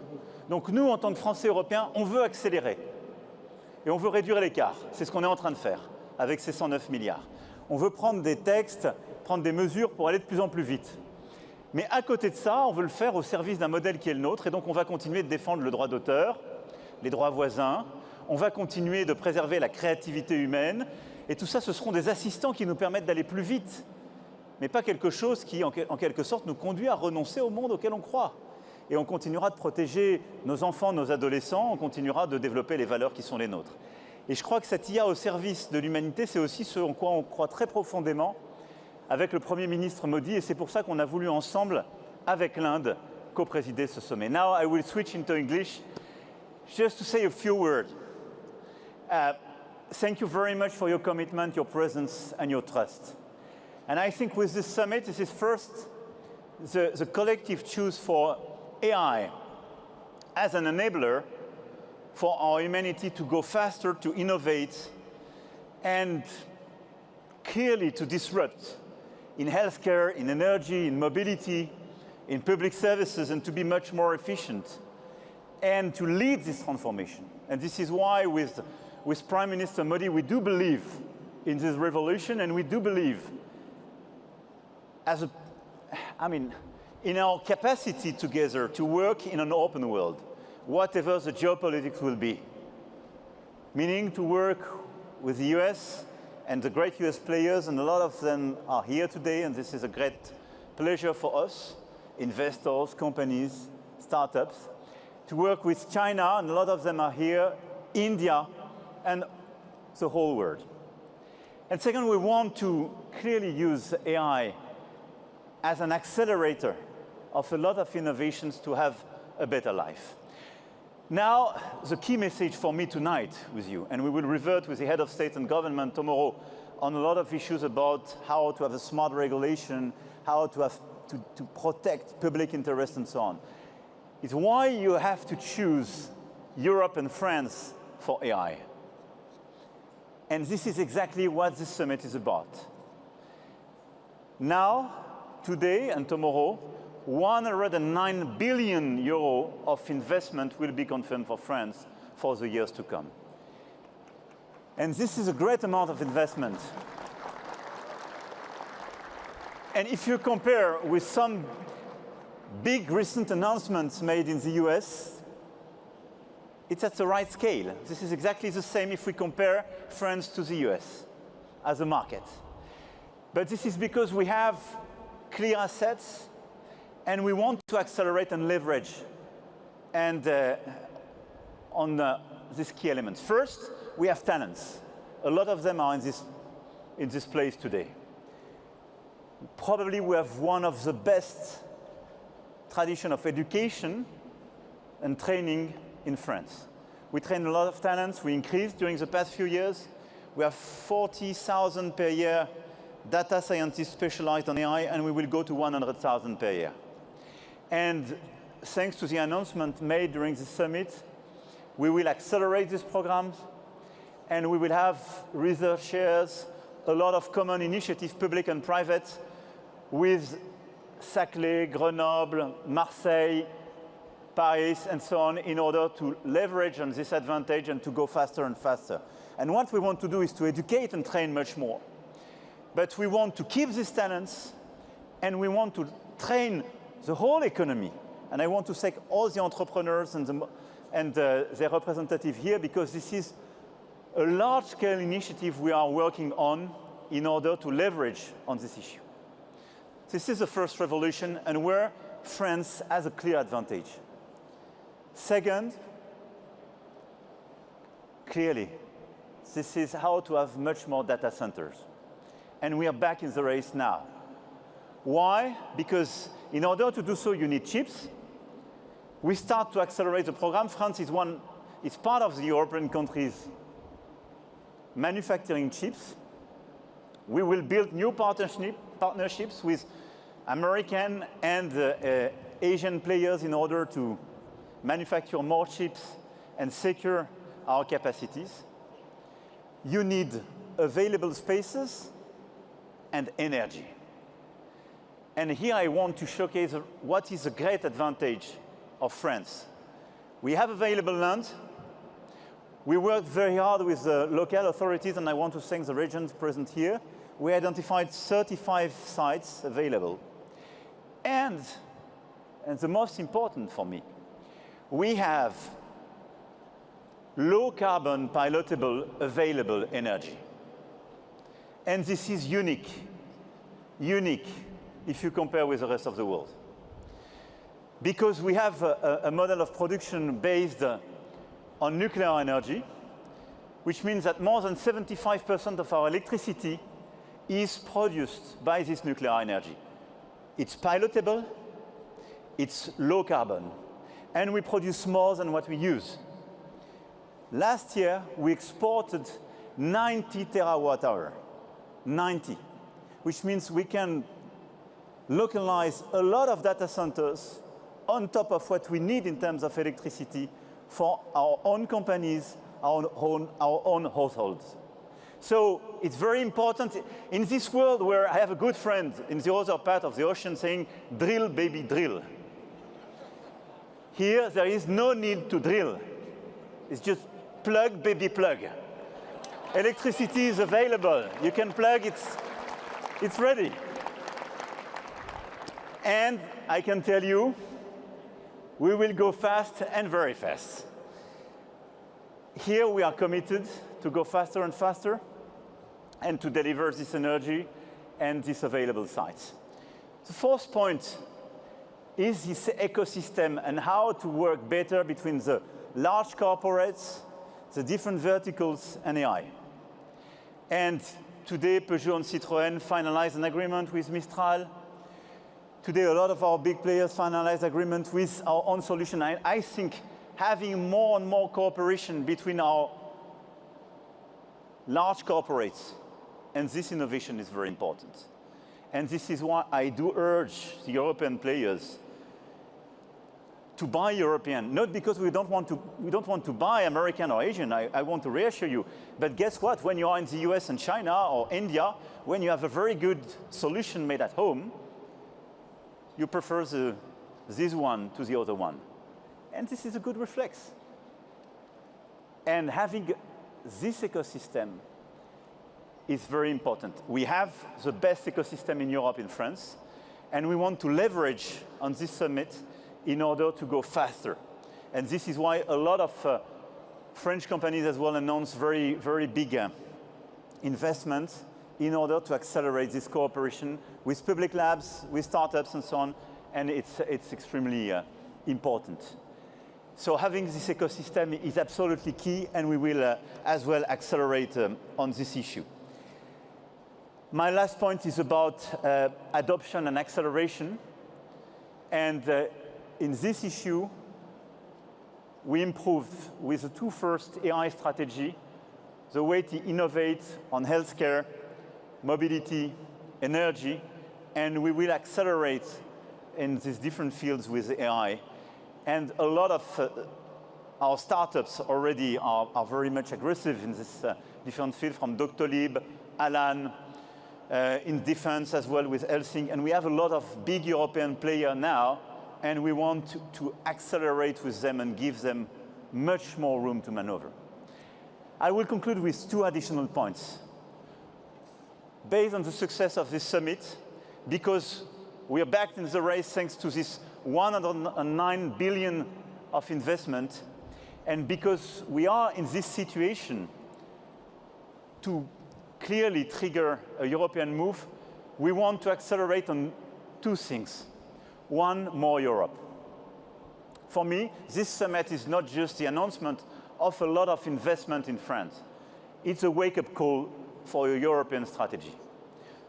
Donc nous, en tant que Français européens, on veut accélérer. Et on veut réduire l'écart. C'est ce qu'on est en train de faire avec ces 109 milliards. On veut prendre des textes, prendre des mesures pour aller de plus en plus vite. Mais à côté de ça, on veut le faire au service d'un modèle qui est le nôtre. Et donc on va continuer de défendre le droit d'auteur, les droits voisins. On va continuer de préserver la créativité humaine. Et tout ça, ce seront des assistants qui nous permettent d'aller plus vite. Mais pas quelque chose qui, en quelque sorte, nous conduit à renoncer au monde auquel on croit. Et on continuera de protéger nos enfants, nos adolescents, on continuera de développer les valeurs qui sont les nôtres. Et je crois que cette IA au service de l'humanité, c'est aussi ce en quoi on croit très profondément avec le Premier ministre Modi, et c'est pour ça qu'on a voulu ensemble, avec l'Inde, co-présider ce sommet. Now I will switch into English, just to say a few words. Thank you very much for your commitment, your presence, and your trust. And I think with this summit, this is first the collective choice for AI as an enabler for our humanity to go faster, to innovate, and clearly to disrupt in healthcare, in energy, in mobility, in public services, and to be much more efficient, and to lead this transformation. And this is why with Prime Minister Modi, we do believe in this revolution, and we do believe in our capacity together to work in an open world, whatever the geopolitics will be. Meaning to work with the US and the great US players, and a lot of them are here today, and this is a great pleasure for us, investors, companies, startups, to work with China, and a lot of them are here, India, and the whole world. And second, we want to clearly use AI as an accelerator of a lot of innovations to have a better life. Now, the key message for me tonight with you, and we will revert with the head of state and government tomorrow on a lot of issues about how to have a smart regulation, how to have to protect public interest and so on, is why you have to choose Europe and France for AI. And this is exactly what this summit is about. Now, today and tomorrow, 109 billion euro of investment will be confirmed for France for the years to come. And this is a great amount of investment. And if you compare with some big recent announcements made in the US, it's at the right scale. This is exactly the same if we compare France to the US as a market. But this is because we have clear assets, and we want to accelerate and leverage on these key elements. First, we have talents. A lot of them are in this place today. Probably we have one of the best tradition of education and training in France. We train a lot of talents. We increased during the past few years. We have 40,000 per year data scientists specialized on AI, and we will go to 100,000 per year. And thanks to the announcement made during the summit, we will accelerate these programs, and we will have research shares, a lot of common initiatives, public and private, with Saclay, Grenoble, Marseille, Paris, and so on, in order to leverage on this advantage and to go faster and faster. And what we want to do is to educate and train much more. But we want to keep these talents, and we want to train the whole economy. And I want to thank all the entrepreneurs and their representatives here, because this is a large-scale initiative we are working on in order to leverage on this issue. This is the first revolution, and where France has a clear advantage. Second, clearly, this is how to have much more data centers. And we are back in the race now. Why? Because in order to do so, you need chips. We start to accelerate the program. France is part of the European countries manufacturing chips. We will build new partnerships with American and Asian players in order to manufacture more chips and secure our capacities. You need available spaces and energy. And here I want to showcase what is a great advantage of France. We have available land. We worked very hard with the local authorities, and I want to thank the regions present here. We identified 35 sites available. And the most important for me, we have low carbon pilotable available energy. And this is unique if you compare with the rest of the world. Because we have a model of production based on nuclear energy, which means that more than 75% of our electricity is produced by this nuclear energy. It's pilotable, it's low carbon, and we produce more than what we use. Last year, we exported 90 terawatt-hour, 90, which means we can localize a lot of data centers on top of what we need in terms of electricity for our own companies, our own households. So it's very important in this world where I have a good friend in the other part of the ocean saying, drill, baby, drill. Here, there is no need to drill. It's just plug, baby, plug. Electricity is available. You can plug, it's ready. And I can tell you, we will go fast and very fast. Here we are committed to go faster and faster and to deliver this energy and these available sites. The fourth point is this ecosystem and how to work better between the large corporates, the different verticals, and AI. And today, Peugeot and Citroën finalized an agreement with Mistral. Today, a lot of our big players finalized agreement with our own solution. I think having more and more cooperation between our large corporates and this innovation is very important. And this is why I do urge the European players to buy European, not because we don't want to buy American or Asian, I want to reassure you. But guess what? When you are in the US and China or India, when you have a very good solution made at home, you prefer this one to the other one. And this is a good reflex. And having this ecosystem is very important. We have the best ecosystem in Europe, in France, and we want to leverage on this summit in order to go faster. And this is why a lot of French companies as well announced very, very big investments in order to accelerate this cooperation with public labs, with startups and so on, and it's extremely important. So having this ecosystem is absolutely key, and we will as well accelerate on this issue. My last point is about adoption and acceleration. And in this issue, we improved with the two first AI strategy, the way to innovate on healthcare, mobility, energy, and we will accelerate in these different fields with AI. And a lot of our startups already are very much aggressive in this different field, from Doctolib, Alan, in defense as well with Helsing. And we have a lot of big European players now, and we want to accelerate with them and give them much more room to maneuver. I will conclude with two additional points. Based on the success of this summit, because we are back in the race thanks to this 109 billion of investment, and because we are in this situation to clearly trigger a European move, we want to accelerate on two things. One, more Europe. For me, this summit is not just the announcement of a lot of investment in France. It's a wake-up call for a European strategy.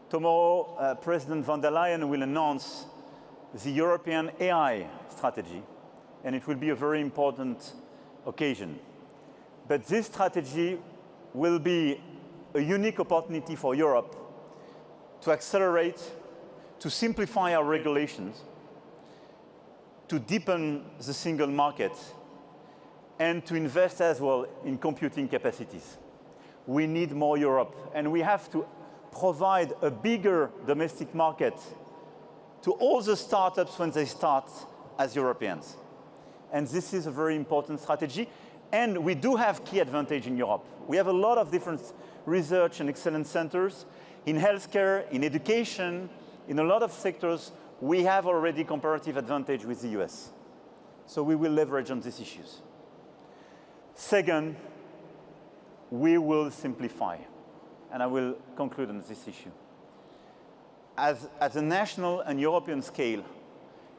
Tomorrow, President von der Leyen will announce the European AI strategy, and it will be a very important occasion. But this strategy will be a unique opportunity for Europe to accelerate, to simplify our regulations, to deepen the single market, and to invest as well in computing capacities. We need more Europe, and we have to provide a bigger domestic market to all the startups when they start as Europeans. And this is a very important strategy. And we do have key advantage in Europe. We have a lot of different research and excellence centers in healthcare, in education, in a lot of sectors. We have already comparative advantage with the US. So we will leverage on these issues. Second, we will simplify. And I will conclude on this issue. At a national and European scale,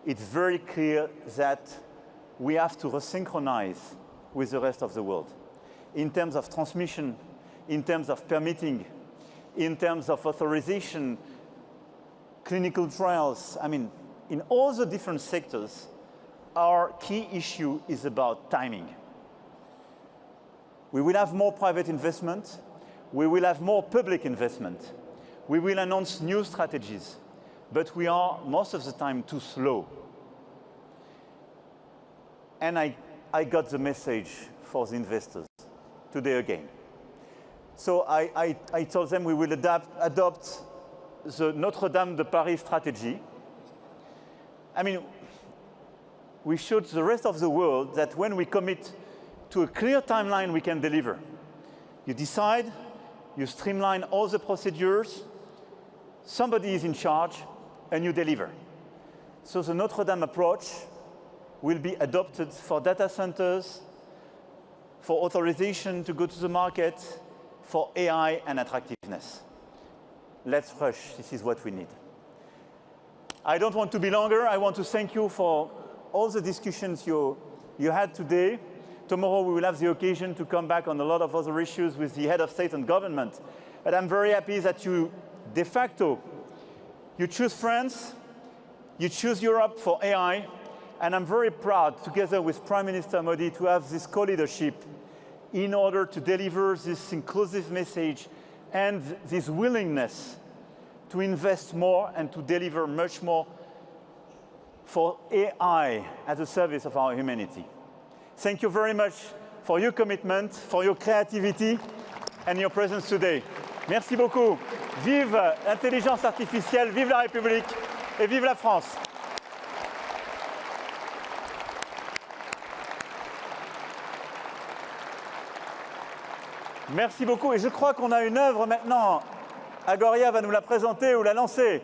it's very clear that we have to resynchronize with the rest of the world in terms of transmission, in terms of permitting, in terms of authorization, clinical trials. I mean, in all the different sectors, our key issue is about timing. We will have more private investment. We will have more public investment. We will announce new strategies, but we are most of the time too slow. And I got the message for the investors today again. So I told them we will adopt the Notre Dame de Paris strategy. I mean, we showed the rest of the world that when we commit to a clear timeline, we can deliver. You decide, you streamline all the procedures, somebody is in charge, and you deliver. So the Notre Dame approach will be adopted for data centers, for authorization to go to the market, for AI and attractiveness. Let's rush. This is what we need. I don't want to be longer. I want to thank you for all the discussions you had today. Tomorrow we will have the occasion to come back on a lot of other issues with the head of state and government. But I'm very happy that you, de facto, you choose France, you choose Europe for AI, and I'm very proud, together with Prime Minister Modi, to have this co-leadership in order to deliver this inclusive message and this willingness to invest more and to deliver much more for AI at the service of our humanity. Thank you very much for your commitment, for your creativity and your presence today. Merci beaucoup. Vive l'intelligence artificielle, vive la République et vive la France. Merci beaucoup. Et je crois qu'on a une œuvre maintenant. Agoria va nous la présenter ou la lancer.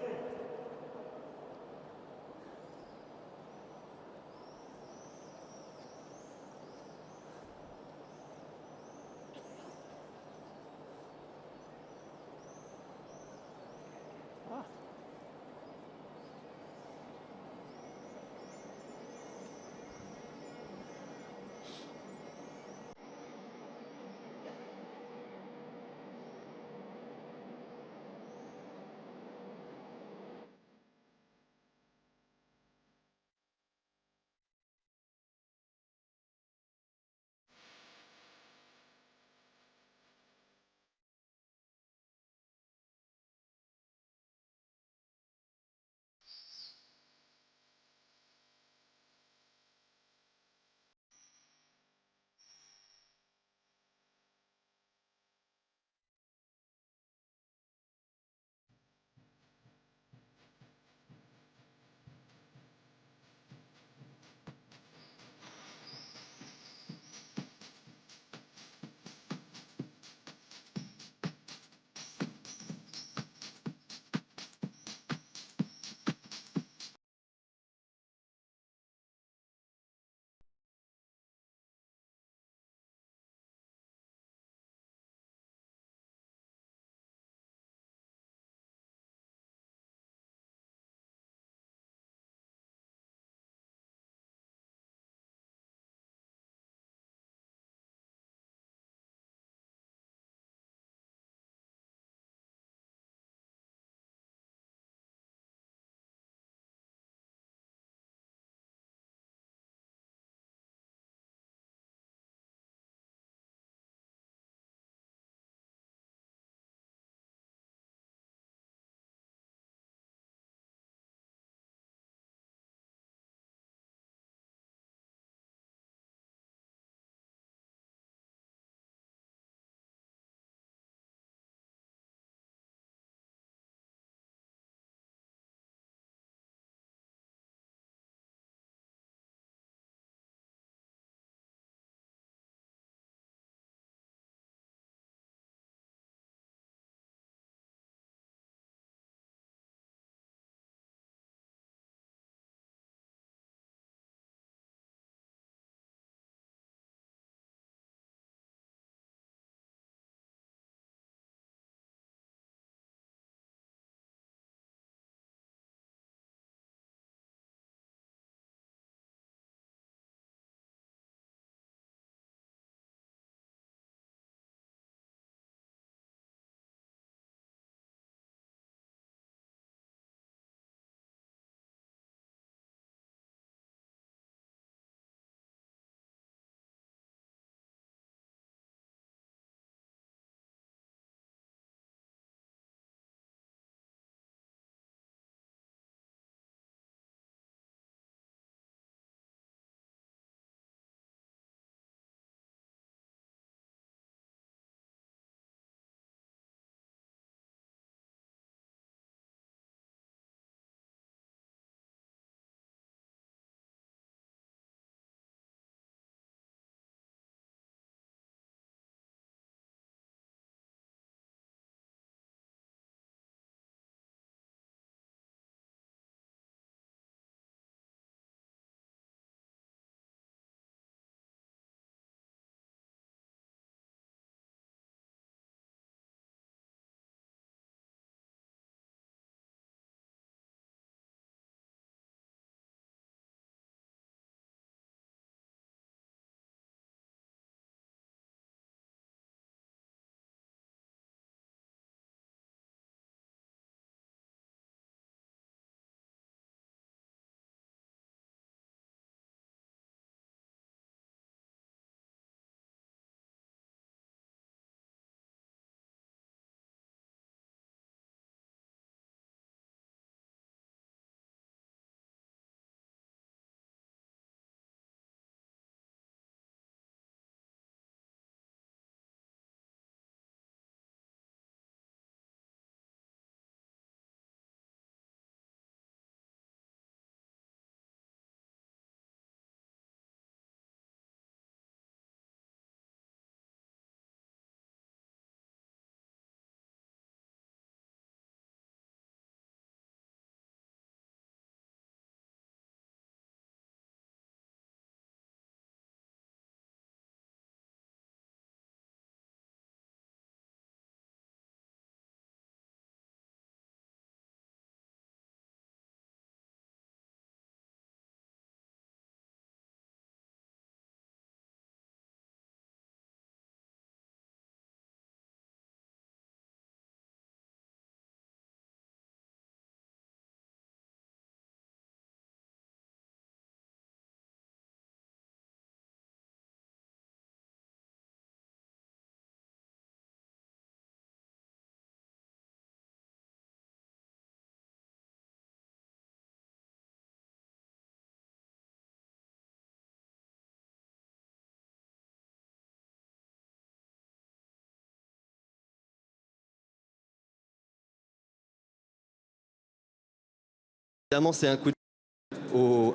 Évidemment, c'est un coup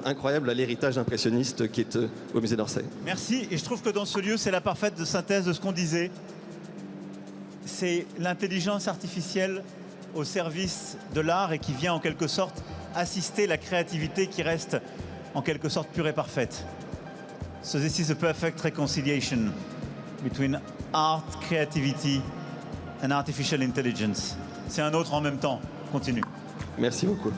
incroyable à l'héritage impressionniste qui est au musée d'Orsay. Merci, et je trouve que dans ce lieu, c'est la parfaite synthèse de ce qu'on disait. C'est l'intelligence artificielle au service de l'art et qui vient en quelque sorte assister la créativité qui reste en quelque sorte pure et parfaite. So this is a perfect reconciliation between art, creativity and artificial intelligence. C'est un autre en même temps. Continue. Merci beaucoup.